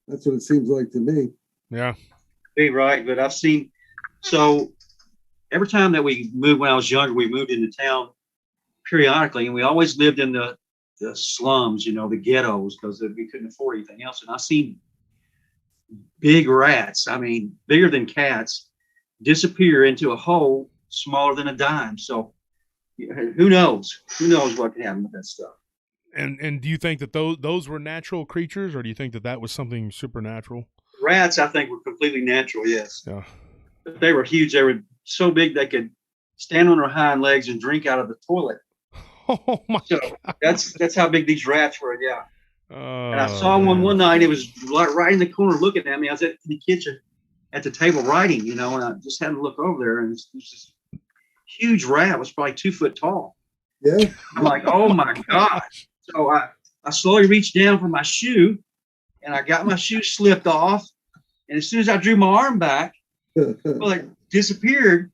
That's what it seems like to me. Yeah. Be right, but I've seen, so every time that we moved when I was younger, we moved into town periodically, and we always lived in the slums, you know, the ghettos, because we couldn't afford anything else. And I've seen big rats, I mean, bigger than cats, disappear into a hole smaller than a dime. So who knows? Who knows what can happen with that stuff? And do you think that those were natural creatures, or do you think that was something supernatural? Rats, I think, were completely natural, yes. Yeah. But they were huge. They were so big they could stand on their hind legs and drink out of the toilet. Oh my God. That's how big these rats were, yeah. And I saw one night. It was right in the corner looking at me. I was in the kitchen at the table writing, you know, and I just had to look over there, and it was this huge rat. It was probably 2 foot tall. Yeah. I'm like, oh my gosh. So I slowly reached down for my shoe, and I got my shoe slipped off. And as soon as I drew my arm back, well, it disappeared,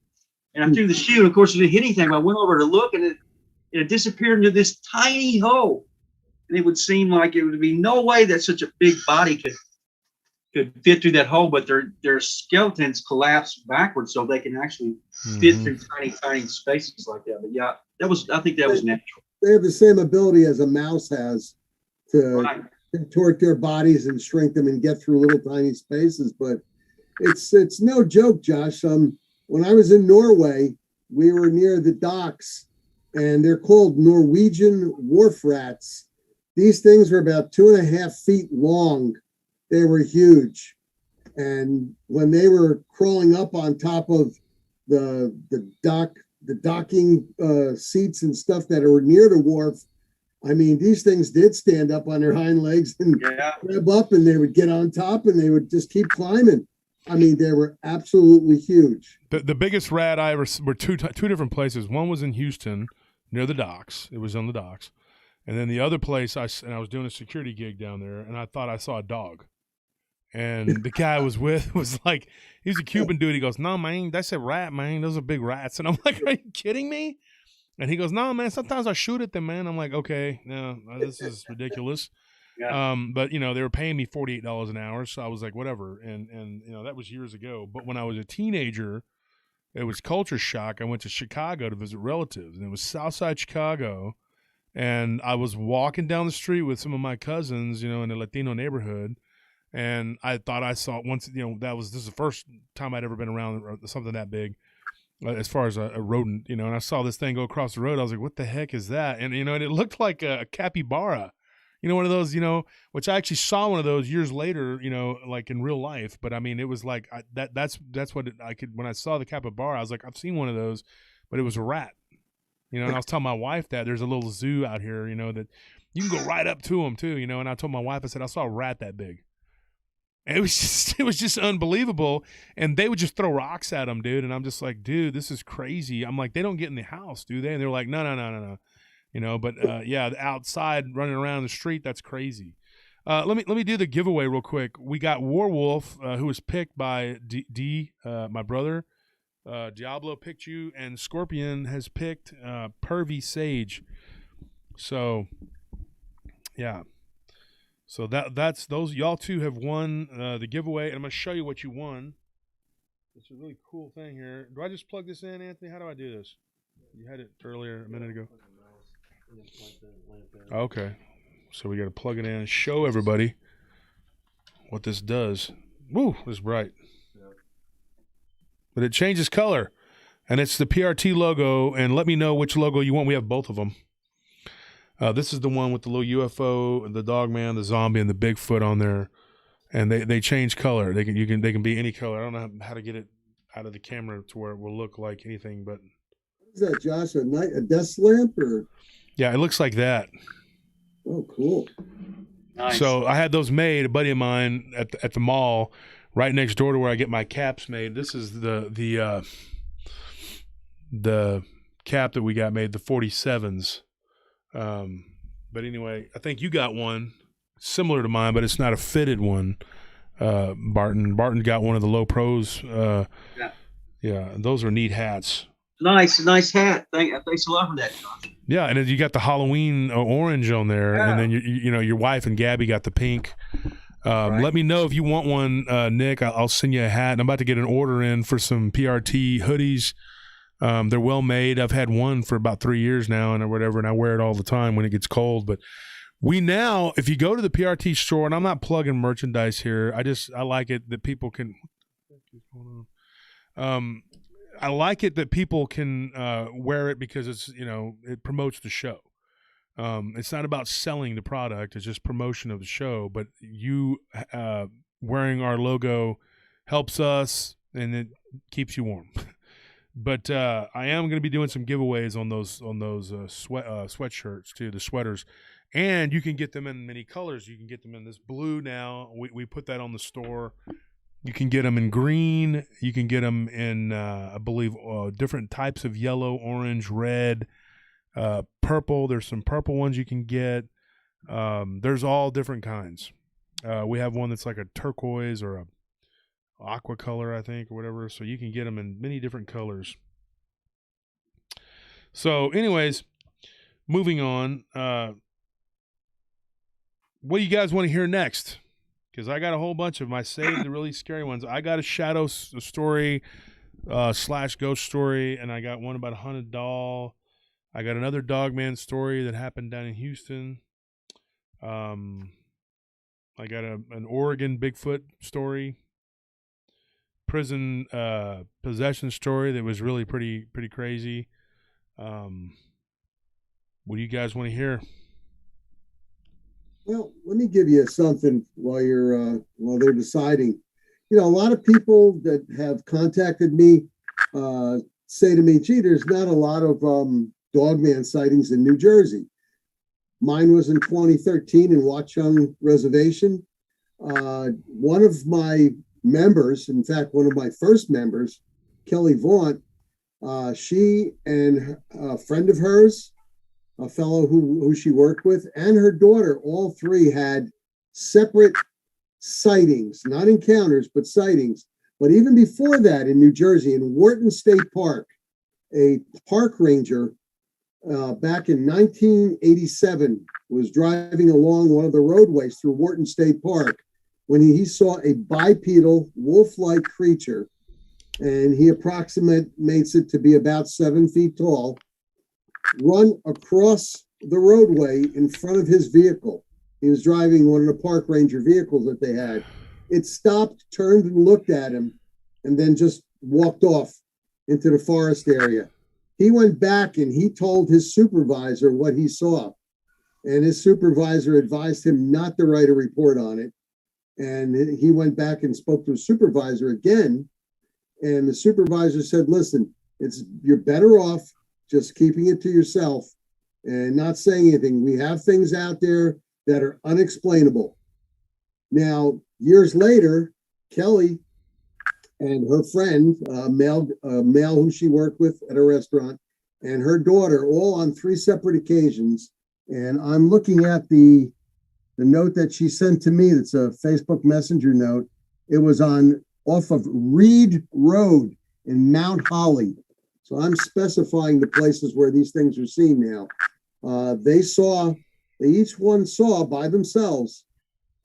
and I threw the shoe. And of course, it didn't hit anything. But I went over to look, and it disappeared into this tiny hole. And it would seem like it would be no way that such a big body could fit through that hole, but their skeletons collapse backwards, so they can actually fit through tiny spaces like that. But yeah, I think that was natural. They have the same ability as a mouse has to Right. contort their bodies and shrink them and get through little tiny spaces. But it's no joke, Josh. When I was in Norway, we were near the docks, and they're called Norwegian wharf rats. These things were about 2.5 feet long. They were huge. And when they were crawling up on top of the docking seats and stuff that were near the wharf, I mean, these things did stand up on their hind legs and grab up, and they would get on top, and they would just keep climbing. I mean, they were absolutely huge. The biggest rat I ever were two different places. One was in Houston near the docks. It was on the docks. And then the other place, I was doing a security gig down there, and I thought I saw a dog. And the guy I was with was like, he's a Cuban dude. He goes, "No, man, that's a rat, man. Those are big rats." And I'm like, "Are you kidding me?" And he goes, "No, man, sometimes I shoot at them, man." I'm like, "Okay, no, this is ridiculous." Yeah. But, you know, they were paying me $48 an hour. So I was like, whatever. And, you know, that was years ago. But when I was a teenager, it was culture shock. I went to Chicago to visit relatives, and it was Southside Chicago. And I was walking down the street with some of my cousins, you know, in a Latino neighborhood. And I thought I saw once, you know, this is the first time I'd ever been around something that big as far as a rodent, you know, and I saw this thing go across the road. I was like, what the heck is that? And, you know, and it looked like a capybara, you know, one of those, you know, which I actually saw one of those years later, you know, like in real life. But I mean, it was like that's what I could, when I saw the capybara, I was like, I've seen one of those, but it was a rat, you know, and I was telling my wife that there's a little zoo out here, you know, that you can go right up to them too, you know, and I told my wife, I said, I saw a rat that big. It was just unbelievable, and they would just throw rocks at them, dude. And I'm just like, dude, this is crazy. I'm like, they don't get in the house, do they? And they're like, no, you know. But yeah, outside running around the street, that's crazy. Let me do the giveaway real quick. We got Warwolf, who was picked by D, my brother. Diablo picked you, and Scorpion has picked Pervy Sage. So yeah. So that's those. Y'all two have won the giveaway, and I'm gonna show you what you won. It's a really cool thing here. Do I just plug this in, Anthony? How do I do this? You had it earlier a minute ago. Okay, so we got to plug it in and show everybody what this does. Woo, it's bright, but it changes color, and it's the PRT logo. And let me know which logo you want. We have both of them. This is the one with the little UFO, the Dogman, the zombie, and the Bigfoot on there, and they change color. They can be any color. I don't know how to get it out of the camera to where it will look like anything. But Is that, Josh, a desk lamp or? yeah, it looks like that. Oh, cool. Nice. So I had those made. A buddy of mine at the mall, right next door to where I get my caps made. This is the cap that we got made, the 47s. But anyway, I think you got one similar to mine, but it's not a fitted one. Barton got one of the low pros. Yeah, those are neat hats. Nice hat. Thanks a lot for that, Josh. Yeah, and then you got the Halloween orange on there, and then you know your wife and Gabby got the pink. Right. Let me know if you want one, Nick. I'll send you a hat. And I'm about to get an order in for some PRT hoodies. They're well made. I've had one for about 3 years now and whatever, and I wear it all the time when it gets cold. But we now, if you go to the PRT store, and I'm not plugging merchandise here, I like it that people can. I like it that people can wear it because it's, you know, it promotes the show. It's not about selling the product; it's just promotion of the show. But you wearing our logo helps us, and it keeps you warm. But I am going to be doing some giveaways on those sweatshirts too, the sweaters, and you can get them in many colors. You can get them in this blue now. We put that on the store. You can get them in green. You can get them in I believe different types of yellow, orange, red, purple. There's some purple ones you can get. There's all different kinds. We have one that's like a turquoise or a aqua color, I think, or whatever. So you can get them in many different colors. So anyways, moving on. What do you guys want to hear next? Because I got a whole bunch of them. I saved the really scary ones. I got a shadow story / ghost story, and I got one about a haunted doll. I got another Dogman story that happened down in Houston. I got an Oregon Bigfoot story, prison possession story that was really pretty crazy. What do you guys want to hear? Well, let me give you something while they're deciding. A lot of people that have contacted me say to me, "Gee, there's not a lot of dogman sightings in New Jersey." Mine was in 2013 in Watchung Reservation. One of my members, in fact, one of my first members, Kelly Vaughn, she and a friend of hers, a fellow who she worked with, and her daughter, all three had separate sightings, not encounters, but sightings. But even before that, in New Jersey, in Wharton State Park, a park ranger back in 1987 was driving along one of the roadways through Wharton State Park when he saw a bipedal wolf-like creature, and he approximates it to be about 7 feet tall, run across the roadway in front of his vehicle. He was driving one of the park ranger vehicles that they had. It stopped, turned and looked at him, and then just walked off into the forest area. He went back and he told his supervisor what he saw. And his supervisor advised him not to write a report on it. And he went back and spoke to his supervisor again. And the supervisor said, "Listen, you're better off just keeping it to yourself and not saying anything. We have things out there that are unexplainable." Now, years later, Kelly and her friend, male who she worked with at a restaurant, and her daughter, all on 3 separate occasions. And I'm looking at the note that she sent to me. That's a Facebook Messenger note. It was off of Reed Road in Mount Holly. So I'm specifying the places where these things are seen now. They each one saw by themselves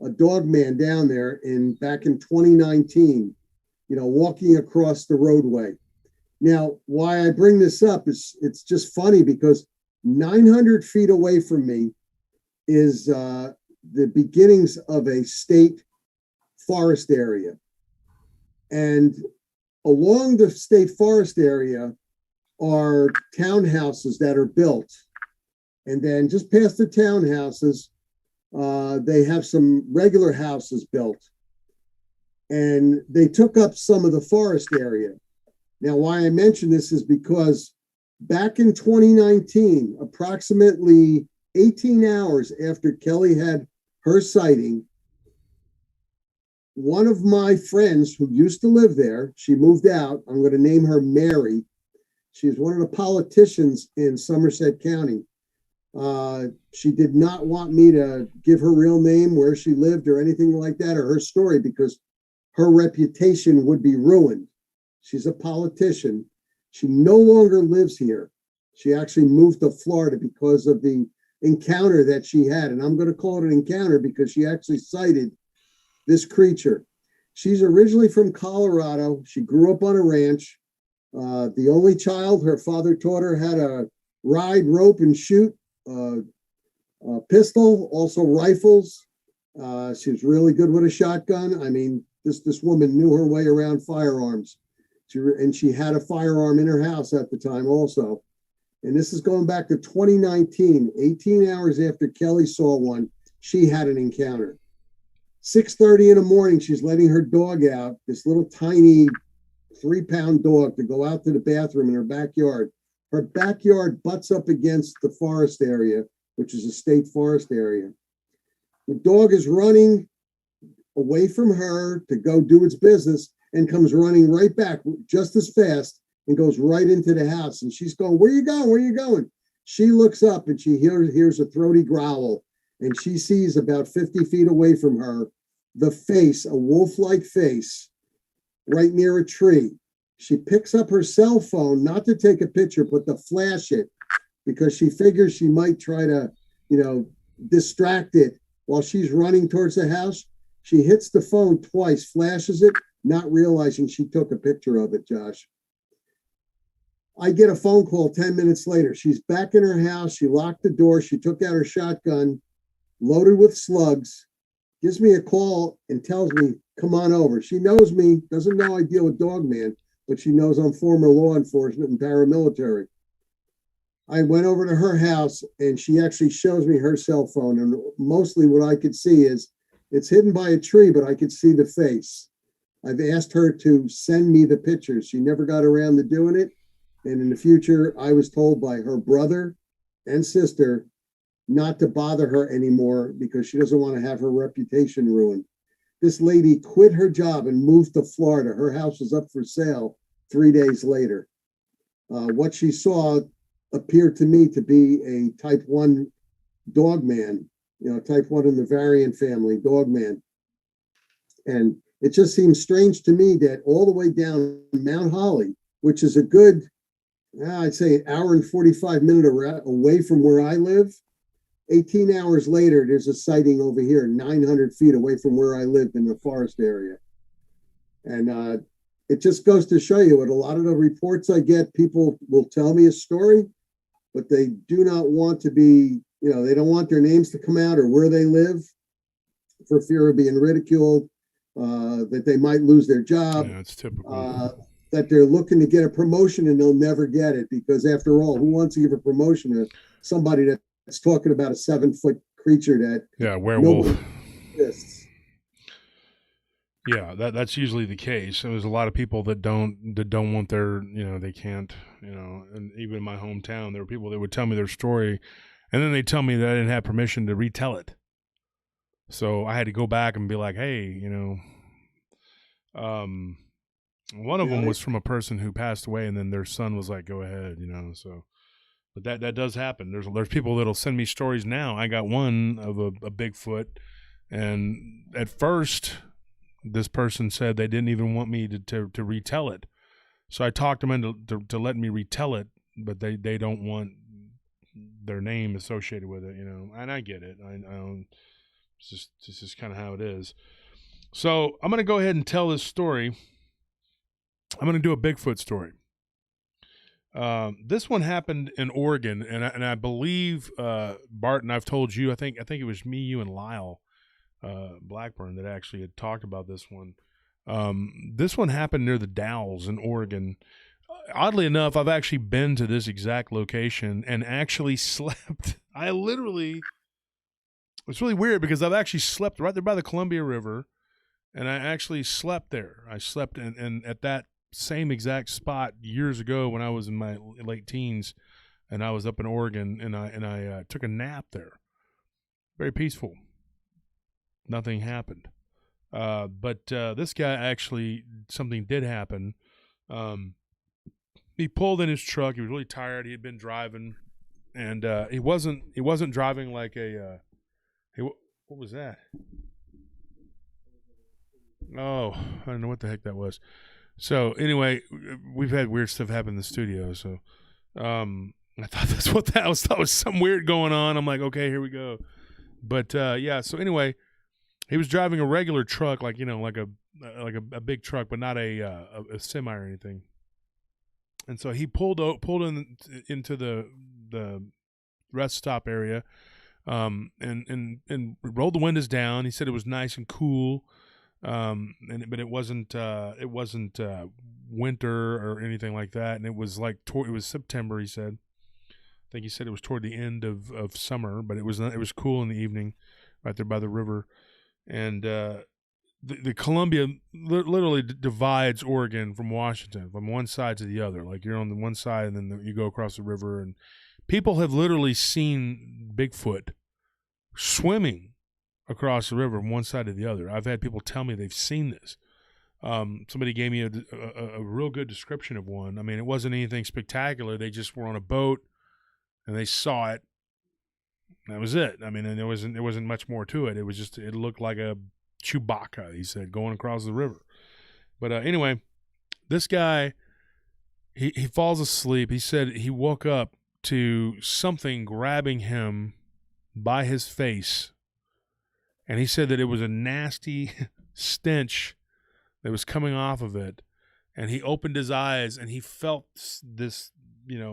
a dog man down there back in 2019, walking across the roadway. Now, why I bring this up is it's just funny because 900 feet away from me is the beginnings of a state forest area. And along the state forest area are townhouses that are built. And then just past the townhouses, they have some regular houses built. And they took up some of the forest area. Now, why I mention this is because back in 2019, approximately 18 hours after Kelly had her sighting, one of my friends who used to live there, she moved out. I'm going to name her Mary. She's one of the politicians in Somerset County. She did not want me to give her real name, where she lived or anything like that, or her story, because her reputation would be ruined. She's a politician. She no longer lives here. She actually moved to Florida because of the encounter that she had. And I'm going to call it an encounter because she actually sighted this creature. She's originally from Colorado. She grew up on a ranch. The only child, her father taught her how to ride, rope, and shoot. Pistol, also rifles. She was really good with a shotgun. I mean, this woman knew her way around firearms. She had a firearm in her house at the time also. And this is going back to 2019, 18 hours after Kelly saw one, she had an encounter. 6:30 in the morning, she's letting her dog out, this little tiny 3-pound dog, to go out to the bathroom in her backyard. Her backyard butts up against the forest area, which is a state forest area. The dog is running away from her to go do its business and comes running right back just as fast and goes right into the house. And she's going, "Where you going? Where you going?" She looks up and she hears a throaty growl, and she sees about 50 feet away from her the face, a wolf-like face, right near a tree. She picks up her cell phone, not to take a picture, but to flash it, because she figures she might try to, distract it while she's running towards the house. She hits the phone twice, flashes it, not realizing she took a picture of it, Josh. I get a phone call 10 minutes later. She's back in her house. She locked the door. She took out her shotgun, loaded with slugs, gives me a call and tells me, come on over. She knows me, doesn't know I deal with Dogman, but she knows I'm former law enforcement and paramilitary. I went over to her house and she actually shows me her cell phone. And mostly what I could see is it's hidden by a tree, but I could see the face. I've asked her to send me the pictures. She never got around to doing it. And in the future, I was told by her brother and sister not to bother her anymore because she doesn't want to have her reputation ruined. This lady quit her job and moved to Florida. Her house was up for sale 3 days later. What she saw appeared to me to be a type 1 Dogman, type 1 in the variant family, Dogman. And it just seems strange to me that all the way down Mount Holly, which is a good, I'd say an hour and 45 minutes away from where I live, 18 hours later, there's a sighting over here, 900 feet away from where I lived in the forest area. And it just goes to show you, what a lot of the reports I get, people will tell me a story, but they do not want to be, they don't want their names to come out or where they live for fear of being ridiculed, that they might lose their job. Yeah, it's typical. That they're looking to get a promotion and they'll never get it because, after all, who wants to give a promotion to somebody that's talking about a 7-foot creature that werewolf exists? Yeah, that's usually the case. There's a lot of people that don't want their, they can't, and even in my hometown, there were people that would tell me their story, and then they tell me that I didn't have permission to retell it. So I had to go back and be like, hey, one of them was from a person who passed away, and then their son was like, go ahead, so. But that does happen. There's people that'll send me stories now. I got one of a Bigfoot, and at first, this person said they didn't even want me to retell it. So I talked them into to letting me retell it, but they don't want their name associated with it, and I get it. I don't, it's just kind of how it is. So I'm going to go ahead and tell this story. I'm going to do a Bigfoot story. This one happened in Oregon, and I believe, Barton, I've told you, I think it was me, you, and Lyle Blackburn that actually had talked about this one. This one happened near the Dalles in Oregon. Oddly enough, I've actually been to this exact location and actually slept. It's really weird because I've actually slept right there by the Columbia River, and I actually slept there. I slept in at that same exact spot years ago when I was in my late teens, and I was up in Oregon, and I took a nap there. Very peaceful. Nothing happened. But this guy actually, something did happen. He pulled in his truck. He was really tired. He had been driving, and he wasn't driving like a. What was that? Oh, I don't know what the heck that was. So anyway, we've had weird stuff happen in the studio. So I thought that's what that was. Thought was some weird going on. I'm like, okay, here we go. But yeah. So anyway, he was driving a regular truck, like a big truck, but not a semi or anything. And so he pulled into the rest stop area, and rolled the windows down. He said it was nice and cool. But it wasn't winter or anything like that, and it was like it was September. He said, I think he said it was toward the end of summer, but it was cool in the evening, right there by the river, and the Columbia literally divides Oregon from Washington from one side to the other. Like you're on the one side, and then you go across the river, and people have literally seen Bigfoot swimming across the river from one side to the other. I've had people tell me they've seen this. Somebody gave me a real good description of one. I mean, it wasn't anything spectacular. They just were on a boat and they saw it. That was it. I mean, and there wasn't much more to it. It looked like a Chewbacca, he said, going across the river. But anyway, this guy, he falls asleep. He said he woke up to something grabbing him by his face. And he said that it was a nasty stench that was coming off of it. And he opened his eyes and he felt this,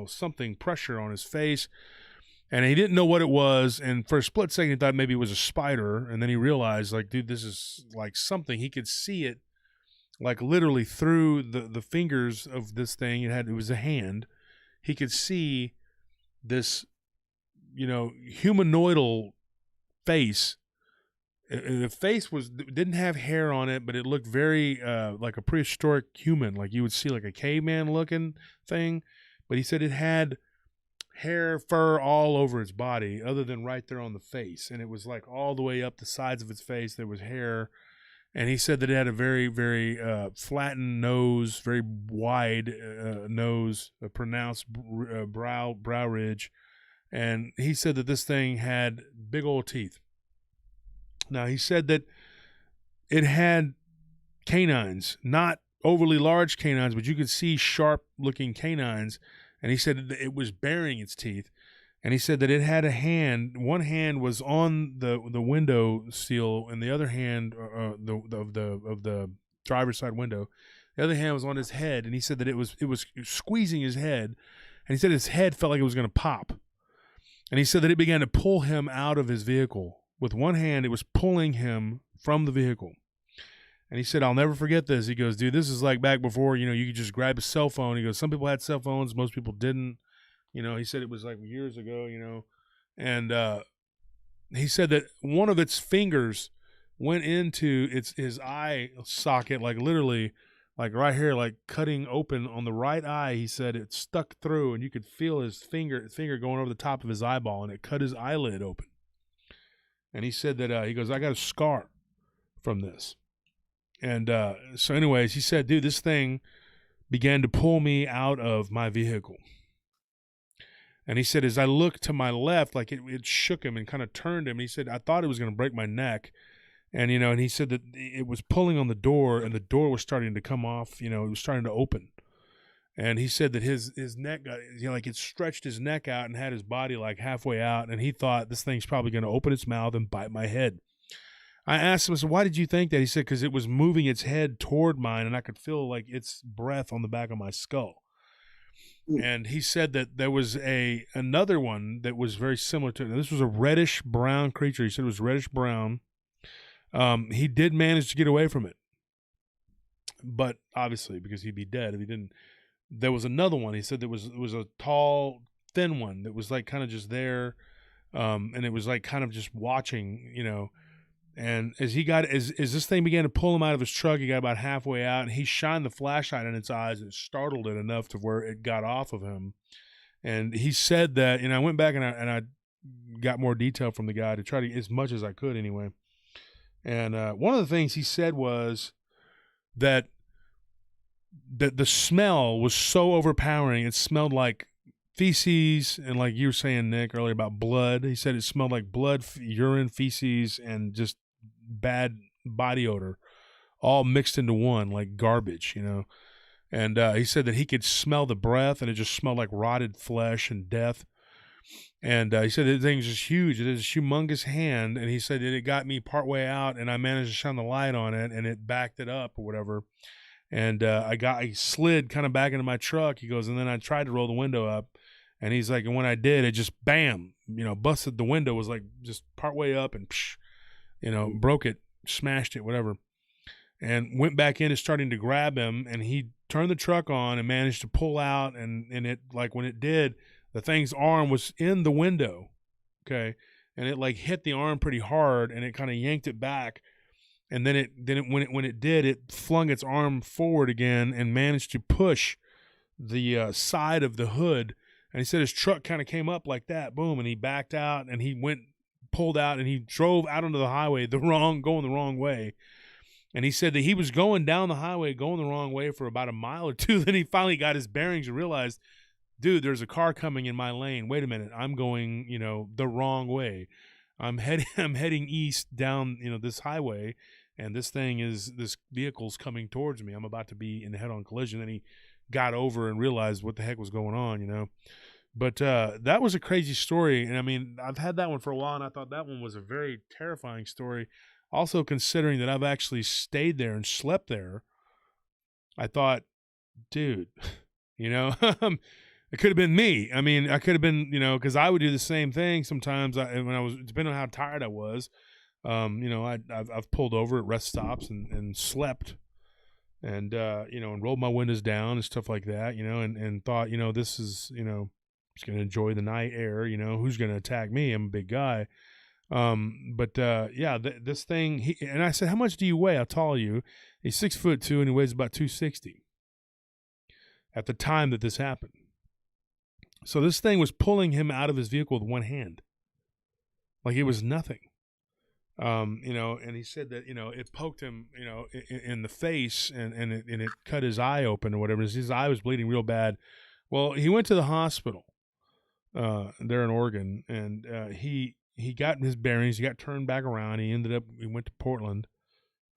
something pressure on his face. And he didn't know what it was. And for a split second, he thought maybe it was a spider. And then he realized, like, dude, this is like something. He could see it, like literally through the fingers of this thing. It was a hand. He could see this, humanoidal face. The face didn't have hair on it, but it looked very like a prehistoric human, like you would see like a caveman looking thing. But he said it had hair, fur all over its body, other than right there on the face, and it was like all the way up the sides of its face. There was hair, and he said that it had a very, very flattened nose, very wide nose, a pronounced brow ridge, and he said that this thing had big old teeth. Now he said that it had canines, not overly large canines, but you could see sharp-looking canines. And he said that it was baring its teeth. And he said that it had a hand. One hand was on the window sill, and the other hand of the driver's side window. The other hand was on his head. And he said that it was squeezing his head. And he said his head felt like it was going to pop. And he said that it began to pull him out of his vehicle. With one hand, it was pulling him from the vehicle. And he said, I'll never forget this. He goes, dude, this is like back before, you could just grab a cell phone. He goes, some people had cell phones. Most people didn't. He said it was like years ago, And he said that one of its fingers went into his eye socket, like literally, like right here, like cutting open on the right eye. He said it stuck through, and you could feel his finger going over the top of his eyeball, and it cut his eyelid open. And he said that, he goes, I got a scar from this. And so anyways, he said, dude, this thing began to pull me out of my vehicle. And he said, as I looked to my left, like it shook him and kind of turned him. And he said, I thought it was going to break my neck. And, and he said that it was pulling on the door, and the door was starting to come off, it was starting to open. And he said that his neck got, like it stretched his neck out and had his body like halfway out. And he thought this thing's probably going to open its mouth and bite my head. I asked him, I said, why did you think that? He said, because it was moving its head toward mine, and I could feel like its breath on the back of my skull. And he said that there was another one that was very similar to it. Now, this was a reddish brown creature. He said it was reddish brown. He did manage to get away from it, but obviously because he'd be dead if he didn't. There was another one. He said it was a tall, thin one that was like kind of just there, and it was like kind of just watching, And as this thing began to pull him out of his truck, he got about halfway out, and he shined the flashlight in its eyes, and it startled it enough to where it got off of him. And he said that, I went back and I got more detail from the guy to try to, as much as I could anyway. And one of the things he said was that the smell was so overpowering. It smelled like feces, and like you were saying, Nick, earlier about blood. He said it smelled like blood, urine, feces, and just bad body odor all mixed into one, like garbage, And he said that he could smell the breath, and it just smelled like rotted flesh and death. And he said the thing's just huge. It is a humongous hand. And he said that it got me partway out, and I managed to shine the light on it, and it backed it up or whatever. And I slid kind of back into my truck. He goes, and then I tried to roll the window up. And he's like, and when I did, it just bam, busted the window, was like just partway up, and broke it, smashed it, whatever. And went back in and starting to grab him, and he turned the truck on and managed to pull out, and it, like when it did, the thing's arm was in the window, okay, and it like hit the arm pretty hard, and it kind of yanked it back, and then when it did, it flung its arm forward again and managed to push the side of the hood. And he said his truck kind of came up like that, boom, and he backed out, and he pulled out, and he drove out onto the highway going the wrong way. And he said that he was going down the highway, going the wrong way for about a mile or two. Then he finally got his bearings and realized, dude, there's a car coming in my lane. Wait a minute, I'm going, the wrong way. I'm heading east down, this highway, and this vehicle's coming towards me. I'm about to be in a head-on collision. Then he got over and realized what the heck was going on, But that was a crazy story. And I mean, I've had that one for a while, and I thought that one was a very terrifying story. Also, considering that I've actually stayed there and slept there, I thought, dude, It could have been me. I mean, I could have been, because I would do the same thing sometimes. When I was, depending on how tired I was, I've pulled over at rest stops and slept, and and rolled my windows down and stuff like that, and thought, this is, just gonna enjoy the night air. Who's gonna attack me? I'm a big guy. This thing. And I said, how much do you weigh? How tall are you? He's 6'2" and he weighs about 260. At the time that this happened. So this thing was pulling him out of his vehicle with one hand. Like it was nothing. And he said that, it poked him, in the face and it cut his eye open or whatever. His eye was bleeding real bad. Well, he went to the hospital there in Oregon, and he got his bearings. He got turned back around. He went to Portland,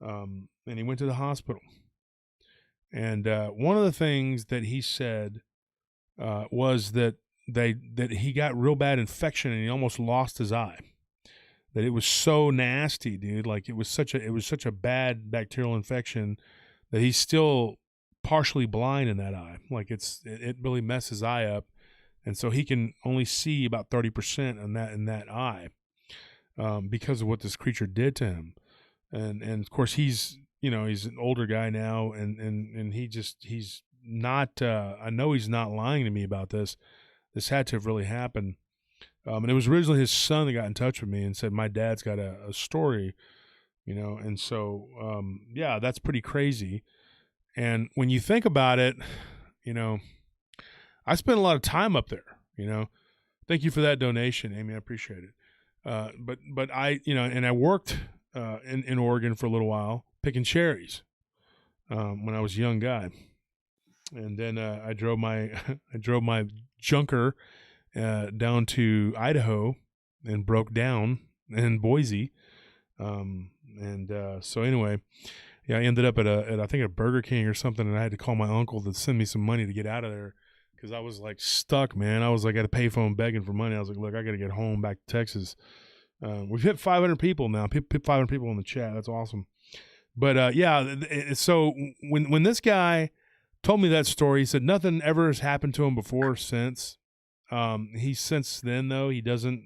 and he went to the hospital. And one of the things that he said was that he got real bad infection and he almost lost his eye. That it was so nasty, dude. Like it was such a bad bacterial infection that he's still partially blind in that eye. Like it really messed his eye up, and so he can only see about 30% in that eye because of what this creature did to him. And of course he's an older guy now, and he's not. I know he's not lying to me about this. This had to have really happened. And it was originally his son that got in touch with me and said, my dad's got a story, and so, that's pretty crazy. And when you think about it, I spent a lot of time up there, thank you for that donation, Amy, I appreciate it. But I, and I worked, in Oregon for a little while picking cherries, when I was a young guy. And then, I drove my junker, down to Idaho and broke down in Boise. So anyway, I ended up at I think a Burger King or something, and I had to call my uncle to send me some money to get out of there because I was like stuck, man. I was like at a payphone begging for money. I was like, look, I got to get home back to Texas. We've hit 500 people now. 500 people in the chat. That's awesome. But so when this guy told me that story, he said nothing ever has happened to him before or since. He since then though he doesn't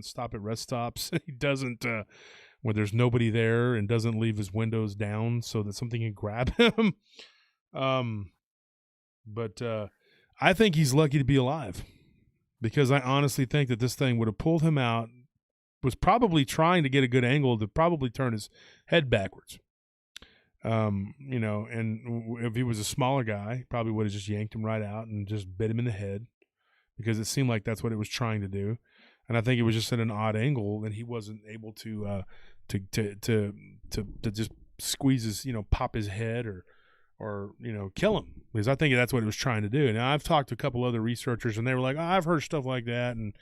stop at rest stops. He doesn't where there's nobody there, and doesn't leave his windows down so that something can grab him. But I think he's lucky to be alive, because I honestly think that this thing would have pulled him out, was probably trying to get a good angle to probably turn his head backwards. And if he was a smaller guy, he probably would have just yanked him right out and just bit him in the head, because it seemed like that's what it was trying to do. And I think it was just at an odd angle, and he wasn't able to just squeeze his, pop his head or kill him, because I think that's what it was trying to do. Now, I've talked to a couple other researchers, and they were like, I've heard stuff like that, and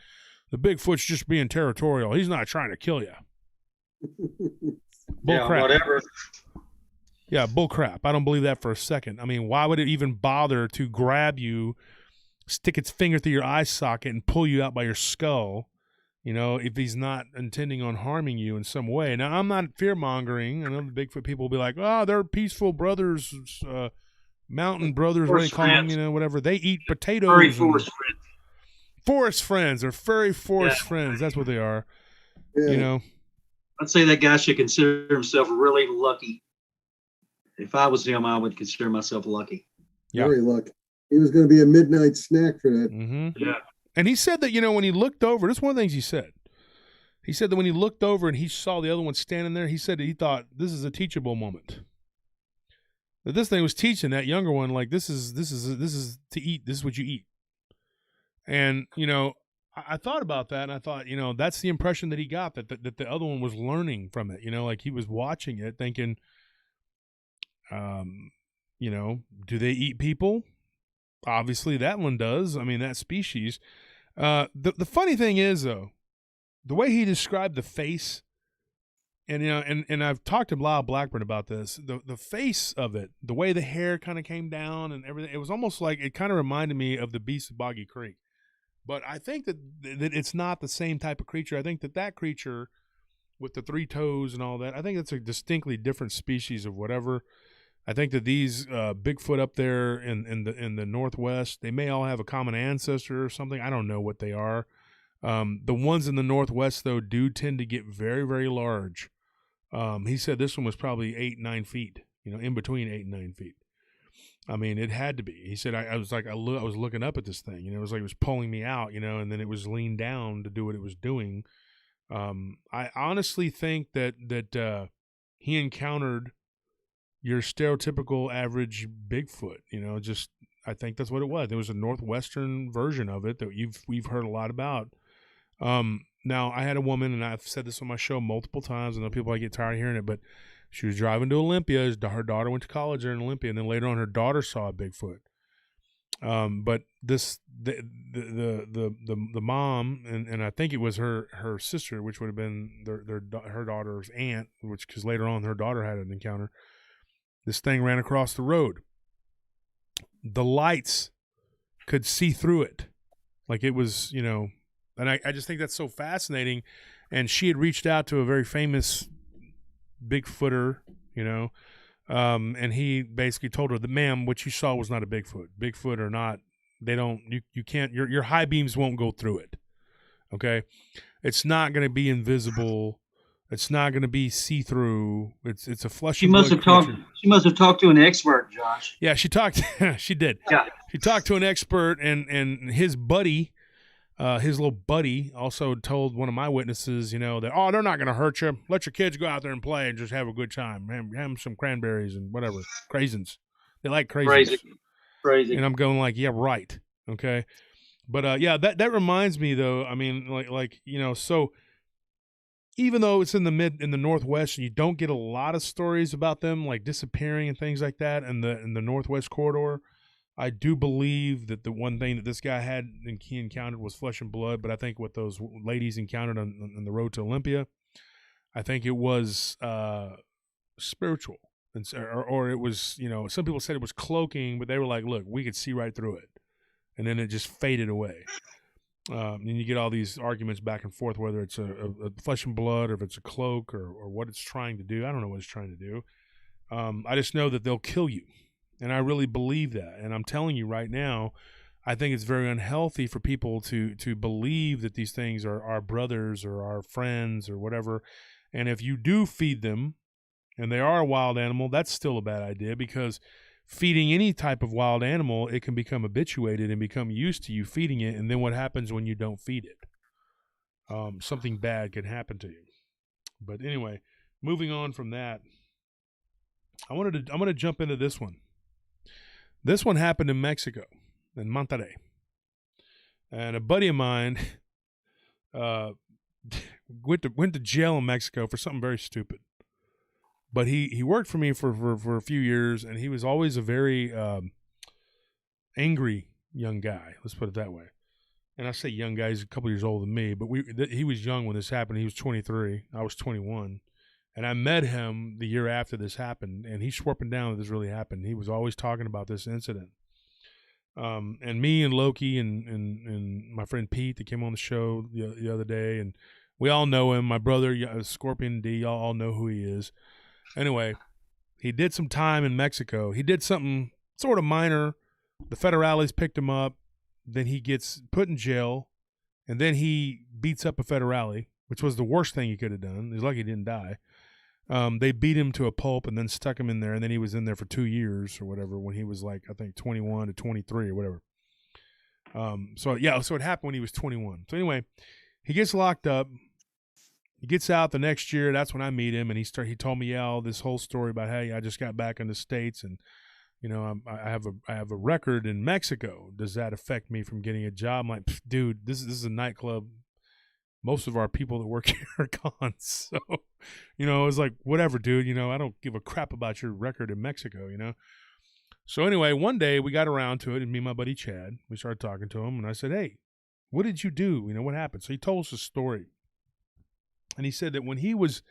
the Bigfoot's just being territorial. He's not trying to kill you. Bull crap. Whatever. Yeah, bull crap. I don't believe that for a second. I mean, why would it even bother to grab you, stick its finger through your eye socket, and pull you out by your skull, if he's not intending on harming you in some way? Now, I'm not fear-mongering. I know the Bigfoot people will be like, they're peaceful brothers, mountain brothers, what do they call them, whatever. They eat potatoes. Furry forest friends. Forest friends. They're furry forest friends. That's what they are, Yeah. I'd say that guy should consider himself really lucky. If I was him, I would consider myself lucky. Yeah. Very lucky. He was going to be a midnight snack for that. Mm-hmm. Yeah. And he said that, when he looked over, this is one of the things he said. He said that when he looked over and he saw the other one standing there, he said that he thought this is a teachable moment. That this thing was teaching that younger one, like, this is to eat. This is what you eat. And, I thought about that, and I thought, that's the impression that he got, that the other one was learning from it. Like he was watching it thinking, do they eat people? Obviously that one does. I mean, that species. The funny thing is, though, the way he described the face, and I've talked to Lyle Blackburn about this, the face of it, the way the hair kind of came down and everything, it was almost like, it kind of reminded me of the beast of Boggy Creek. But I think that it's not the same type of creature. I think that creature with the 3 toes and all that, I think it's a distinctly different species of whatever. I think that these Bigfoot up there in the Northwest, they may all have a common ancestor or something. I don't know what they are. The ones in the Northwest, though, do tend to get very, very large. He said this one was probably 8-9 feet, in between 8 and 9 feet. I mean, it had to be. He said, I was like, I was looking up at this thing, it was like it was pulling me out, and then it was leaned down to do what it was doing. I honestly think that he encountered your stereotypical average Bigfoot, just I think that's what it was. There was a Northwestern version of it that we've heard a lot about. Now I had a woman, and I've said this on my show multiple times. I know people get tired of hearing it, but she was driving to Olympia. Her daughter went to college there in Olympia, and then later on, her daughter saw a Bigfoot. But the mom, and I think it was her sister, which would have been her daughter's aunt, because later on her daughter had an encounter. This thing ran across the road. The lights could see through it, like it was, and I just think that's so fascinating. And she had reached out to a very famous Bigfooter, and he basically told her that, ma'am, what you saw was not a Bigfoot. Bigfoot or not, they don't, you can't, your high beams won't go through it. Okay. It's not going to be invisible. It's not going to be see-through. It's a flesh and blood creature. She must have talked to an expert, Josh. Yeah, she talked. She did. Yeah. She talked to an expert, and his buddy, his little buddy, also told one of my witnesses, that they're not going to hurt you. Let your kids go out there and play and just have a good time. Have them some cranberries and whatever craisins. They like craisins. Crazy. And I'm going like, yeah, right, okay. But yeah, that reminds me though. I mean, so. Even though it's in the Northwest, you don't get a lot of stories about them like disappearing and things like that in the Northwest corridor. I do believe that the one thing that this guy had and he encountered was flesh and blood. But I think what those ladies encountered on the road to Olympia, I think it was spiritual, or it was, some people said it was cloaking, but they were like, look, we could see right through it, and then it just faded away. And you get all these arguments back and forth, whether it's a flesh and blood or if it's a cloak or what it's trying to do. I don't know what it's trying to do. I just know that they'll kill you. And I really believe that. And I'm telling you right now, I think it's very unhealthy for people to believe that these things are our brothers or our friends or whatever. And if you do feed them and they are a wild animal, that's still a bad idea, because feeding any type of wild animal, it can become habituated and become used to you feeding it. And then what happens when you don't feed it? Something bad can happen to you. But anyway, moving on from that, I'm going to jump into this one. This one happened in Mexico, in Monterrey. And a buddy of mine went to jail in Mexico for something very stupid. But he worked for me for a few years, and he was always a very angry young guy. Let's put it that way. And I say young guy, he's a couple years older than me, but he was young when this happened. He was 23. I was 21. And I met him the year after this happened, and he swore up and down that this really happened. He was always talking about this incident. And me and Loki and my friend Pete that came on the show the other day, and we all know him. My brother, Scorpion D, y'all all know who he is. Anyway, he did some time in Mexico. He did something sort of minor. The federales picked him up. Then he gets put in jail, and then he beats up a federale, which was the worst thing he could have done. He's lucky he didn't die. They beat him to a pulp and then stuck him in there, and then he was in there for 2 years or whatever when he was like, I think, 21 to 23 or whatever. So it happened when he was 21. So anyway, he gets locked up. He gets out the next year. That's when I meet him, and he told me all this whole story about, hey, I just got back in the States, and I have a record in Mexico. Does that affect me from getting a job? I'm like, dude, this is a nightclub. Most of our people that work here are gone. So, it was like, whatever, dude. I don't give a crap about your record in Mexico. So anyway, one day we got around to it, and me and my buddy Chad, we started talking to him, and I said, hey, what did you do? What happened? So he told us a story. And he said that when he was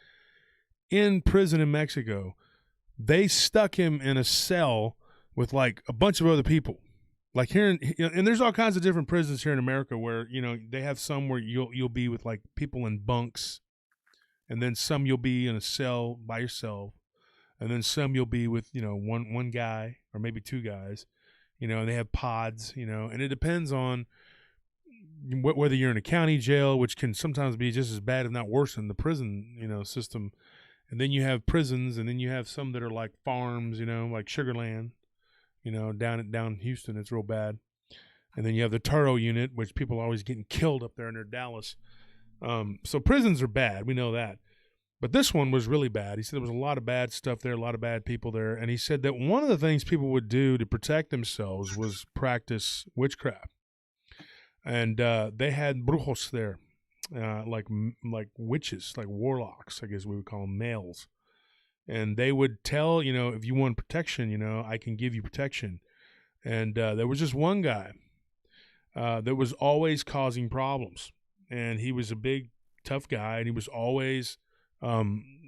in prison in Mexico, they stuck him in a cell with like a bunch of other people. Like here, and there's all kinds of different prisons here in America where, they have some where you'll be with like people in bunks, and then some you'll be in a cell by yourself. and then some you'll be with, one guy or maybe two guys, and they have pods, and it depends on whether you're in a county jail, which can sometimes be just as bad, if not worse, than the prison, system. And then you have prisons, and then you have some that are like farms, like Sugarland, down Houston, it's real bad. And then you have the Turo unit, which people are always getting killed up there near Dallas. So prisons are bad, we know that. But this one was really bad. He said there was a lot of bad stuff there, a lot of bad people there. And he said that one of the things people would do to protect themselves was practice witchcraft. And they had brujos there, like witches, like warlocks, I guess we would call them, males. And they would tell, if you want protection, I can give you protection. And there was just one guy that was always causing problems. And he was a big, tough guy, and he was always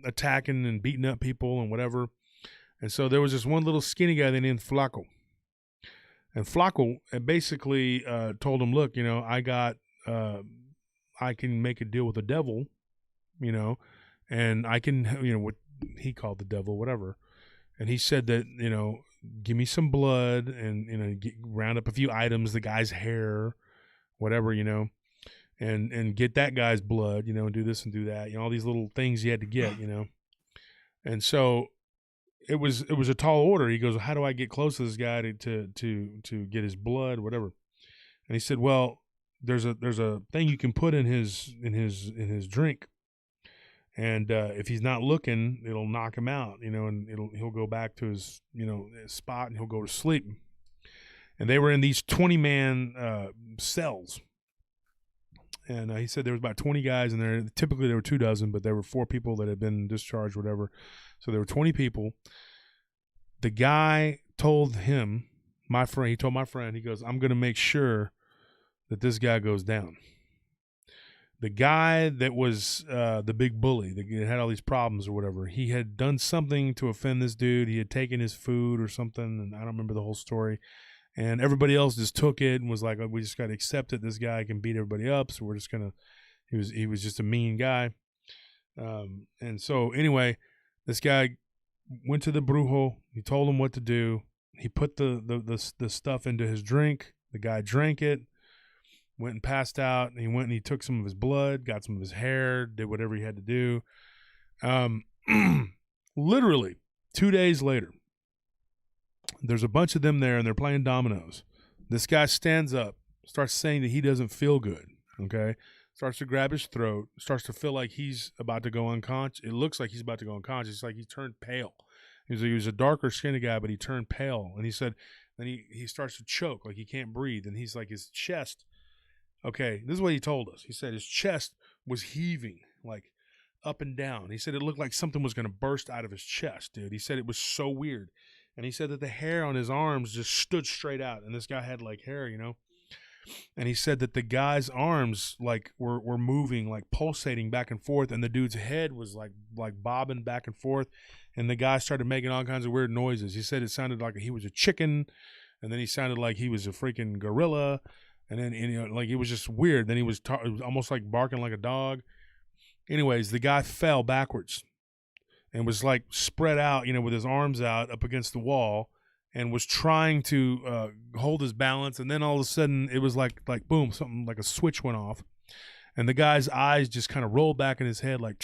attacking and beating up people and whatever. And so there was this one little skinny guy they named Flaco. And Flaco basically told him, look, I can make a deal with the devil, and I can, what he called the devil, whatever. And he said that, give me some blood and, round up a few items, the guy's hair, whatever, and get that guy's blood, and do this and do that, all these little things you had to get, And so it was a tall order. He goes, how do I get close to this guy to get his blood, whatever? And he said, well, there's a thing you can put in his drink. And if he's not looking, it'll knock him out, and he'll go back to his, his spot, and he'll go to sleep. And they were in these 20-man cells. And he said there was about 20 guys in there. Typically there were 24, but there were 4 people that had been discharged, whatever. So there were 20 people. The guy told him, he told my friend, he goes, I'm going to make sure that this guy goes down. The guy that was the big bully, that had all these problems or whatever, he had done something to offend this dude. He had taken his food or something, and I don't remember the whole story. And everybody else just took it and was like, oh, we just got to accept it. This guy can beat everybody up, so we're just going to – he was just a mean guy. And so anyway, this guy went to the brujo. He told him what to do. He put the stuff into his drink. The guy drank it, went and passed out. And he went and he took some of his blood, got some of his hair, did whatever he had to do. Literally 2 days later, there's a bunch of them there, and they're playing dominoes. This guy stands up, starts saying that he doesn't feel good, okay? Starts to grab his throat, starts to feel like he's about to go unconscious. It looks like he's about to go unconscious. It's like he turned pale. He was a darker skinned guy, but he turned pale. And he said, then he starts to choke, like he can't breathe. And he's like, his chest, okay, this is what he told us. He said his chest was heaving, like up and down. He said it looked like something was going to burst out of his chest, dude. He said it was so weird. And he said that the hair on his arms just stood straight out. And this guy had like hair, And he said that the guy's arms like were moving, like pulsating back and forth. And the dude's head was like bobbing back and forth. And the guy started making all kinds of weird noises. He said it sounded like he was a chicken. And then he sounded like he was a freaking gorilla. And then, like it was just weird. Then he was it was almost like barking like a dog. Anyways, the guy fell backwards and was like spread out, with his arms out up against the wall, and was trying to hold his balance. And then all of a sudden it was like boom, something like a switch went off, and the guy's eyes just kind of rolled back in his head, like,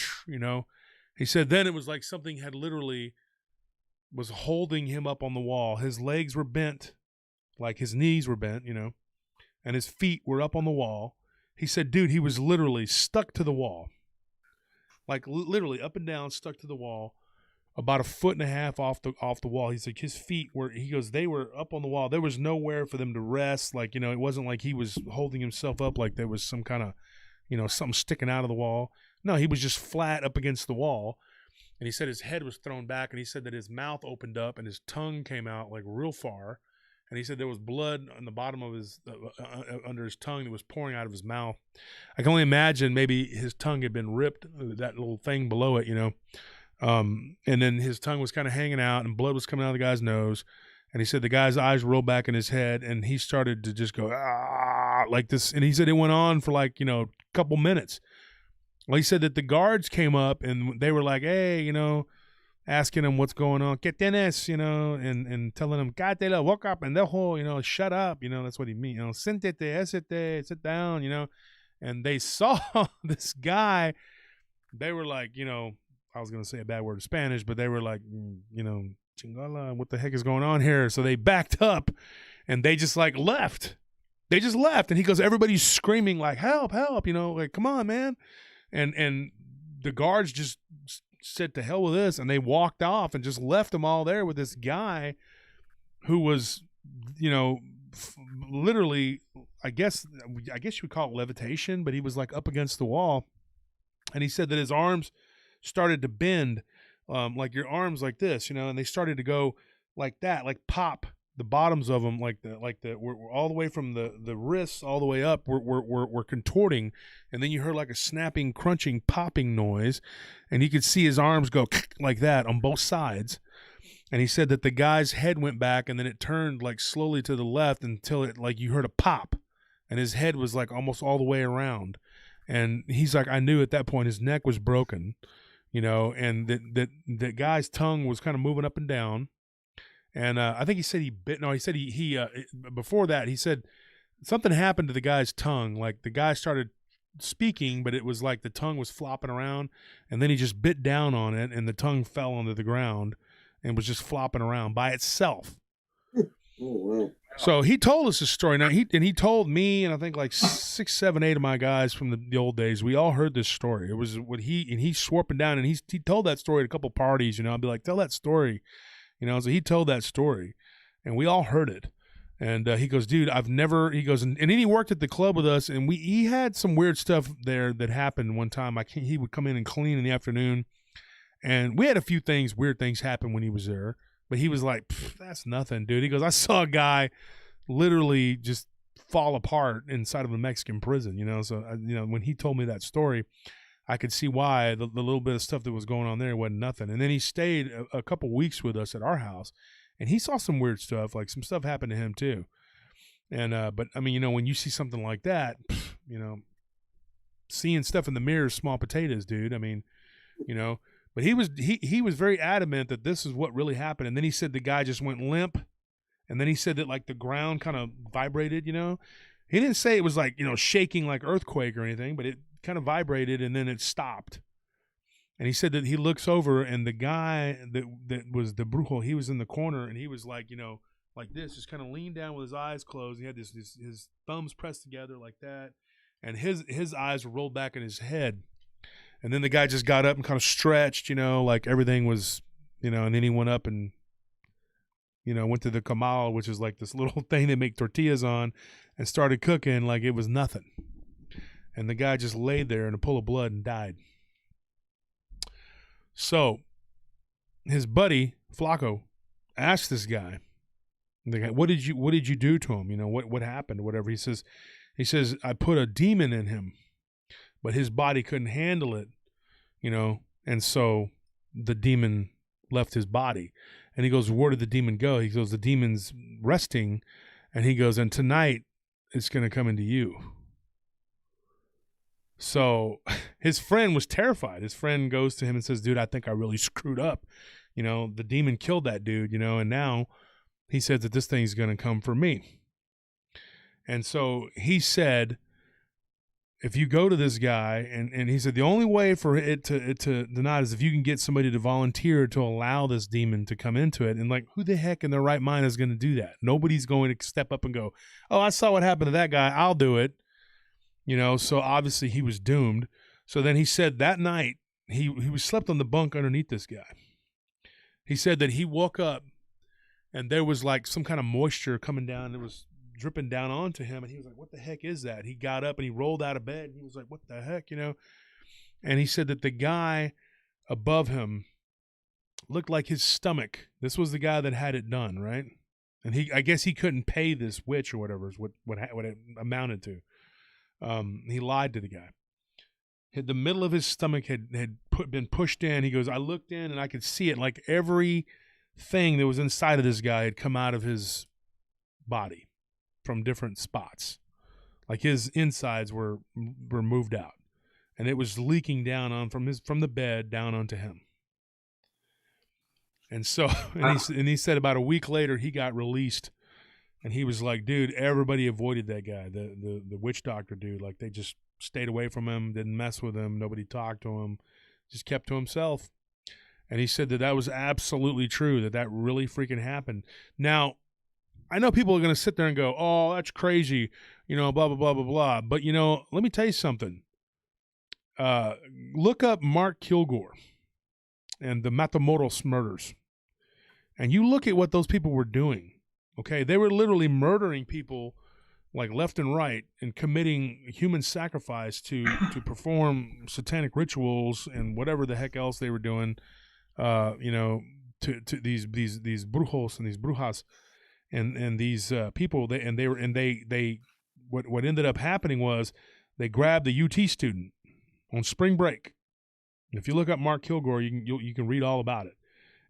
He said then it was like something had literally was holding him up on the wall. His legs were bent, like his knees were bent, and his feet were up on the wall. He said, dude, he was literally stuck to the wall. Like literally up and down, stuck to the wall, about 1.5 feet off the wall. He's like, his feet were, he goes, they were up on the wall. There was nowhere for them to rest. Like, it wasn't like he was holding himself up like there was some kind of, something sticking out of the wall. No, he was just flat up against the wall. And he said his head was thrown back, and he said that his mouth opened up and his tongue came out like real far. And he said there was blood on the bottom of his, under his tongue that was pouring out of his mouth. I can only imagine maybe his tongue had been ripped, that little thing below it, and then his tongue was kind of hanging out and blood was coming out of the guy's nose. And he said the guy's eyes rolled back in his head, and he started to just go, like this. And he said it went on for like, a couple minutes. Well, he said that the guards came up and they were like, hey, asking him what's going on, ¿Qué tienes? And telling him, Cátela, woke up, pendejo, shut up, that's what he means, siéntate, échate, sit down, and they saw this guy. They were like, I was going to say a bad word in Spanish, but they were like, chingala, what the heck is going on here? So they backed up and they just like left. They just left. And he goes, everybody's screaming like, help, help, like, come on, man. And the guards just said to hell with this. And they walked off and just left them all there with this guy who was, literally, I guess you would call it levitation, but he was like up against the wall. And he said that his arms started to bend, like your arms like this, and they started to go like that, like pop the bottoms of them, we're all the way from the wrists all the way up. We're contorting, and then you heard like a snapping, crunching, popping noise, and you could see his arms go like that on both sides. And he said that the guy's head went back, and then it turned like slowly to the left until it like you heard a pop, and his head was like almost all the way around. And he's like, I knew at that point his neck was broken, and that the guy's tongue was kind of moving up and down. And I think he said he before that, he said something happened to the guy's tongue. Like the guy started speaking, but it was like the tongue was flopping around, and then he just bit down on it, and the tongue fell onto the ground and was just flopping around by itself. Oh, wow. So he told us this story. Now he told me, and I think like 6, 7, 8 of my guys from the old days. We all heard this story. It was what he swore up and down, and he told that story at a couple parties. I'd be like, tell that story, So he told that story, and we all heard it. And he goes, dude, I've never. He goes, and then he worked at the club with us, and he had some weird stuff there that happened one time. He would come in and clean in the afternoon, and we had a few weird things happen when he was there. But he was like, that's nothing, dude. He goes, I saw a guy literally just fall apart inside of a Mexican prison, So, when he told me that story, I could see why the little bit of stuff that was going on there wasn't nothing. And then he stayed a couple weeks with us at our house, and he saw some weird stuff. Like some stuff happened to him too. And, but I mean, when you see something like that, seeing stuff in the mirror is small potatoes, dude. I mean, But he was very adamant that this is what really happened. And then he said the guy just went limp. And then he said that like the ground kind of vibrated, He didn't say it was like, shaking like earthquake or anything, but it kind of vibrated and then it stopped. And he said that he looks over and the guy that was the brujo, he was in the corner and he was like, like this, just kind of leaned down with his eyes closed. He had his thumbs pressed together like that. And his eyes were rolled back in his head. And then the guy just got up and kind of stretched, like everything was, and then he went up and, went to the comal, which is like this little thing they make tortillas on, and started cooking like it was nothing. And the guy just laid there in a pool of blood and died. So his buddy, Flaco, asked this guy, what did you do to him? What happened, whatever. He says, I put a demon in him, but his body couldn't handle it, and so the demon left his body. And he goes, where did the demon go? He goes, the demon's resting. And he goes, and tonight it's going to come into you. So his friend was terrified. His friend goes to him and says, dude, I think I really screwed up. The demon killed that dude, and now he says that this thing's going to come for me. And so he said, if you go to this guy, and he said the only way for it to not is if you can get somebody to volunteer to allow this demon to come into it. And like, who the heck in their right mind is going to do that? Nobody's going to step up and go, oh, I saw what happened to that guy, I'll do it. So obviously he was doomed. So then he said that night he was slept on the bunk underneath this guy. He said that he woke up and there was like some kind of moisture coming down. It was dripping down onto him, and he was like, what the heck is that? He got up and he rolled out of bed, and he was like, what the heck, And he said that the guy above him looked like his stomach. This was the guy that had it done, right? And I guess he couldn't pay this witch or whatever is what it amounted to. He lied to the guy. The middle of his stomach had been pushed in. He goes, I looked in and I could see it, like everything that was inside of this guy had come out of his body from different spots. Like his insides were moved out, and it was leaking down from the bed down onto him. And so, and he said about a week later he got released, and he was like, dude, everybody avoided that guy, the witch doctor dude. Like they just stayed away from him, didn't mess with him, nobody talked to him, just kept to himself. And he said that was absolutely true, that really freaking happened. Now, I know people are going to sit there and go, oh, that's crazy, blah, blah, blah, blah, blah. But, let me tell you something. Look up Mark Kilgore and the Matamoros murders. And you look at what those people were doing, okay? They were literally murdering people like left and right and committing human sacrifice to perform satanic rituals and whatever the heck else they were doing, to these brujos and these brujas and these people. What ended up happening was they grabbed the UT student on spring break. And if you look up Mark Kilgore, you can read all about it.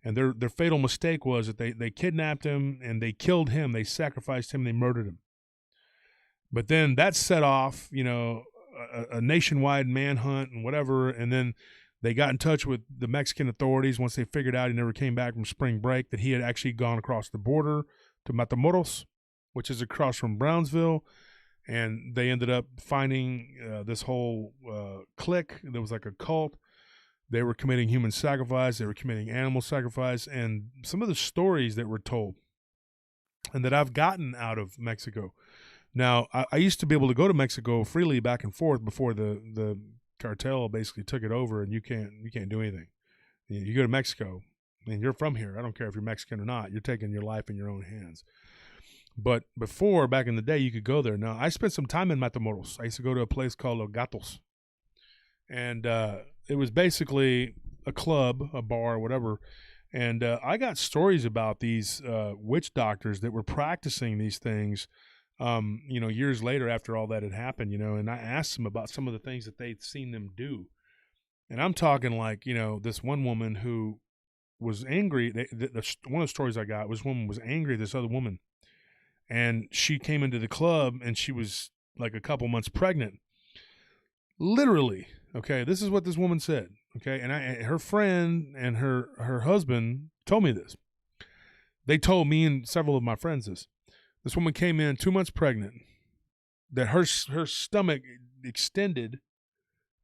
And their fatal mistake was that they kidnapped him and they killed him. They sacrificed him. They murdered him. But then that set off, a nationwide manhunt and whatever. And then they got in touch with the Mexican authorities once they figured out he never came back from spring break, that he had actually gone across the border to Matamoros, which is across from Brownsville. And they ended up finding this whole clique. There was like a cult. They were committing human sacrifice. They were committing animal sacrifice. And some of the stories that were told and that I've gotten out of Mexico. Now, I used to be able to go to Mexico freely back and forth before the cartel basically took it over, and you can't do anything. You go to Mexico, and you're from here. I don't care if you're Mexican or not. You're taking your life in your own hands. But before, back in the day, you could go there. Now, I spent some time in Matamoros. I used to go to a place called Los Gatos. And it was basically a club, a bar, whatever. And I got stories about these witch doctors that were practicing these things, years later after all that had happened, and I asked them about some of the things that they'd seen them do. And I'm talking like, this one woman who was angry. One of the stories I got was one woman was angry at this other woman. And she came into the club and she was like a couple months pregnant. Literally. Okay. This is what this woman said. Okay. And her friend and her husband told me this. They told me and several of my friends this. This woman came in 2 months pregnant, that her stomach extended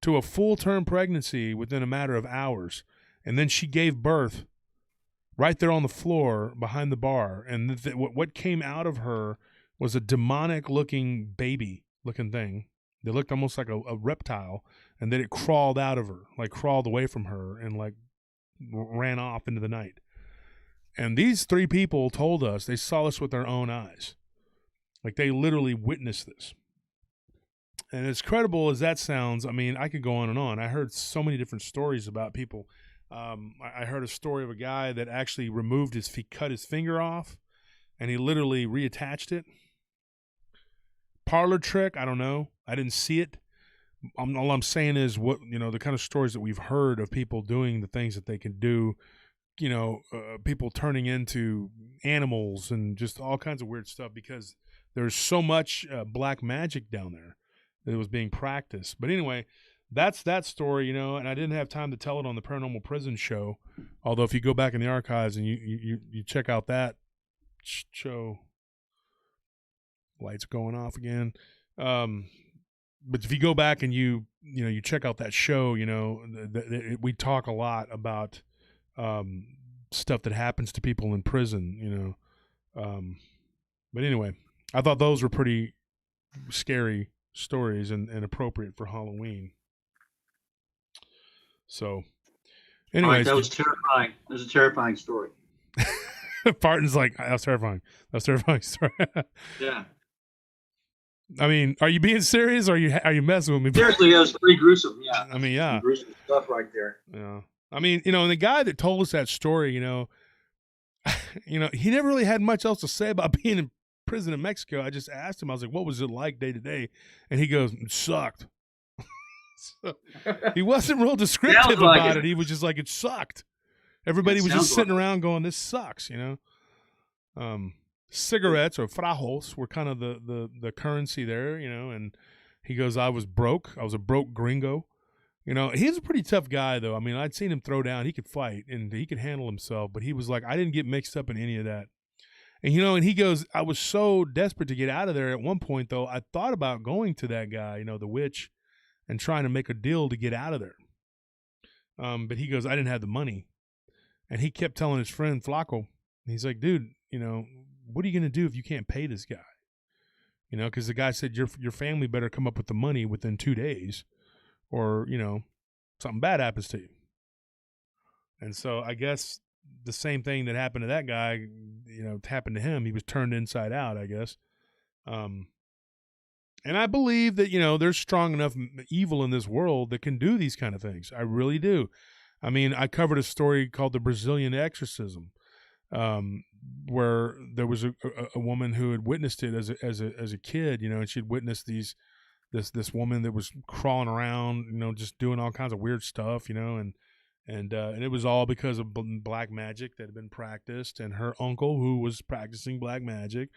to a full-term pregnancy within a matter of hours. And then she gave birth right there on the floor behind the bar. And what came out of her was a demonic-looking baby-looking thing. They looked almost like a reptile, and then it crawled out of her, like crawled away from her and like ran off into the night. And these 3 people told us they saw this with their own eyes. Like they literally witnessed this. And as credible as that sounds, I mean, I could go on and on. I heard so many different stories about people. I heard a story of a guy that actually cut his finger off, and he literally reattached it. Parlor trick, I don't know. I didn't see it. All I'm saying is the kind of stories that we've heard of people doing the things that they can do. People turning into animals and just all kinds of weird stuff, because there's so much black magic down there that was being practiced. But anyway, that's that story, and I didn't have time to tell it on the Paranormal Prison show. Although if you go back in the archives and you check out that show, lights going off again. But if you go back and you check out that show, we talk a lot about stuff that happens to people in prison, but anyway, I thought those were pretty scary stories and appropriate for Halloween. So anyways, that was terrifying. It was a terrifying story. Barton's like, that was terrifying. That was terrifying story. Yeah. I mean, are you being serious, or are you messing with me? Seriously, that was pretty gruesome. Yeah. I mean, yeah. Gruesome stuff right there. Yeah. I mean, and the guy that told us that story, he never really had much else to say about being in prison in Mexico. I just asked him, I was like, what was it like day to day? And he goes, it sucked. So, he wasn't real descriptive about it. He was just like, it sucked. Everybody was just sitting around going, this sucks, Cigarettes or frajos were kind of the currency there, and he goes, I was broke. I was a broke gringo. You know, he's a pretty tough guy, though. I mean, I'd seen him throw down. He could fight, and he could handle himself. But he was like, I didn't get mixed up in any of that. And, you know, and he goes, I was so desperate to get out of there at one point, though, I thought about going to that guy, you know, the witch, and trying to make a deal to get out of there. But he goes, I didn't have the money. And he kept telling his friend Flacco, he's like, dude, you know, what are you going to do if you can't pay this guy? You know, because the guy said, your family better come up with the money within 2 days, or, you know, something bad happens to you. And so I guess the same thing that happened to that guy, you know, happened to him. He was turned inside out, I guess. And I believe that, you know, there's strong enough evil in this world that can do these kind of things. I really do. I mean, I covered a story called The Brazilian Exorcism, where there was a woman who had witnessed it as a kid, you know, and she'd witnessed this woman that was crawling around, you know, just doing all kinds of weird stuff, you know, and it was all because of black magic that had been practiced, and her uncle who was practicing black magic,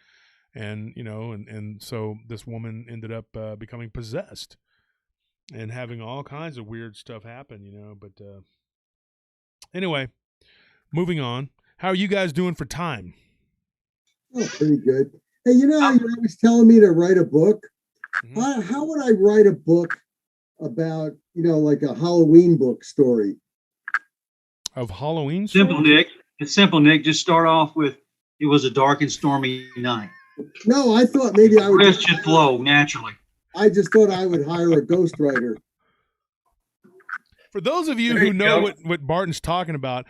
and, you know, and so this woman ended up becoming possessed and having all kinds of weird stuff happen, you know. But anyway, moving on. How are you guys doing for time? Oh, pretty good. Hey, you know how you're always telling me to write a book? Mm-hmm. How would I write a book about, you know, like a Halloween book story? Of Halloween? Simple, Nick. It's simple, Nick. Just start off with, it was a dark and stormy night. No, I thought maybe I would. The rest should flow naturally. I just thought I would hire a ghostwriter. For those of you who know what Barton's talking about,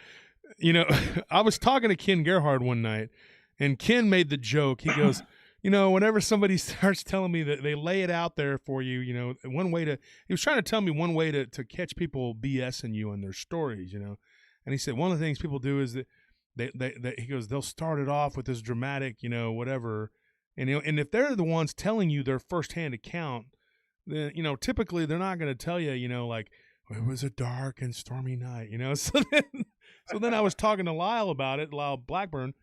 you know, I was talking to Ken Gerhard one night, and Ken made the joke. He goes, you know, whenever somebody starts telling me that they lay it out there for you, you know, he was trying to tell me one way to catch people BSing you in their stories, you know. And he said, one of the things people do is that he goes, they'll start it off with this dramatic, you know, whatever. And, you know, and if they're the ones telling you their firsthand account, then, you know, typically they're not going to tell you, you know, like, it was a dark and stormy night, you know. So then I was talking to Lyle about it, Lyle Blackburn,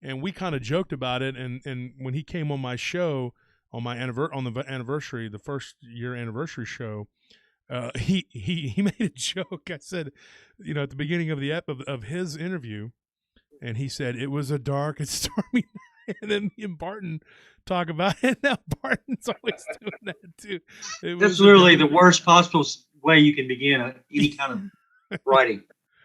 and we kind of joked about it. And when he came on my show on the anniversary, the first year anniversary show, he made a joke. I said, you know, at the beginning of of his interview, and he said it was a dark and stormy night. And then me and Barton talk about it. Now Barton's always doing that too. That's literally the worst possible way you can begin any kind of writing.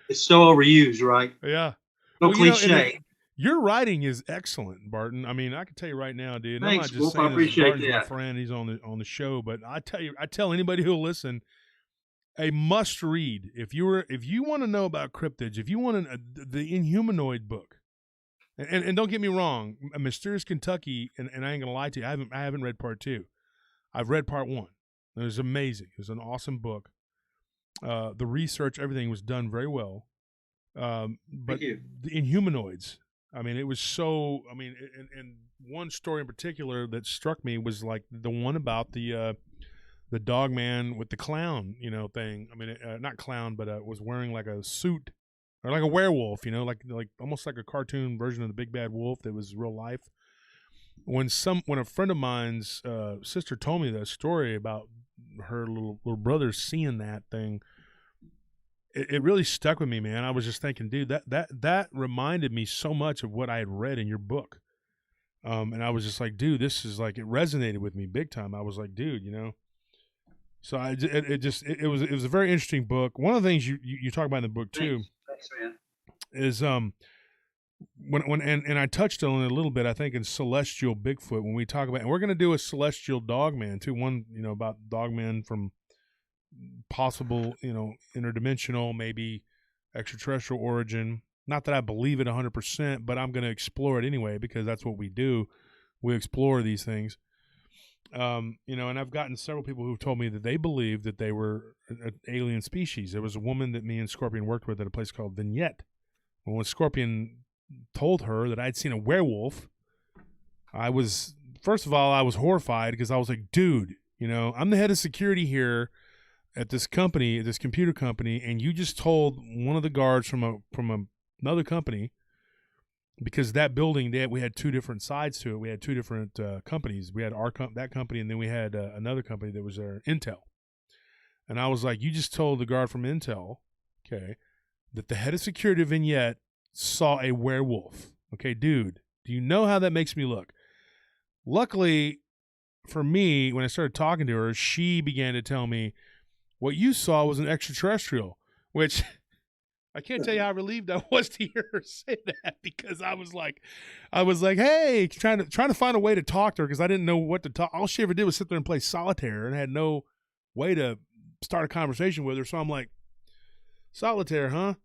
It's so overused, right? Yeah. So cliche. You know, your writing is excellent, Barton. I mean, I can tell you right now, dude. Thanks, I'm not just Wolf, saying I appreciate Barton's my that. friend. He's on the show, but I tell anybody who'll listen, a must read. If you want to know about cryptids, if you want the Inhumanoid book, and don't get me wrong, A Mysterious Kentucky, and I ain't gonna lie to you, I haven't read part 2. I've read part 1. It was amazing. It was an awesome book. The research, everything was done very well. But the Inhumanoids, I mean, it was so. I mean, and one story in particular that struck me was like the one about the dog man with the clown, you know, thing. I mean, not clown, but was wearing like a suit or like a werewolf, you know, like almost like a cartoon version of the Big Bad Wolf that was real life. When a friend of mine's sister told me that story about her little brother seeing that thing, it really stuck with me, man. I was just thinking, dude, that reminded me so much of what I had read in your book. And I was just like, dude, this is like, it resonated with me big time. I was like, dude, you know. So it was a very interesting book. One of the things you talk about in the book too, Thanks, man. is when I touched on it a little bit, I think, in Celestial Bigfoot, when we talk about, and we're going to do a Celestial Dogman too, one, you know, about Dogman from possible, you know, interdimensional, maybe extraterrestrial origin. Not that I believe it 100%, but I'm going to explore it anyway, because that's what we do. We explore these things. You know, and I've gotten several people who've told me that they believe that they were an alien species. There was a woman that me and Scorpion worked with at a place called Vignette. When Scorpion told her that I'd seen a werewolf, first of all, I was horrified, because I was like, dude, you know, I'm the head of security here at this company, this computer company, and you just told one of the guards from another company, because that building, we had 2 different sides to it. We had 2 different companies. We had that company, and then we had another company that was there, Intel. And I was like, you just told the guard from Intel, okay, that the head of security of Vignette saw a werewolf. Okay, dude, do you know how that makes me look? Luckily for me, when I started talking to her, she began to tell me what you saw was an extraterrestrial, which I can't tell you how relieved I was to hear her say that, because I was like, hey, trying to find a way to talk to her, because I didn't know what to talk. All she ever did was sit there and play solitaire and had no way to start a conversation with her. So I'm like, solitaire, huh?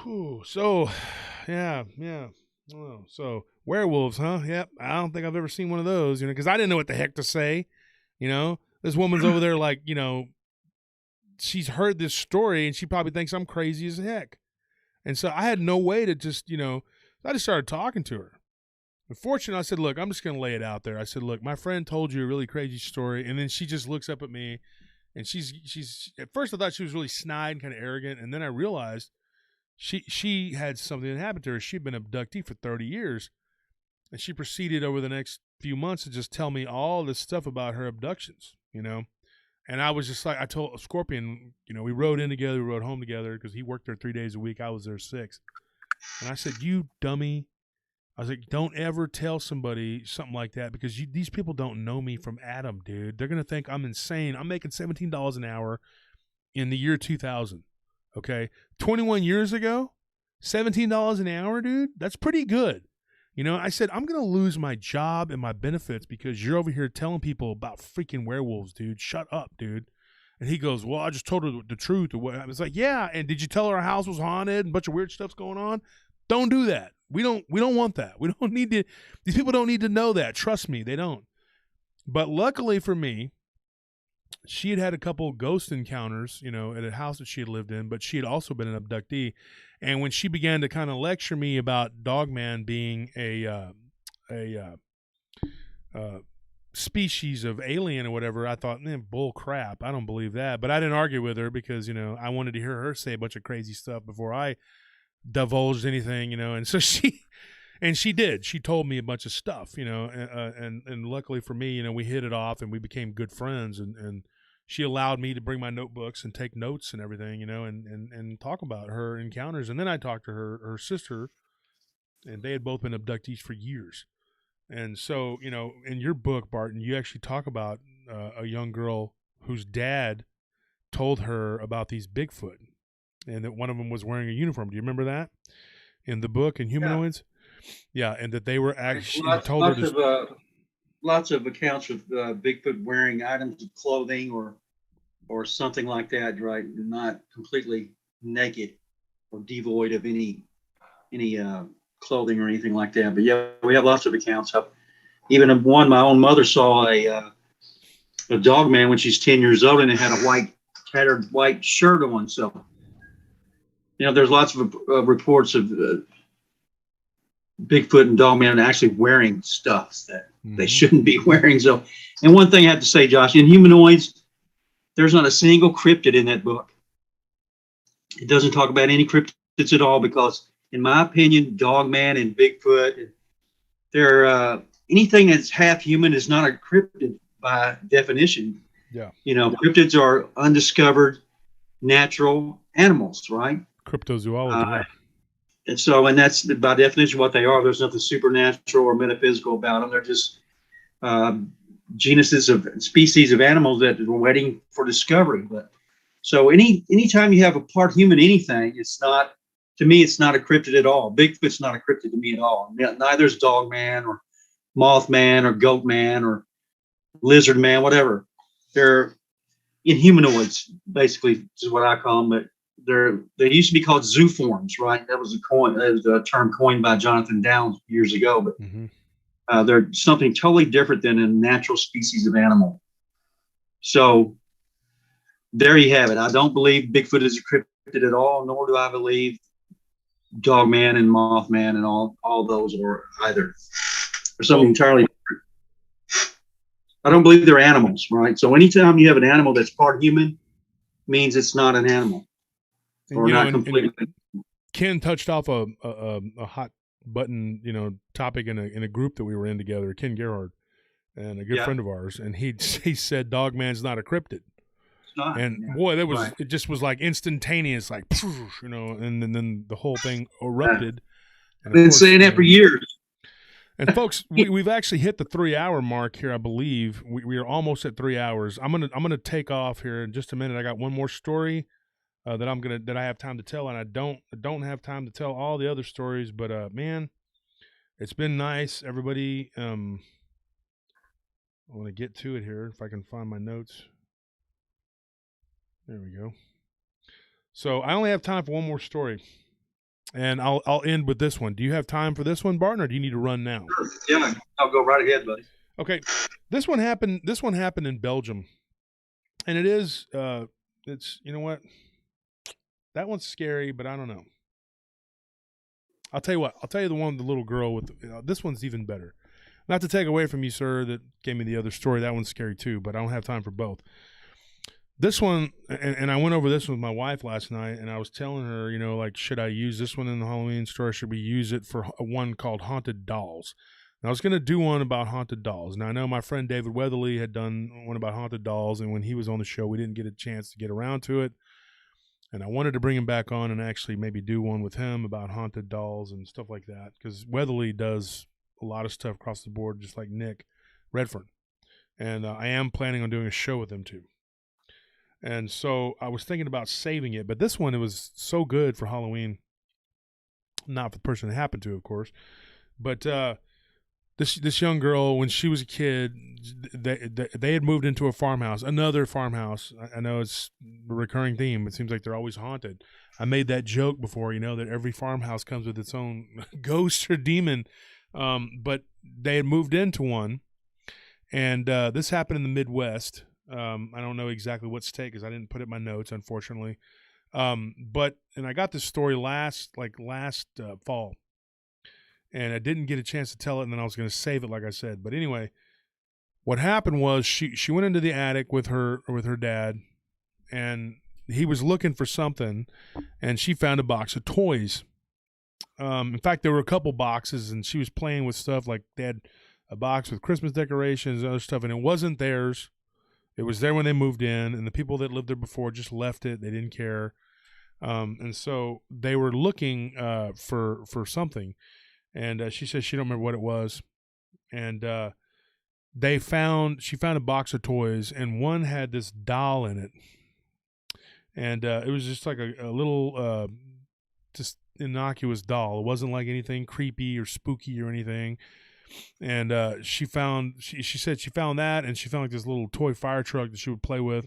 Whew. So, yeah. Oh, so werewolves, huh? Yep. I don't think I've ever seen one of those, because I didn't know what the heck to say. This woman's over there like, she's heard this story and she probably thinks I'm crazy as heck. And so I had no way to just, I just started talking to her. Unfortunately, I said, look, I'm just going to lay it out there. I said, look, my friend told you a really crazy story. And then she just looks up at me and she's at first I thought she was really snide and kind of arrogant. And then I realized she had something that happened to her. She'd been an abductee for 30 years. And she proceeded over the next few months to just tell me all this stuff about her abductions, And I was just like, I told Scorpion, we rode in together, we rode home together, because he worked there 3 days a week. I was there 6. And I said, you dummy. I was like, don't ever tell somebody something like that, because these people don't know me from Adam, dude. They're going to think I'm insane. I'm making $17 an hour in the year 2000. Okay. 21 years ago, $17 an hour, dude. That's pretty good. I said, I'm going to lose my job and my benefits because you're over here telling people about freaking werewolves, dude. Shut up, dude. And he goes, well, I just told her the truth. I was like, yeah. And did you tell her our house was haunted and a bunch of weird stuff's going on? Don't do that. We don't want that. We don't need to. These people don't need to know that. Trust me, they don't. But luckily for me, she had a couple ghost encounters, at a house that she had lived in, but she had also been an abductee. And when she began to kind of lecture me about Dogman being a species of alien or whatever, I thought, man, bull crap. I don't believe that. But I didn't argue with her because, I wanted to hear her say a bunch of crazy stuff before I divulged anything, And so she did. She told me a bunch of stuff, and luckily for me, we hit it off and we became good friends. And she allowed me to bring my notebooks and take notes and everything, and talk about her encounters. And then I talked to her sister, and they had both been abductees for years. And so, in your book, Barton, you actually talk about a young girl whose dad told her about these Bigfoot, and that one of them was wearing a uniform. Do you remember that in the book in Humanoids? Yeah, and that they were actually told her lots of accounts of Bigfoot wearing items of clothing or something like that, right? Not completely naked or devoid of any clothing or anything like that. But yeah, we have lots of accounts of. Even one, my own mother saw a dog man when she's 10 years old, and it had a tattered white shirt on. So, there's lots of reports of Bigfoot and Dogman actually wearing stuff that they shouldn't be wearing. So, and one thing I have to say, Josh, in Humanoids, there's not a single cryptid in that book. It doesn't talk about any cryptids at all because, in my opinion, Dogman and Bigfoot, they're anything that's half human is not a cryptid by definition. Yeah. Cryptids are undiscovered natural animals, right? Cryptozoology. Right. And so, and that's by definition what they are. There's nothing supernatural or metaphysical about them. They're just genuses of species of animals that are waiting for discovery. But so anytime you have a part human anything, it's not, to me, it's not a cryptid at all. Bigfoot's not a cryptid to me at all. Neither is Dogman or Mothman or Goatman or Lizard Man, whatever. They're in humanoids, basically, is what I call them. But they used to be called zooforms, right? That was a term coined by Jonathan Downes years ago. But they're something totally different than a natural species of animal. So there you have it. I don't believe Bigfoot is a cryptid at all, nor do I believe Dogman and Mothman and all those are either. They're something entirely different. I don't believe they're animals, right? So anytime you have an animal that's part human, means it's not an animal. Or not completely. Ken touched off a hot button, topic in a group that we were in together, Ken Gerhard, and a good friend of ours, and he said Dogman's not a cryptid. not. And Yeah. boy, that was Right. it. Just was like instantaneous, like you know, and then the whole thing erupted. And I've been course, saying that for years. And folks, we've actually hit the 3-hour mark here, I believe. We are almost at 3 hours. I'm gonna take off here in just a minute. I got one more story that I have time to tell, and I don't have time to tell all the other stories. But man, it's been nice, everybody. I want to get to it here if I can find my notes. There we go. So I only have time for one more story, and I'll end with this one. Do you have time for this one, Barton, or do you need to run now? Yeah, I'll go right ahead, buddy. Okay, this one happened in Belgium, and it's you know what, that one's scary, but I don't know. I'll tell you what. I'll tell you the one with the little girl with this one's even better. Not to take away from you, sir, that gave me the other story. That one's scary too, but I don't have time for both. This one, and I went over this with my wife last night, and I was telling her, you know, like, should I use this one in the Halloween store? Should we use it for one called Haunted Dolls? And I was going to do one about haunted dolls. Now, I know my friend David Weatherly had done one about haunted dolls, and when he was on the show, we didn't get a chance to get around to it. And I wanted to bring him back on and actually maybe do one with him about haunted dolls and stuff like that, because Weatherly does a lot of stuff across the board, just like Nick Redfern. And I am planning on doing a show with him too. And so I was thinking about saving it, but this one, it was so good for Halloween. Not for the person it happened to, of course. But this young girl, when she was a kid, they had moved into a farmhouse, another farmhouse. I know it's a recurring theme. It seems like they're always haunted. I made that joke before, you know, that every farmhouse comes with its own ghost or demon. But they had moved into one, and this happened in the Midwest. I don't know exactly what state because I didn't put it in my notes, unfortunately. But I got this story last fall, and I didn't get a chance to tell it, and then I was going to save it, like I said. But anyway, what happened was she went into the attic with her dad, and he was looking for something, and she found a box of toys. In fact, there were a couple boxes, and she was playing with stuff like they had a box with Christmas decorations and other stuff, and it wasn't theirs. It was there when they moved in, and the people that lived there before just left it. They didn't care. And so they were looking for something. And she said she don't remember what it was. And she found a box of toys, and one had this doll in it. And it was just like a little just innocuous doll. It wasn't like anything creepy or spooky or anything. And she said she found that, and she found like this little toy fire truck that she would play with.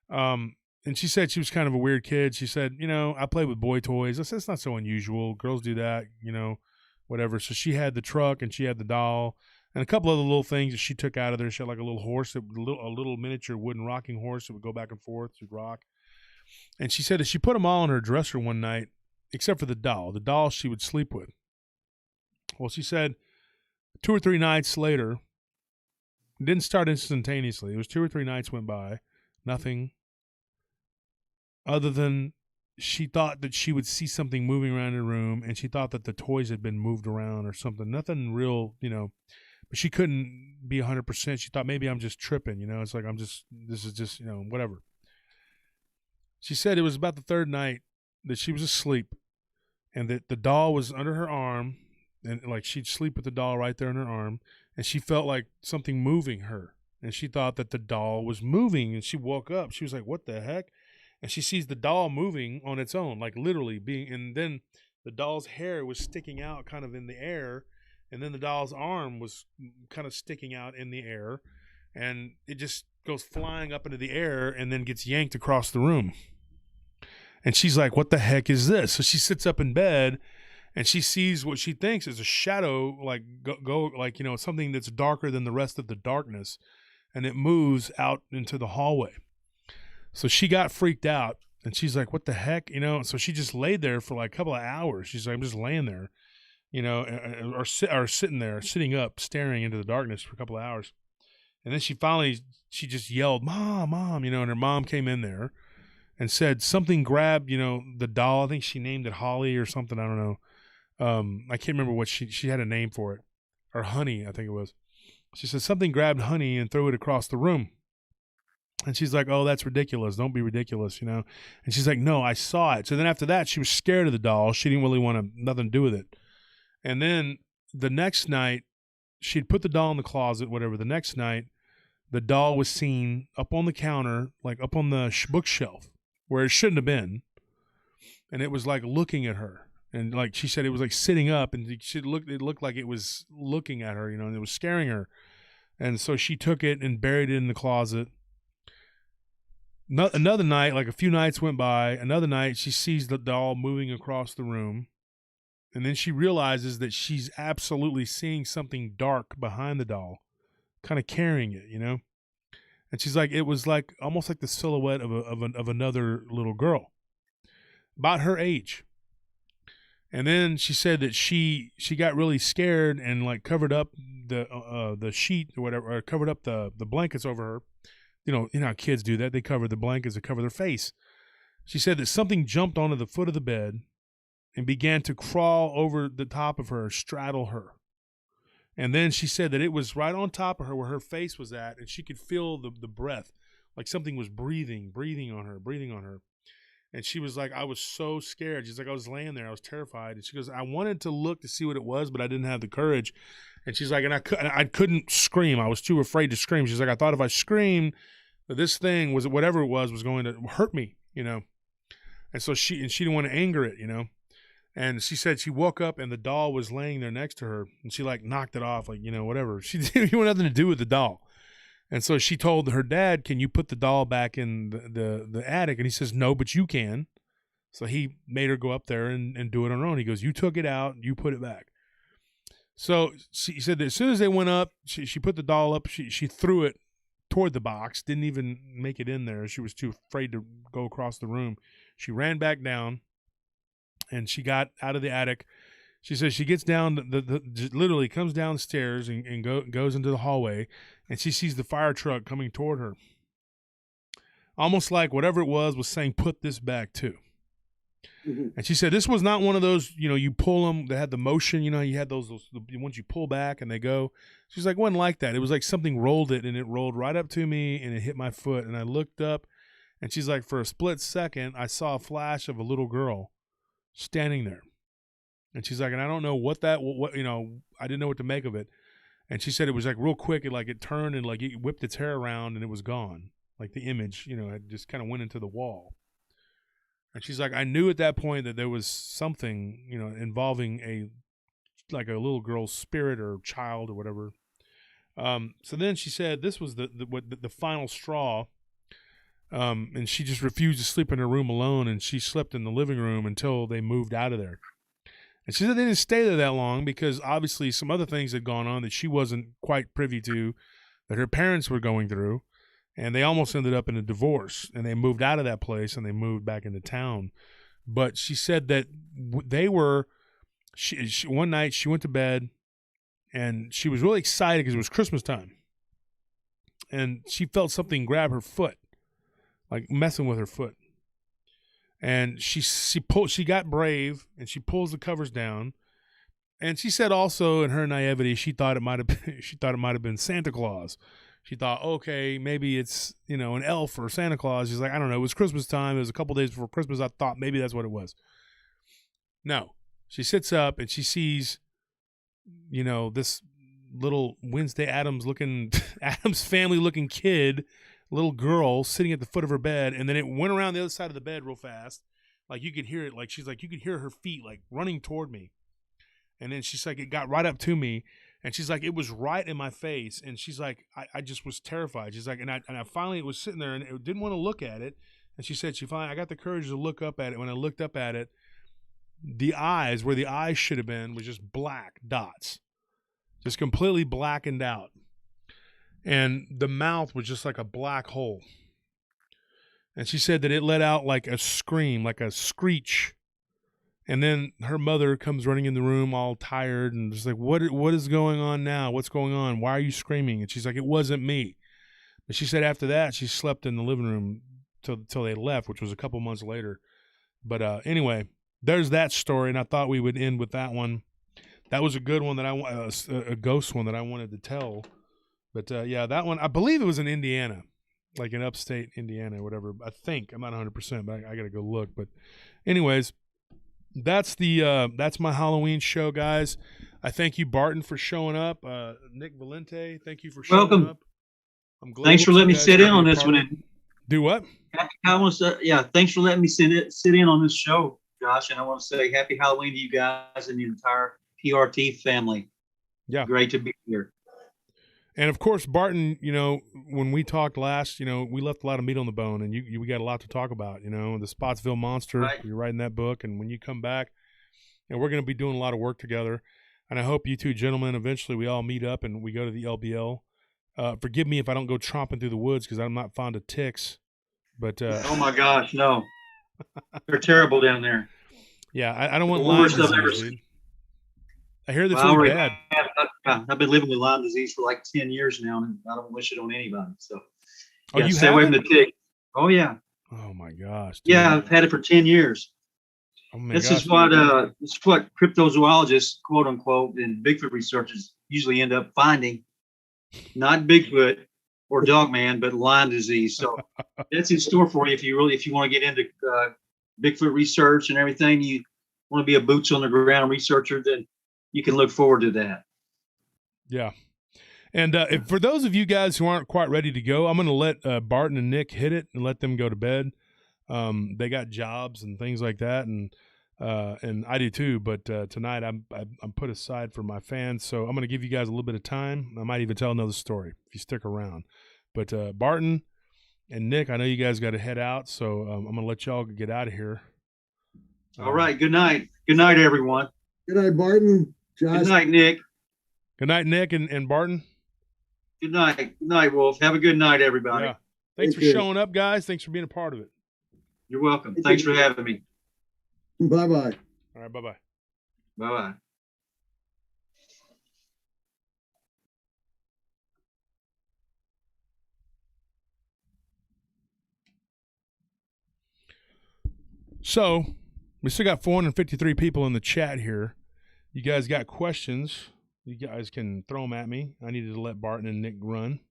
And she said she was kind of a weird kid. She said, you know, I play with boy toys. I said, it's not so unusual. Girls do that, you know, whatever. So she had the truck, and she had the doll, and a couple other little things that she took out of there. She had like a little horse, a little miniature wooden rocking horse that would go back and forth, she'd rock. And she said that she put them all in her dresser one night, except for the doll. The doll she would sleep with. Well, she said 2 or 3 nights later, it didn't start instantaneously. It was 2 or 3 nights went by, nothing other than she thought that she would see something moving around in the room, and she thought that the toys had been moved around or something. Nothing real, you know, but she couldn't be 100%. She thought maybe I'm just tripping, you know. It's like this is just, you know, whatever. She said it was about the 3rd night that she was asleep, and that the doll was under her arm, and like she'd sleep with the doll right there in her arm, and she felt like something moving her, and she thought that the doll was moving, and she woke up. She was like, what the heck? And she sees the doll moving on its own, like literally being, and then the doll's hair was sticking out kind of in the air, and then the doll's arm was kind of sticking out in the air, and it just goes flying up into the air and then gets yanked across the room. And she's like, what the heck is this? So she sits up in bed, and she sees what she thinks is a shadow, like go like, you know, something that's darker than the rest of the darkness, and it moves out into the hallway. So she got freaked out, and she's like, what the heck, you know? So she just laid there for like a couple of hours. She's like, I'm just laying there, you know, or sitting up, staring into the darkness for a couple of hours. And then she just yelled, Mom, Mom, you know, and her mom came in there and said something grabbed, you know, the doll. I think she named it Holly or something. I don't know. I can't remember what she had a name for it, or Honey, I think it was. She said something grabbed Honey and threw it across the room. And she's like, oh, that's ridiculous. Don't be ridiculous, you know? And she's like, no, I saw it. So then after that, she was scared of the doll. She didn't really want nothing to do with it. And then the next night, she'd put the doll in the closet, whatever. The next night, the doll was seen up on the counter, like up on the bookshelf where it shouldn't have been. And it was like looking at her. And like she said, it was like sitting up, and it looked like it was looking at her, you know, and it was scaring her. And so she took it and buried it in the closet. Another night, like a few nights went by, another night she sees the doll moving across the room. And then she realizes that she's absolutely seeing something dark behind the doll, kind of carrying it, you know? And she's like, it was like almost like the silhouette of another little girl, about her age. And then she said that she got really scared and like covered up the sheet or whatever, or covered up the blankets over her. You know how kids do that. They cover the blankets to cover their face. She said that something jumped onto the foot of the bed and began to crawl over the top of her, straddle her. And then she said that it was right on top of her where her face was at, and she could feel the breath, like something was breathing on her. And she was like, I was so scared. She's like, I was laying there. I was terrified. And she goes, I wanted to look to see what it was, but I didn't have the courage. And she's like, and I couldn't scream. I was too afraid to scream. She's like, I thought if I screamed, that this thing was, whatever it was going to hurt me, you know. And so she didn't want to anger it, you know. And she said she woke up and the doll was laying there next to her, and she like knocked it off, like, you know, whatever. She didn't want nothing to do with the doll. And so she told her dad, can you put the doll back in the attic? And he says, no, but you can. So he made her go up there and do it on her own. He goes, you took it out, you put it back. So he said that as soon as they went up, she put the doll up, she threw it toward the box, didn't even make it in there. She was too afraid to go across the room. She ran back down, and she got out of the attic. She says she gets down, literally comes downstairs and goes into the hallway, and she sees the fire truck coming toward her. Almost like whatever it was saying, put this back too. Mm-hmm. And she said this was not one of those, you know, you pull them, they had the motion, you know, you had those the ones you pull back and they go. She's like, it wasn't like that. It was like something rolled it, and it rolled right up to me, and it hit my foot, and I looked up, and she's like, for a split second, I saw a flash of a little girl standing there. And she's like, and I don't know what you know, I didn't know what to make of it. And she said it was like real quick, it turned and like it whipped its hair around and it was gone. Like the image, you know, it just kind of went into the wall. And she's like, I knew at that point that there was something, you know, involving a little girl's spirit or child or whatever. So then she said this was the final straw. And she just refused to sleep in her room alone, and she slept in the living room until they moved out of there. And she said they didn't stay there that long because obviously some other things had gone on that she wasn't quite privy to, that her parents were going through. And they almost ended up in a divorce, and they moved out of that place and they moved back into town. But she said that they were, she one night she went to bed and she was really excited because it was Christmas time. And she felt something grab her foot, like messing with her foot. And she got brave and she pulls the covers down. And she said also in her naivety, she thought it might have been Santa Claus. She thought, okay, maybe it's, you know, an elf or Santa Claus. She's like, I don't know. It was Christmas time. It was a couple days before Christmas. I thought maybe that's what it was. No. She sits up and she sees, you know, this little Wednesday Addams family looking kid, little girl sitting at the foot of her bed. And then it went around the other side of the bed real fast. Like you could hear it. Like she's like, you could hear her feet like running toward me. And then she's like, it got right up to me. And she's like, it was right in my face. And she's like, I just was terrified. She's like, and I finally was sitting there and I didn't want to look at it. And she said, I got the courage to look up at it. When I looked up at it, the eyes, where the eyes should have been, was just black dots, just completely blackened out. And the mouth was just like a black hole. And she said that it let out like a scream, like a screech. And then her mother comes running in the room all tired and just like, what is going on now? What's going on? Why are you screaming? And she's like, it wasn't me. But she said after that, she slept in the living room till they left, which was a couple months later. But anyway, there's that story. And I thought we would end with that one. That was a good one that a ghost one that I wanted to tell. But yeah, that one, I believe it was in Indiana. like in upstate Indiana or whatever. I think I'm not 100%, but I got to go look. But anyways, that's my Halloween show, guys. I thank you, Barton, for showing up. Nick Valente, thank you for showing Welcome. up. I'm glad. Thanks for letting me sit in on this one. Do what? I want to say, yeah, thanks for letting me sit in on this show, Josh. And I want to say happy Halloween to you guys and the entire PRT family. Yeah. Great to be here. And of course, Barton, you know, when we talked last, you know, we left a lot of meat on the bone, and we got a lot to talk about. You know, the Spotsville Monster. Right. You're writing that book, and when you come back, and we're going to be doing a lot of work together. And I hope you two gentlemen, eventually we all meet up and we go to the LBL. Forgive me if I don't go tromping through the woods because I'm not fond of ticks. But oh my gosh, no, they're terrible down there. Yeah, I don't want The Lyme worst I've disease, ever dude. seen. I hear that's Well, really bad. I've been living with Lyme disease for like 10 years now, and I don't wish it on anybody. So, Oh, yeah, you stay have away it? from the tick. Oh yeah, Oh my gosh. Dude. yeah, I've had it for 10 years. Oh my This gosh. is what cryptozoologists, quote unquote, and Bigfoot researchers usually end up finding. Not Bigfoot or Dogman, but Lyme disease. So that's in store for you if you want to get into Bigfoot research and everything. You want to be a boots on the ground researcher, then you can look forward to that. Yeah. And for those of you guys who aren't quite ready to go, I'm going to let Barton and Nick hit it and let them go to bed. They got jobs and things like that, and I do too. But tonight I'm put aside for my fans, so I'm going to give you guys a little bit of time. I might even tell another story if you stick around. But Barton and Nick, I know you guys got to head out, so I'm going to let y'all get out of here. All right. Good night. Good night, everyone. Good night, Barton. Josh. Good night, Nick. Good night, Nick and Barton. Good night. Good night, Wolf. Have a good night, everybody. Yeah. Thanks Thank for you. showing up, guys. Thanks for being a part of it. You're welcome. Thanks for having me. Bye-bye. All right, bye-bye. Bye-bye. So, we still got 453 people in the chat here. You guys got questions, you guys can throw them at me. I needed to let Barton and Nick run.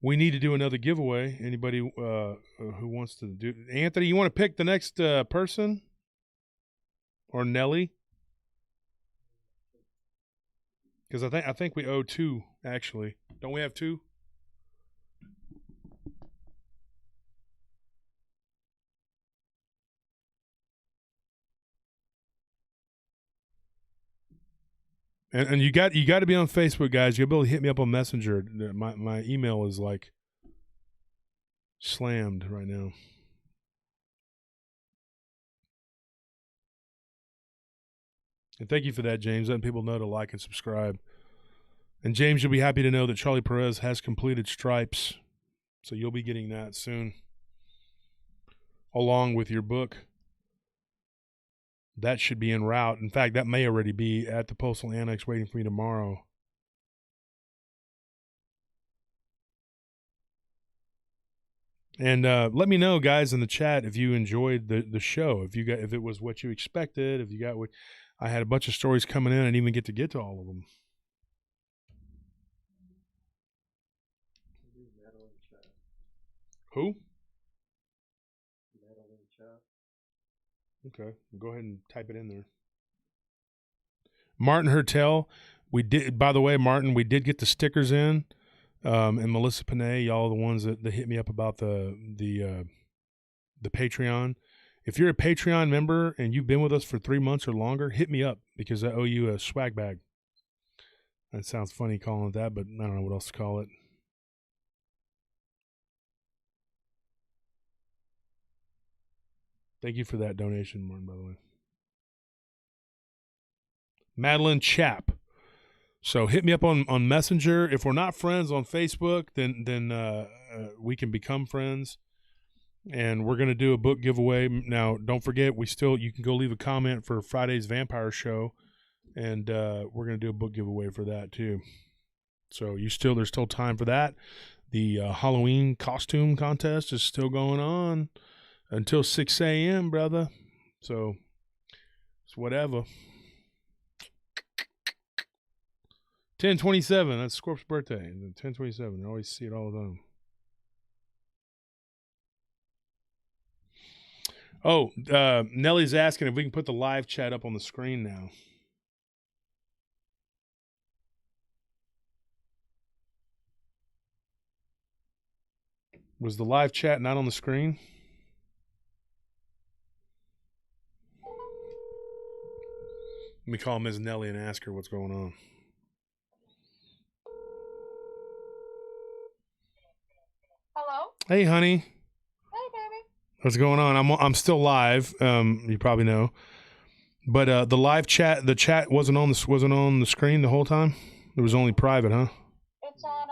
We need to do another giveaway. Anybody who wants to do? Anthony, you want to pick the next person? Or Nelly? Because I think we owe two, actually. Don't we have two? And you got to be on Facebook, guys. You'll be able to hit me up on Messenger. My email is like slammed right now. And thank you for that, James. Letting people know to like and subscribe. And James, you'll be happy to know that Charlie Perez has completed Stripes, so you'll be getting that soon, along with your book. That should be en route. In fact, that may already be at the Postal Annex waiting for me tomorrow. And let me know, guys, in the chat if you enjoyed the show. If it was what you expected. If you got what I had a bunch of stories coming in. I didn't even get to all of them. Who? Okay, go ahead and type it in there. Martin Hertel, we did. By the way, Martin, we did get the stickers in, and Melissa Panay, y'all are the ones that hit me up about the Patreon. If you're a Patreon member and you've been with us for 3 months or longer, hit me up because I owe you a swag bag. That sounds funny calling it that, but I don't know what else to call it. Thank you for that donation, Martin, by the way. Madeline Chap. So hit me up on Messenger. If we're not friends on Facebook, then we can become friends. And we're going to do a book giveaway. Now, don't forget, you can go leave a comment for Friday's Vampire Show. And we're going to do a book giveaway for that, too. So there's still time for that. The Halloween costume contest is still going on. Until 6 a.m., brother. So, it's whatever. 10/27. That's Scorp's birthday. 10/27. I always see it all the time. Oh, Nelly's asking if we can put the live chat up on the screen now. Was the live chat not on the screen? Let me call Ms. Nelly and ask her what's going on. Hello? Hey, honey. Hey, baby. What's going on? I'm still live. You probably know. But the live chat, the chat wasn't on the screen the whole time? It was only private, huh? It's on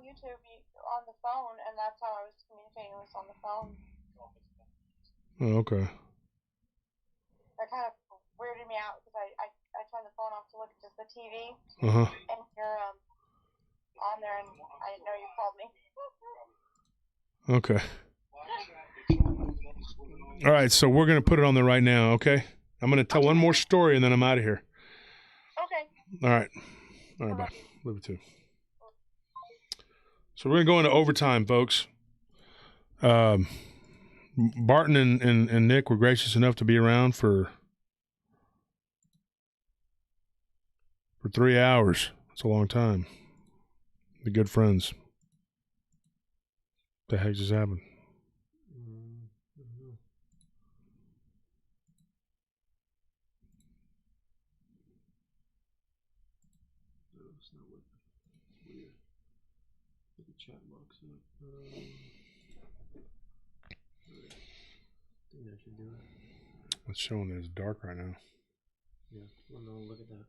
YouTube on the phone, and that's how I was communicating with on the phone. Oh, okay. That kind of weirded me out because I turned the phone off to look at just the TV, Uh-huh. and you're on there, and I didn't know you called me. Okay. All right, so we're going to put it on there right now, okay? I'm going to tell one more story, and then I'm out of here. Okay. All right. All right, bye. Love you too. So we're going to go into overtime, folks. Barton and Nick were gracious enough to be around for 3 hours. That's a long time. Be good friends. What the heck just happened? Chat box up. I think I should do it. It's showing that it's dark right now. Yeah, well, no, look at that.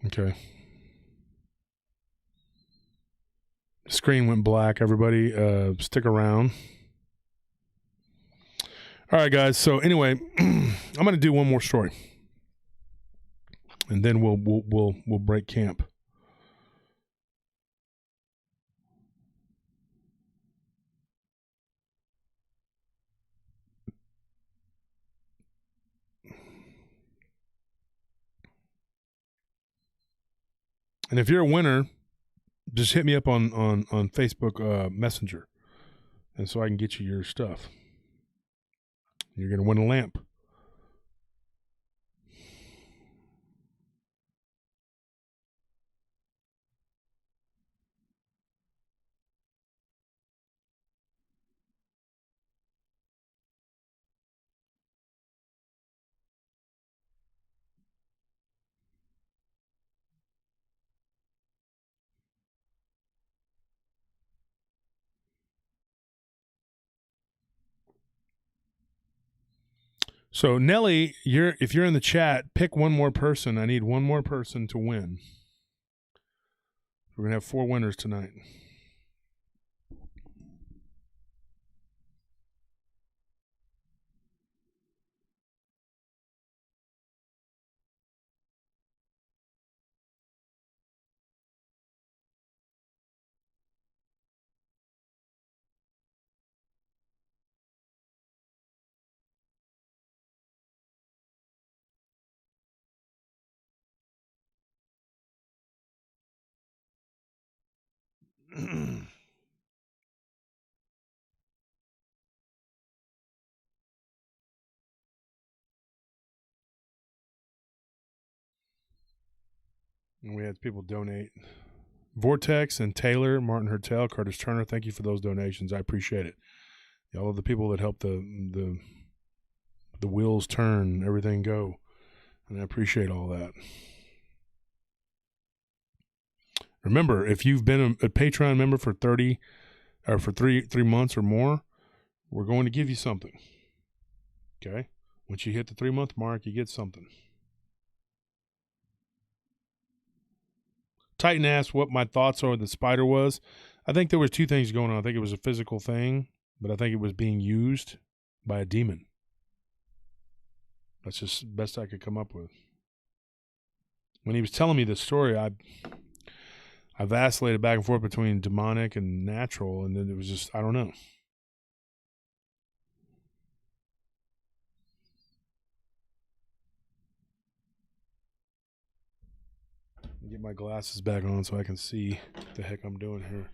Okay. The screen went black. Everybody, stick around. All right, guys. So anyway, I'm gonna do one more story, and then we'll break camp. And if you're a winner, just hit me up on Facebook Messenger, and so I can get you your stuff. You're going to win a lamp. So Nelly, if you're in the chat, pick one more person. I need one more person to win. We're gonna have 4 winners tonight. And we had people donate. Vortex and Taylor, Martin Hertel, Curtis Turner, thank you for those donations. I appreciate it. All of the people that helped the wheels turn, everything go. And I appreciate all that. Remember, if you've been a Patreon member for 30 or for 3 months or more, we're going to give you something. Okay? Once you hit the 3-month mark, you get something. Titan asked what my thoughts on the spider was. I think there was 2 things going on. I think it was a physical thing, but I think it was being used by a demon. That's just the best I could come up with. When he was telling me this story, I vacillated back and forth between demonic and natural, and then it was just, I don't know. Get my glasses back on so I can see what the heck I'm doing here.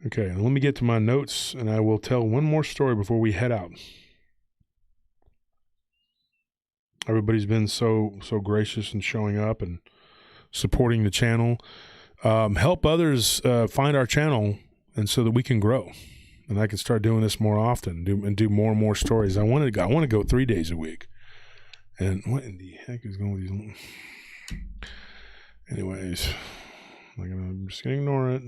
Okay, let me get to my notes, and I will tell one more story before we head out. Everybody's been so gracious and showing up and supporting the channel. Help others find our channel, and so that we can grow, and I can start doing this more often, do more and more stories. I want to go 3 days a week. And what in the heck is going with these? Anyways, I'm just gonna ignore it.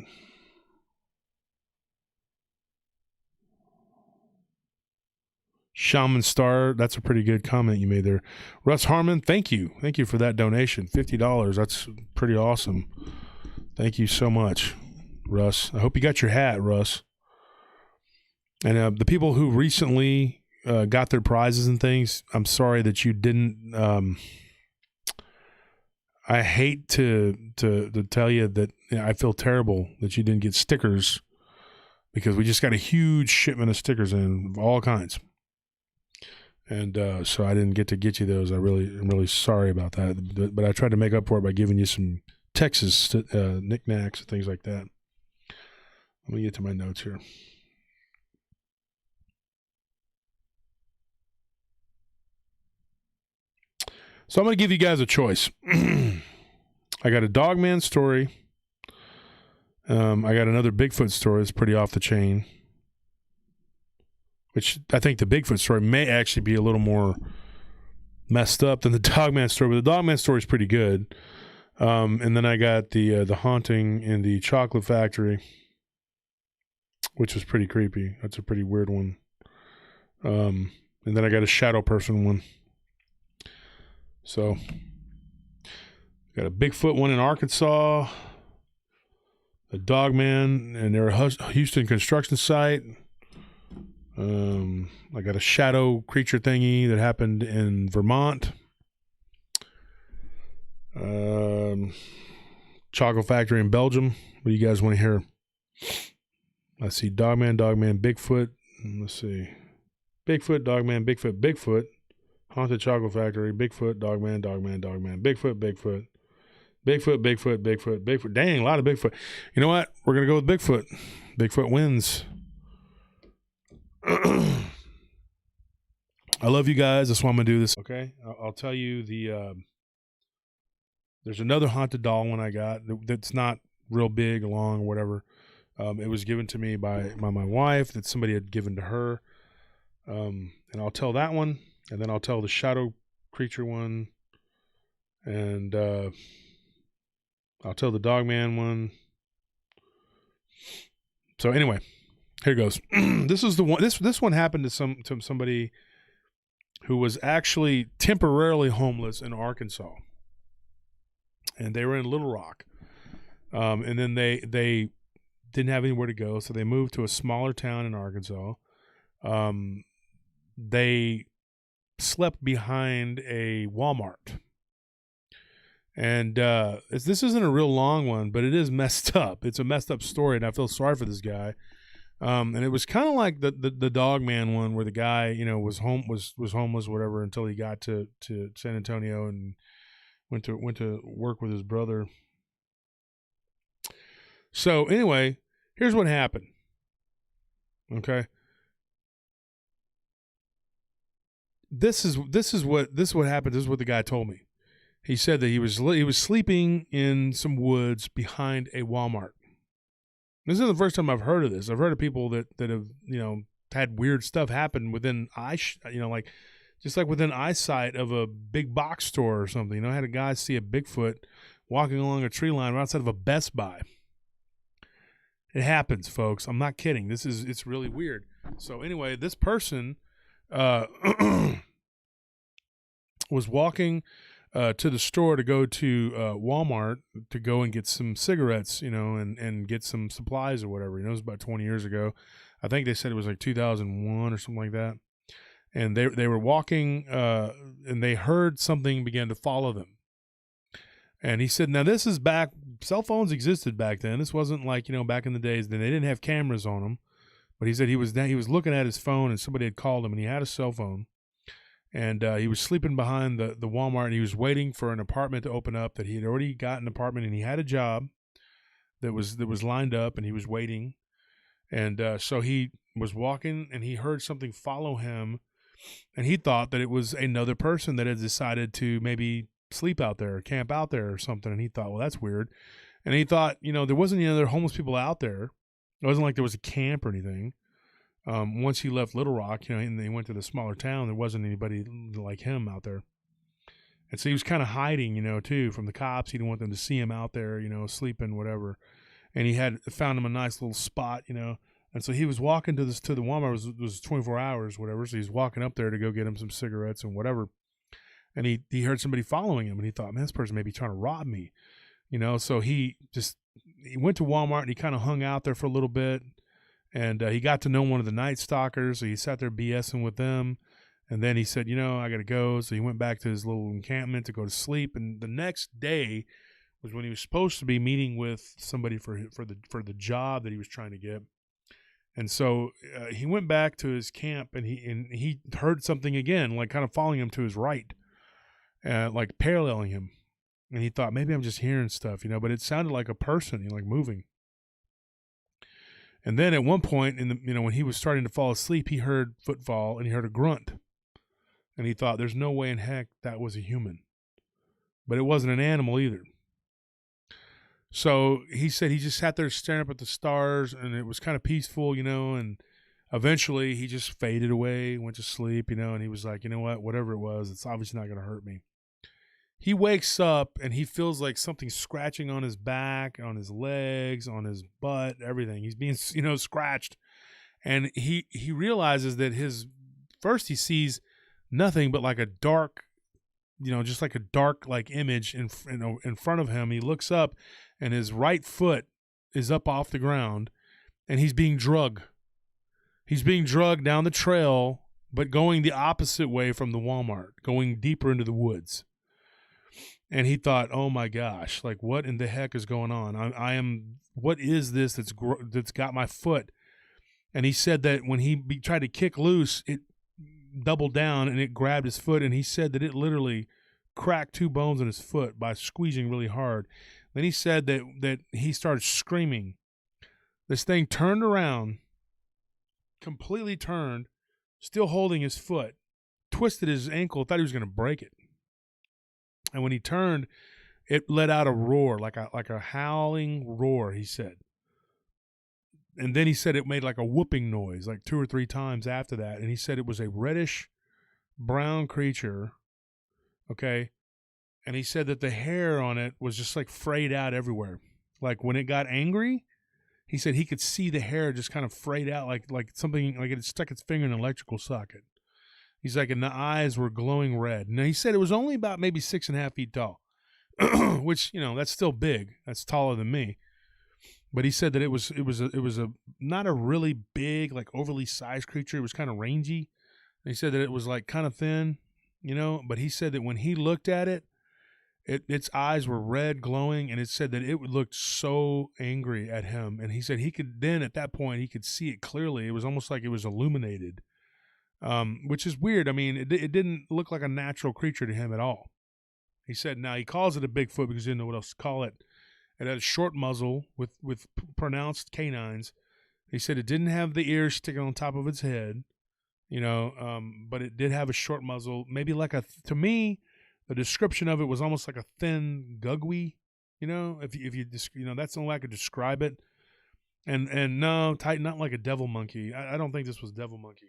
Shaman Star, that's a pretty good comment you made there. Russ Harmon, thank you. Thank you for that donation. $50. That's pretty awesome. Thank you so much, Russ. I hope you got your hat, Russ. And the people who recently got their prizes and things, I'm sorry that you didn't. I hate to tell you that I feel terrible that you didn't get stickers, because we just got a huge shipment of stickers in of all kinds. And so I didn't get to get you those. I'm really sorry about that. But I tried to make up for it by giving you some Texas knickknacks and things like that. Let me get to my notes here. So I'm going to give you guys a choice. I got a Dogman story. I got another Bigfoot story that's pretty off the chain, which I think the Bigfoot story may actually be a little more messed up than the Dogman story, but the Dogman story is pretty good. And then I got the haunting in the chocolate factory, which was pretty creepy. That's a pretty weird one. And then I got a shadow person one. So got a Bigfoot one in Arkansas, a Dogman, and they're a Houston construction site. I got a shadow creature thingy that happened in Vermont. Chocolate factory in Belgium. What do you guys want to hear? I see Dogman, Bigfoot. Let's see. Bigfoot, Dogman, Bigfoot. Haunted chocolate factory, Bigfoot, Dogman, Bigfoot. Dang, a lot of Bigfoot. You know what? We're going to go with Bigfoot. Bigfoot wins. I love you guys. That's why I'm going to do this. Okay. I'll tell you there's another haunted doll one I got that's not real big, long, or whatever. It was given to me by my wife that somebody had given to her. And I'll tell that one, and then I'll tell the shadow creature one, and I'll tell the Dogman one. So anyway, here goes. This is the one. This one happened to somebody who was actually temporarily homeless in Arkansas, and they were in Little Rock, and then they didn't have anywhere to go, so they moved to a smaller town in Arkansas. They slept behind a Walmart, and this isn't a real long one, but it is messed up. It's a messed up story, and I feel sorry for this guy. And it was kind of like the Dogman one, where the guy, was homeless, whatever, until he got to San Antonio and went to work with his brother. So anyway, here's what happened. Okay. This is what happened. This is what the guy told me. He said that he was sleeping in some woods behind a Walmart. This isn't the first time I've heard of this. I've heard of people that have, had weird stuff happen within within eyesight of a big box store or something. I had a guy see a Bigfoot walking along a tree line right outside of a Best Buy. It happens, folks. I'm not kidding. It's really weird. So anyway, this person was walking to the store to go to Walmart to go and get some cigarettes, and get some supplies or whatever. It was about 20 years ago. I think they said it was like 2001 or something like that. And they were walking, and they heard something begin to follow them. And he said, now this is back, cell phones existed back then. This wasn't like, back in the days, then they didn't have cameras on them. But he said he was looking at his phone, and somebody had called him, and he had a cell phone. And he was sleeping behind the Walmart, and he was waiting for an apartment to open up, that he had already got an apartment, and he had a job that was lined up, and he was waiting. And so he was walking, and he heard something follow him, and he thought that it was another person that had decided to maybe sleep out there or camp out there or something. And he thought, well, that's weird. And he thought, there wasn't any other homeless people out there. It wasn't like there was a camp or anything. Once he left Little Rock, and he went to the smaller town, there wasn't anybody like him out there. And so he was kind of hiding, too, from the cops. He didn't want them to see him out there, sleeping, whatever. And he had found him a nice little spot, And so he was walking to the Walmart. It was 24 hours, whatever. So he's walking up there to go get him some cigarettes and whatever. And he heard somebody following him, and he thought, man, this person may be trying to rob me, So he went to Walmart, and he kind of hung out there for a little bit. And he got to know one of the Night Stalkers, so he sat there BSing with them. And then he said, I got to go. So he went back to his little encampment to go to sleep. And the next day was when he was supposed to be meeting with somebody for the job that he was trying to get. And so he went back to his camp, and he heard something again, like kind of following him to his right, like paralleling him. And he thought, maybe I'm just hearing stuff, but it sounded like a person, like moving. And then at one point, when he was starting to fall asleep, he heard footfall, and he heard a grunt. And he thought, there's no way in heck that was a human. But it wasn't an animal either. So he said he just sat there staring up at the stars, and it was kind of peaceful, and eventually he just faded away, went to sleep, and he was like, you know what, whatever it was, it's obviously not going to hurt me. He wakes up, and he feels like something scratching on his back, on his legs, on his butt, everything. He's being, scratched. And he realizes that first he sees nothing but like a dark, just like a dark like image in front of him. He looks up, and his right foot is up off the ground, and he's being drugged. He's being drugged down the trail, but going the opposite way from the Walmart, going deeper into the woods. And he thought, oh my gosh, like what in the heck is going on? What is this that's got my foot? And he said that when he tried to kick loose, it doubled down and it grabbed his foot. And he said that it literally cracked 2 bones in his foot by squeezing really hard. Then he said that he started screaming. This thing turned around, completely turned, still holding his foot, twisted his ankle, thought he was going to break it. And when he turned, it let out a roar, like a howling roar, he said. And then he said it made like a whooping noise, like 2 or 3 times after that. And he said it was a reddish brown creature, okay? And he said that the hair on it was just like frayed out everywhere. Like when it got angry, he said he could see the hair just kind of frayed out, like something, like it had stuck its finger in an electrical socket. He's like, and the eyes were glowing red. Now, he said it was only about maybe 6.5 feet tall, which, that's still big. That's taller than me. But he said that it was a not a really big, like overly sized creature. It was kind of rangy. And he said that it was like kind of thin, but he said that when he looked at it, its eyes were red, glowing, and it said that it looked so angry at him. And he said at that point, he could see it clearly. It was almost like it was illuminated. Which is weird. I mean, it didn't look like a natural creature to him at all. He said, now he calls it a Bigfoot because he didn't know what else to call it. It had a short muzzle with pronounced canines. He said it didn't have the ears sticking on top of its head, but it did have a short muzzle. Maybe like to me, the description of it was almost like a thin gugwe, if you just, that's the only way I could describe it. And no, not like a devil monkey. I don't think this was devil monkey.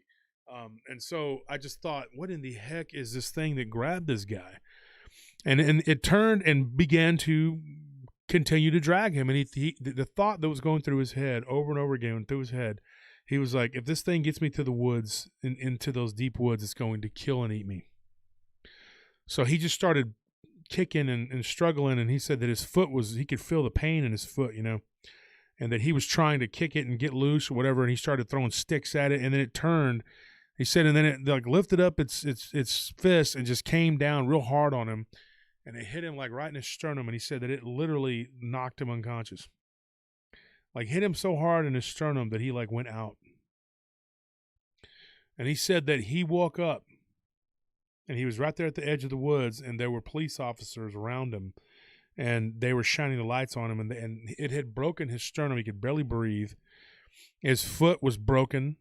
And so I just thought, what in the heck is this thing that grabbed this guy? And it turned and began to continue to drag him. And the thought that was going through his head over and over again through his head, he was like, if this thing gets me to the woods, into those deep woods, it's going to kill and eat me. So he just started kicking and struggling, and he said that his foot he could feel the pain in his foot, and that he was trying to kick it and get loose or whatever, and he started throwing sticks at it, and then it turned. He said, and then it like lifted up its fist and just came down real hard on him, and it hit him like right in his sternum, and he said that it literally knocked him unconscious. Like hit him so hard in his sternum that he like went out. And he said that he woke up and he was right there at the edge of the woods, and there were police officers around him, and they were shining the lights on him, and it had broken his sternum. He could barely breathe. His foot was broken.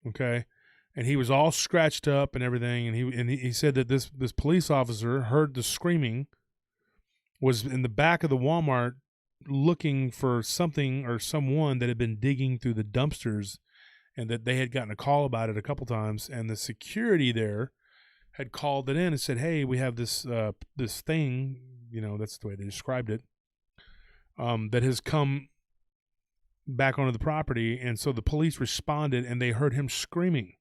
Okay. And he was all scratched up and everything. And he said that this police officer heard the screaming, was in the back of the Walmart looking for something or someone that had been digging through the dumpsters, and that they had gotten a call about it a couple times. And the security there had called it in and said, hey, we have this thing, that's the way they described it, that has come back onto the property. And so the police responded, and they heard him screaming.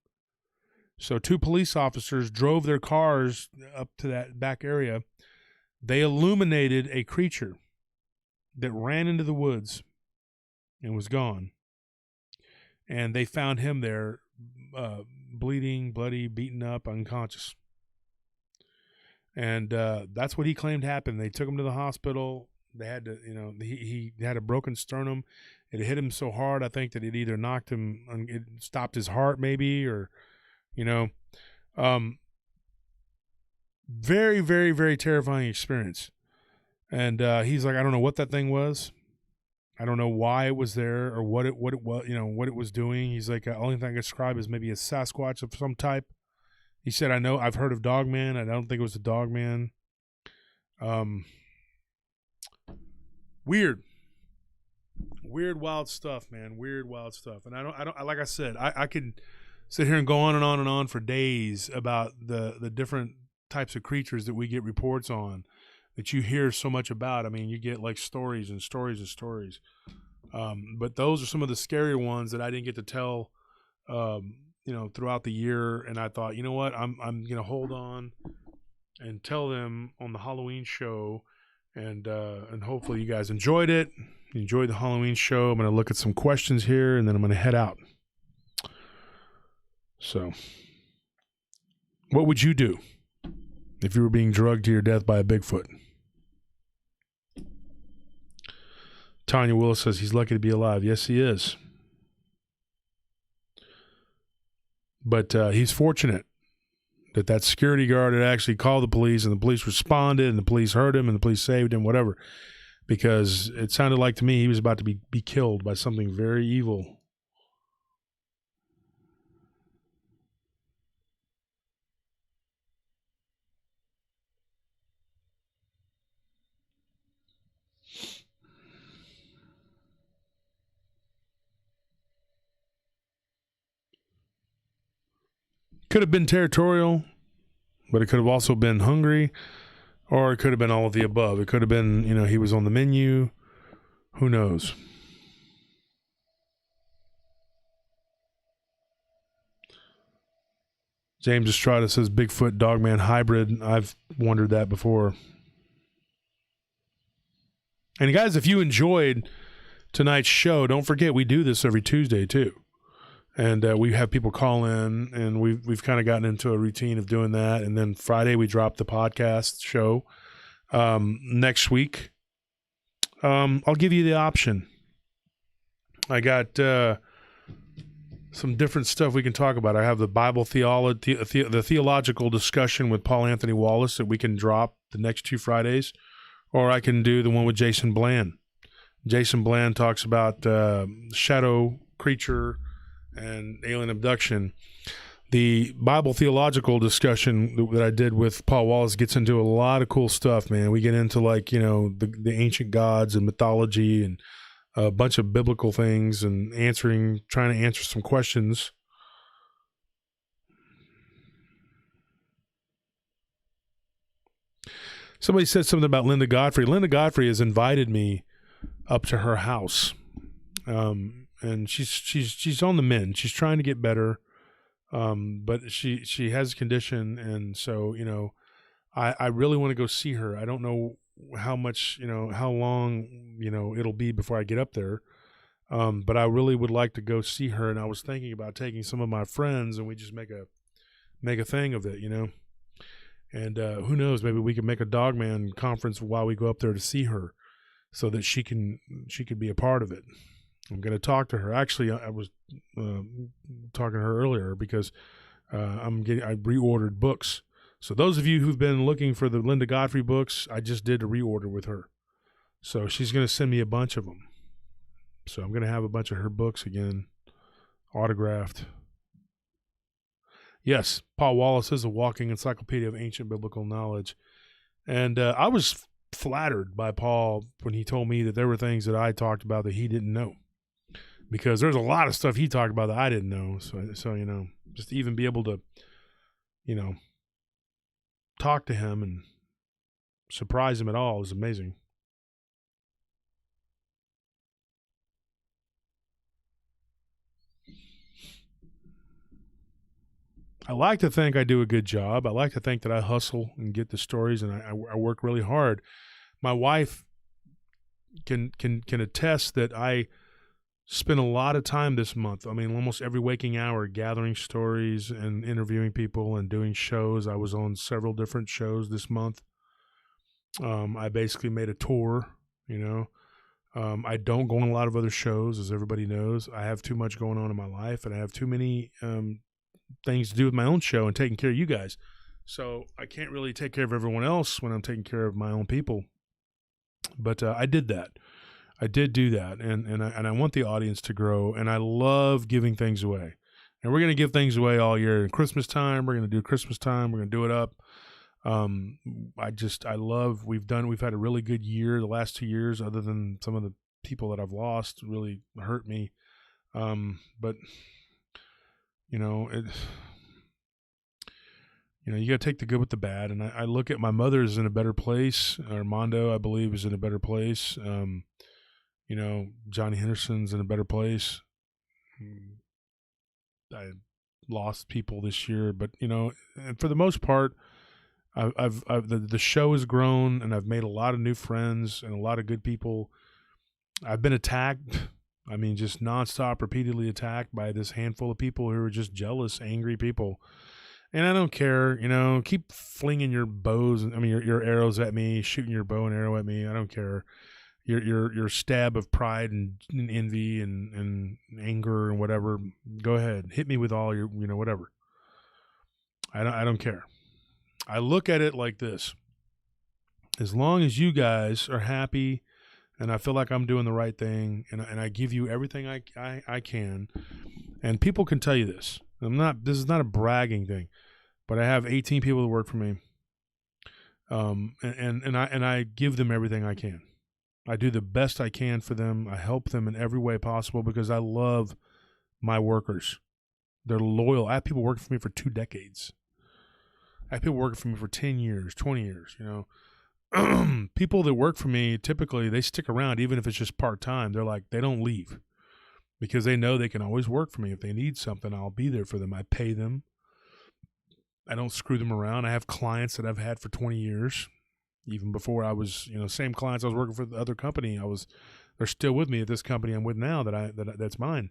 So 2 police officers drove their cars up to that back area. They illuminated a creature that ran into the woods and was gone. And they found him there, bleeding, bloody, beaten up, unconscious. And that's what he claimed happened. They took him to the hospital. They had to, he had a broken sternum. It hit him so hard, I think, that it either knocked him, it stopped his heart maybe, or very, very, very terrifying experience. And he's like, I don't know what that thing was. I don't know why it was there or what it was, what it was doing. He's like, the only thing I can describe is maybe a Sasquatch of some type. He said, I've heard of Dogman. I don't think it was a Dogman. Weird, wild stuff, man. Weird, wild stuff. And I don't, like I said, I could sit here and go on and on and on for days about the different types of creatures that we get reports on, that you hear so much about. I mean, you get like stories and stories and stories. But those are some of the scarier ones that I didn't get to tell, throughout the year. And I thought, you know what, I'm going to hold on and tell them on the Halloween show. And hopefully you guys enjoyed it. Enjoyed the Halloween show. I'm going to look at some questions here, and then I'm going to head out. So, what would you do if you were being drugged to your death by a Bigfoot? Tanya Willis says he's lucky to be alive. Yes, he is. But he's fortunate that security guard had actually called the police, and the police responded, and the police heard him, and the police saved him, whatever. Because it sounded like to me he was about to be killed by something very evil. Could have been territorial, but it could have also been hungry, or it could have been all of the above. It could have been, he was on the menu. Who knows? James Estrada says Bigfoot Dogman hybrid. I've wondered that before. And guys, if you enjoyed tonight's show, don't forget we do this every Tuesday too. And we have people call in, and we've kind of gotten into a routine of doing that. And then Friday we drop the podcast show. Next week, I'll give you the option. I got some different stuff we can talk about. I have the Bible theology, the theological discussion with Paul Anthony Wallace that we can drop the next 2 Fridays, or I can do the one with Jason Bland. Jason Bland talks about shadow creature and alien abduction. The Bible theological discussion that I did with Paul Wallace gets into a lot of cool stuff, man. We get into the ancient gods and mythology and a bunch of biblical things, and trying to answer some questions. Somebody said something about Linda Godfrey. Linda Godfrey has invited me up to her house. And she's on the mend. She's trying to get better, but she has a condition, and so I really want to go see her. I don't know how much, how long, it'll be before I get up there. But I really would like to go see her. And I was thinking about taking some of my friends and we just make a thing of it, And who knows, maybe we can make a Dogman conference while we go up there to see her so that she can be a part of it. I'm going to talk to her. Actually, I was talking to her earlier because I reordered books. So those of you who've been looking for the Linda Godfrey books, I just did a reorder with her. So she's going to send me a bunch of them. So I'm going to have a bunch of her books again, autographed. Yes, Paul Wallace is a walking encyclopedia of ancient biblical knowledge. And I was flattered by Paul when he told me that there were things that I talked about that he didn't know. Because there's a lot of stuff he talked about that I didn't know. So just to even be able to, talk to him and surprise him at all is amazing. I like to think I do a good job. I like to think that I hustle and get the stories, and I work really hard. My wife can attest that I spent a lot of time this month. I mean, almost every waking hour gathering stories and interviewing people and doing shows. I was on several different shows this month. I basically made a tour, I don't go on a lot of other shows, as everybody knows. I have too much going on in my life, and I have too many things to do with my own show and taking care of you guys. So I can't really take care of everyone else when I'm taking care of my own people. But I did that. I did do that, and I want the audience to grow, and I love giving things away. And we're going to give things away all year. In Christmas time, we're going to do Christmas time. We're going to do it up. We've had a really good year the last 2 years, other than some of the people that I've lost really hurt me. But you got to take the good with the bad. And I look at my mother's in a better place. Armando, I believe, is in a better place. Johnny Henderson's in a better place. I lost people this year, but and for the most part, the show has grown, and I've made a lot of new friends and a lot of good people. I've been attacked. I mean, just nonstop, repeatedly attacked by this handful of people who are just jealous, angry people. And I don't care, keep flinging your bows, your arrows at me, shooting your bow and arrow at me. I don't care. Your stab of pride and envy and anger and whatever. Go ahead, hit me with all your, whatever. I don't care. I look at it like this: as long as you guys are happy, and I feel like I'm doing the right thing, and I give you everything I can, and people can tell you this. This is not a bragging thing, but I have 18 people that work for me, and I give them everything I can. I do the best I can for them. I help them in every way possible because I love my workers. They're loyal. I have people working for me for 2 decades. I have people working for me for 10 years, 20 years, People that work for me, typically, they stick around even if it's just part-time. They're like, they don't leave because they know they can always work for me. If they need something, I'll be there for them. I pay them. I don't screw them around. I have clients that I've had for 20 years. Even before I was, same clients I was working for the other company, they're still with me at this company I'm with now that's mine.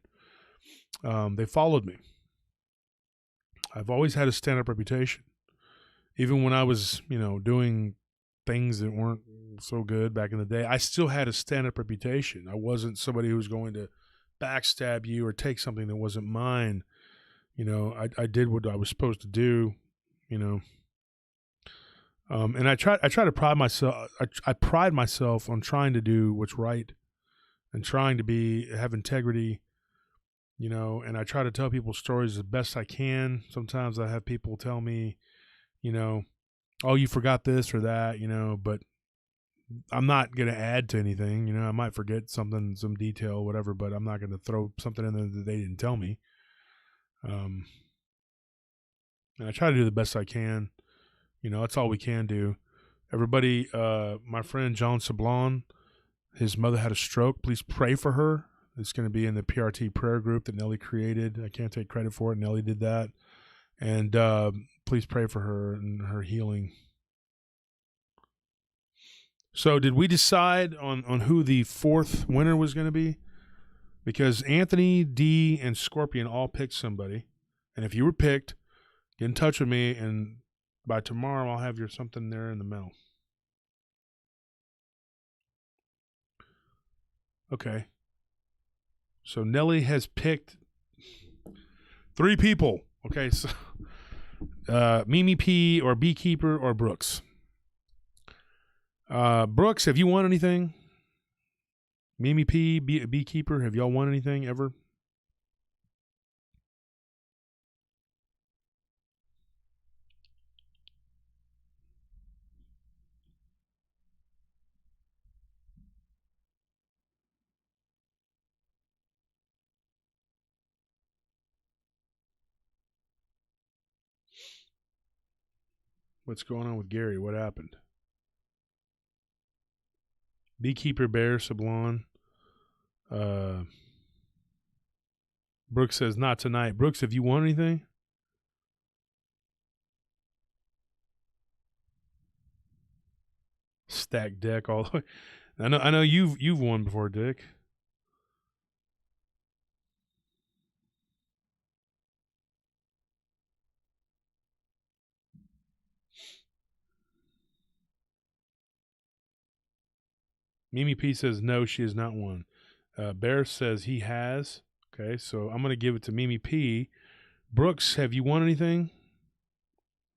They followed me. I've always had a stand-up reputation. Even when I was, doing things that weren't so good back in the day, I still had a stand-up reputation. I wasn't somebody who was going to backstab you or take something that wasn't mine. I did what I was supposed to do, and I try to pride myself. I pride myself on trying to do what's right, and trying to have integrity, And I try to tell people stories as best I can. Sometimes I have people tell me, oh, you forgot this or that, But I'm not going to add to anything. I might forget something, some detail, whatever. But I'm not going to throw something in there that they didn't tell me. And I try to do the best I can. That's all we can do. Everybody, my friend John Sablon, his mother had a stroke. Please pray for her. It's going to be in the PRT prayer group that Nelly created. I can't take credit for it. Nelly did that. And please pray for her and her healing. So did we decide on who the fourth winner was going to be? Because Anthony, D, and Scorpion all picked somebody. And if you were picked, get in touch with me, and by tomorrow I'll have your something there in the mail. Okay. So Nelly has picked 3 people. Okay, so Mimi P or Beekeeper or Brooks. Brooks, have you won anything? Mimi P, Beekeeper, have y'all won anything ever? What's going on with Gary? What happened? Beekeeper Bear Sablon. Brooks says not tonight. Brooks, have you won anything? Stack deck all the way. I know you've won before, Dick. Mimi P says no, she has not won. Bear says he has. Okay, so I'm going to give it to Mimi P. Brooks, have you won anything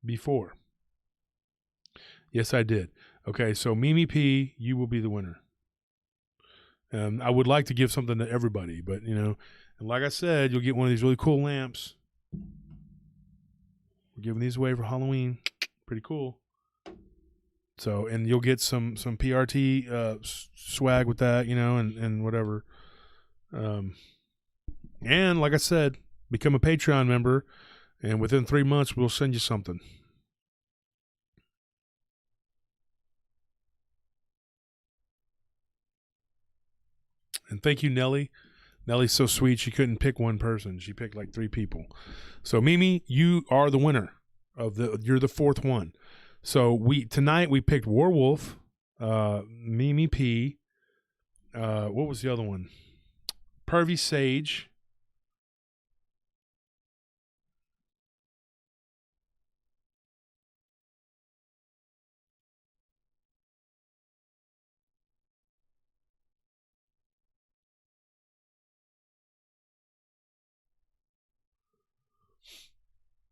before? Yes, I did. Okay, so Mimi P, you will be the winner. I would like to give something to everybody, but, and like I said, you'll get one of these really cool lamps. We're giving these away for Halloween. Pretty cool. So, and you'll get some PRT swag with that, and whatever. And like I said, become a Patreon member, and within 3 months, we'll send you something. And thank you, Nelly. Nelly's so sweet, she couldn't pick one person. She picked like 3 people. So, Mimi, you are the winner you're the 4th one. So tonight we picked Warwolf, Mimi P. What was the other one? Pervy Sage.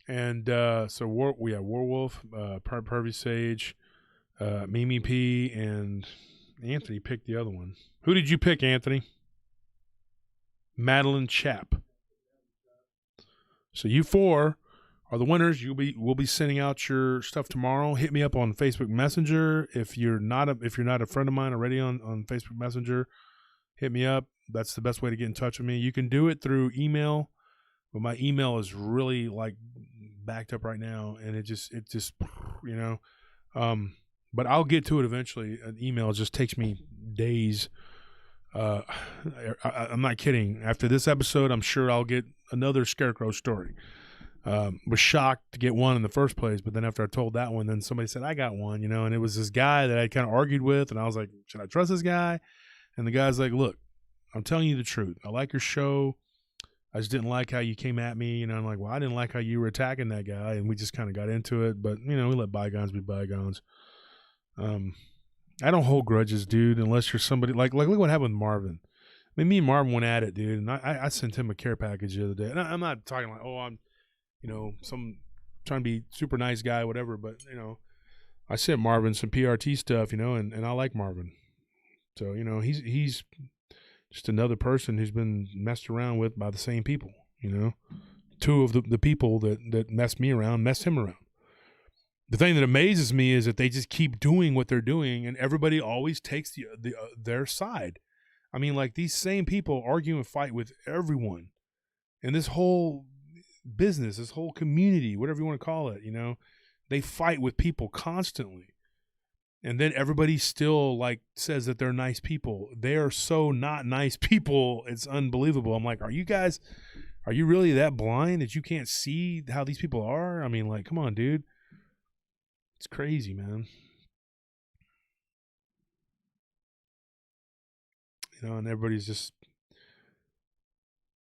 And so Warwolf, Pervy Sage, Mimi P, and Anthony picked the other one. Who did you pick, Anthony? Madeline Chap. So you 4 are the winners. We'll be sending out your stuff tomorrow. Hit me up on Facebook Messenger. If you're not a friend of mine already on Facebook Messenger, hit me up. That's the best way to get in touch with me. You can do it through email, but my email is really like backed up right now, and it just but I'll get to it eventually. An email just takes me days. I'm not kidding. After this episode, I'm sure I'll get another Scarecrow story. Was shocked to get one in the first place, but then after I told that one, then somebody said I got one, and it was this guy that I kind of argued with, and I was like, should I trust this guy? And the guy's like, look, I'm telling you the truth. I like your show. I just didn't like how you came at me. I'm like, well, I didn't like how you were attacking that guy, and we just kind of got into it. But we let bygones be bygones. I don't hold grudges, dude, unless you're somebody like look what happened with Marvin. I mean, me and Marvin went at it, dude, and I sent him a care package the other day. And I'm not talking like, oh, I'm, some trying to be super nice guy, whatever. But I sent Marvin some PRT stuff, and I like Marvin. So he's just another person who's been messed around with by the same people. 2 of the people that messed me around messed him around. The thing that amazes me is that they just keep doing what they're doing, and everybody always takes their side. I mean, like, these same people argue and fight with everyone. And this whole business, this whole community, whatever you want to call it, they fight with people constantly. And then everybody still, like, says that they're nice people. They are so not nice people. It's unbelievable. I'm like, are you really that blind that you can't see how these people are? I mean, like, come on, dude. It's crazy, man. you know, and everybody's just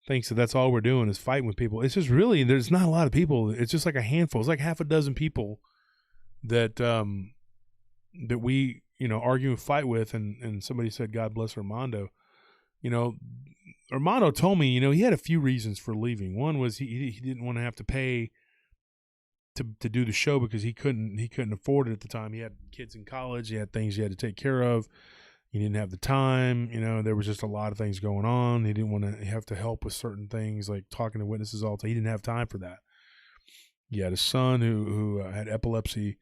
thinks that that's all we're doing is fighting with people. It's just really, there's not a lot of people. It's just like a handful. It's like half a dozen people that that we, you know, argue and fight with. And somebody said, God bless Armando. You know, Armando told me, you know, he had a few reasons for leaving. One was he didn't want to have to pay to do the show because he couldn't afford it at the time. He had kids in college. He had things he had to take care of. He didn't have the time. You know, there was just a lot of things going on. He didn't want to have to help with certain things like talking to witnesses all the time. He didn't have time for that. He had a son who had epilepsy,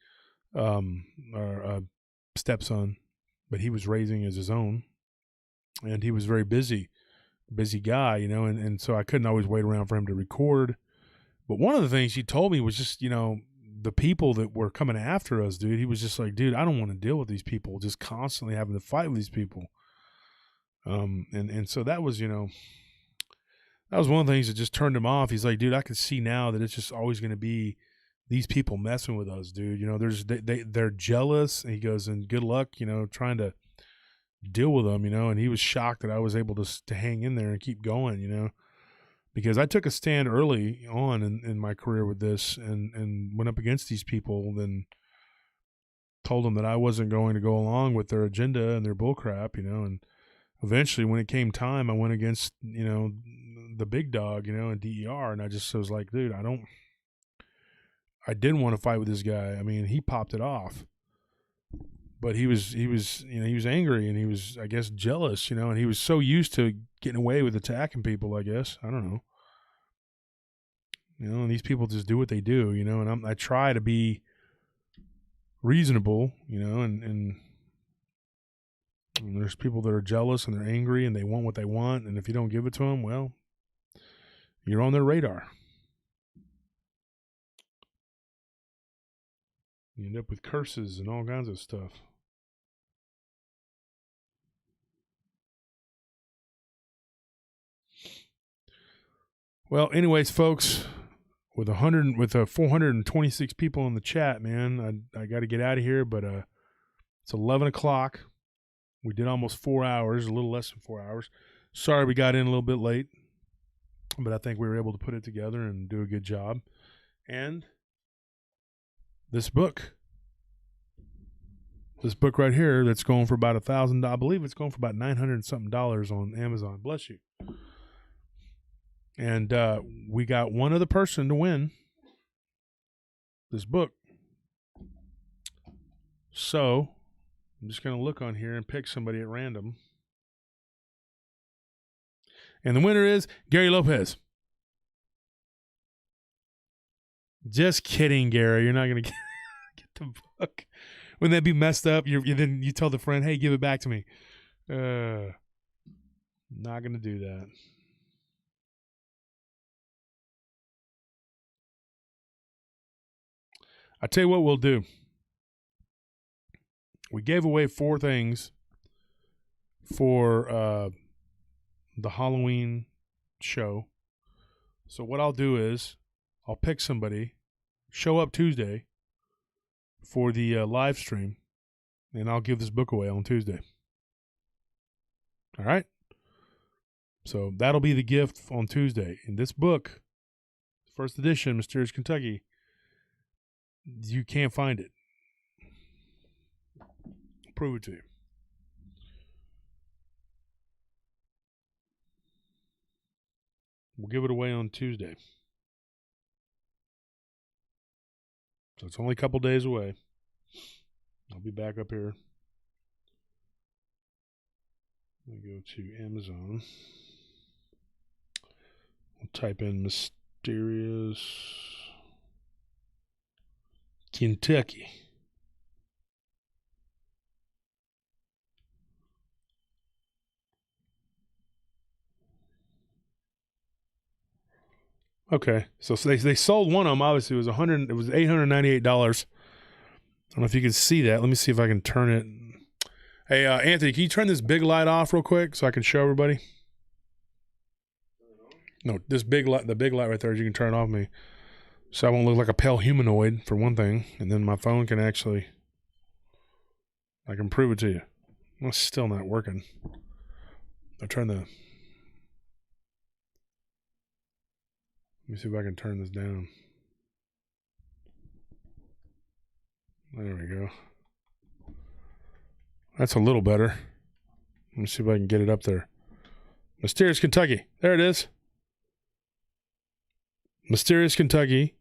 or a stepson, but he was raising as his own. And he was very busy guy, you know, and so I couldn't always wait around for him to record. But one of the things he told me was just, you know, the people that were coming after us, dude, he was just like, dude, I don't want to deal with these people, just constantly having to fight with these people. And so that was, you know, that was one of the things that just turned him off. He's like, dude, I can see now that it's just always going to be these people messing with us, dude. You know, they're jealous. And he goes, and good luck, you know, trying to deal with them, you know. And he was shocked that I was able to hang in there and keep going, you know. Because I took a stand early on in my career with this and went up against these people and told them that I wasn't going to go along with their agenda and their bullcrap, you know. And eventually when it came time, I went against, you know, the big dog, you know, in DER. And I was like, dude, I didn't want to fight with this guy. I mean, he popped it off. But he was, you know, he was angry and he was, I guess, jealous, you know, and he was so used to getting away with attacking people, I guess. I don't know. You know, and these people just do what they do, you know, and I try to be reasonable, you know, and there's people that are jealous and they're angry and they want what they want. And if you don't give it to them, well, you're on their radar. You end up with curses and all kinds of stuff. Well, anyways, folks, with 426 people in the chat, man, I got to get out of here, but it's 11 o'clock. We did almost 4 hours, a little less than 4 hours. Sorry we got in a little bit late, but I think we were able to put it together and do a good job. And this book right here that's going for about $1,000, I believe it's going for about $900 and something on Amazon. Bless you. And we got one other person to win this book. So I'm just going to look on here and pick somebody at random. And the winner is Gary Lopez. Just kidding, Gary. You're not going to get the book. Wouldn't that be messed up? Then you tell the friend, hey, give it back to me. Not going to do that. I tell you what we'll do. We gave away 4 things for the Halloween show. So what I'll do is I'll pick somebody, show up Tuesday for the live stream, and I'll give this book away on Tuesday. All right? So that'll be the gift on Tuesday. And this book, first edition, Mysterious Kentucky, you can't find it. I'll prove it to you. We'll give it away on Tuesday. So it's only a couple days away. I'll be back up here. Let me go to Amazon. We'll type in Mysterious Kentucky. Okay, so they sold one of them. Obviously, it was $898. I don't know if you can see that. Let me see if I can turn it. Hey, Anthony, can you turn this big light off real quick so I can show everybody? No, this big light, the big light right there. You can turn it off me, so I won't look like a pale humanoid for one thing, and then my phone can actually, I can prove it to you. Well, it's still not working. I turn the. Let me see if I can turn this down. There we go. That's a little better. Let me see if I can get it up there. Mysterious Kentucky. There it is. Mysterious Kentucky.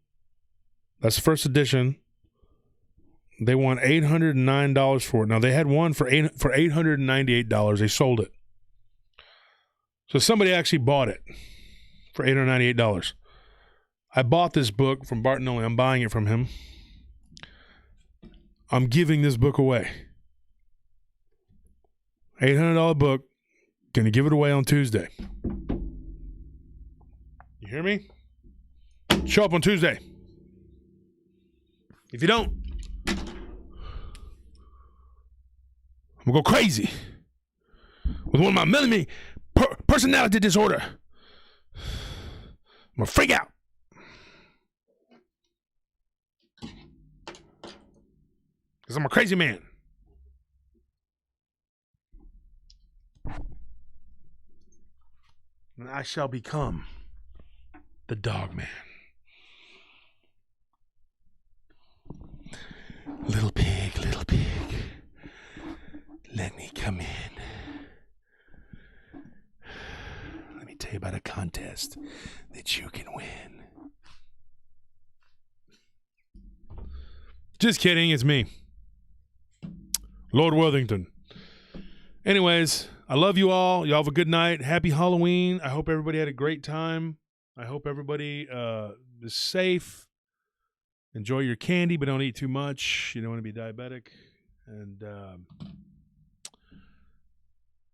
That's the first edition. They won $809 for it. Now, they had one for $898. They sold it. So somebody actually bought it for $898. I bought this book from Barton Nunnelly. I'm buying it from him. I'm giving this book away. $800 book. Going to give it away on Tuesday. You hear me? Show up on Tuesday. If you don't, I'm going to go crazy with one of my millimeter personality disorder. I'm going to freak out. Because I'm a crazy man. And I shall become the dog man. Little pig, let me come in. Let me tell you about a contest that you can win. Just kidding, it's me, Lord Worthington. Anyways, I love you all. Y'all have a good night. Happy Halloween. I hope everybody had a great time. I hope everybody is safe. Enjoy your candy, but don't eat too much. You don't want to be diabetic. And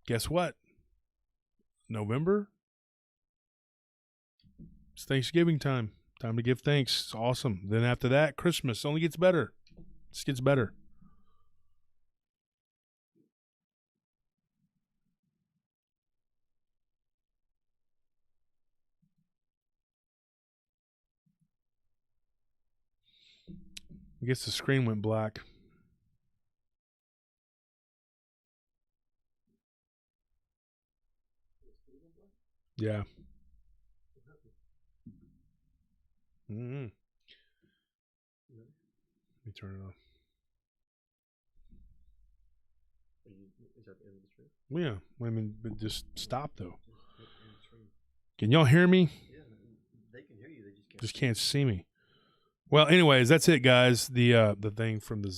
guess what? November, it's Thanksgiving time. Time to give thanks. It's awesome. Then after that, Christmas only gets better. It gets better. I guess the screen went black. Yeah. Mm-hmm. Let me turn it off. Is that the end of the stream? Well, yeah. I mean, but just stop though. Can y'all hear me? Yeah, they can hear you. They just can't. Just can't see me. Well, anyways, that's it, guys. The thing from the Zoom.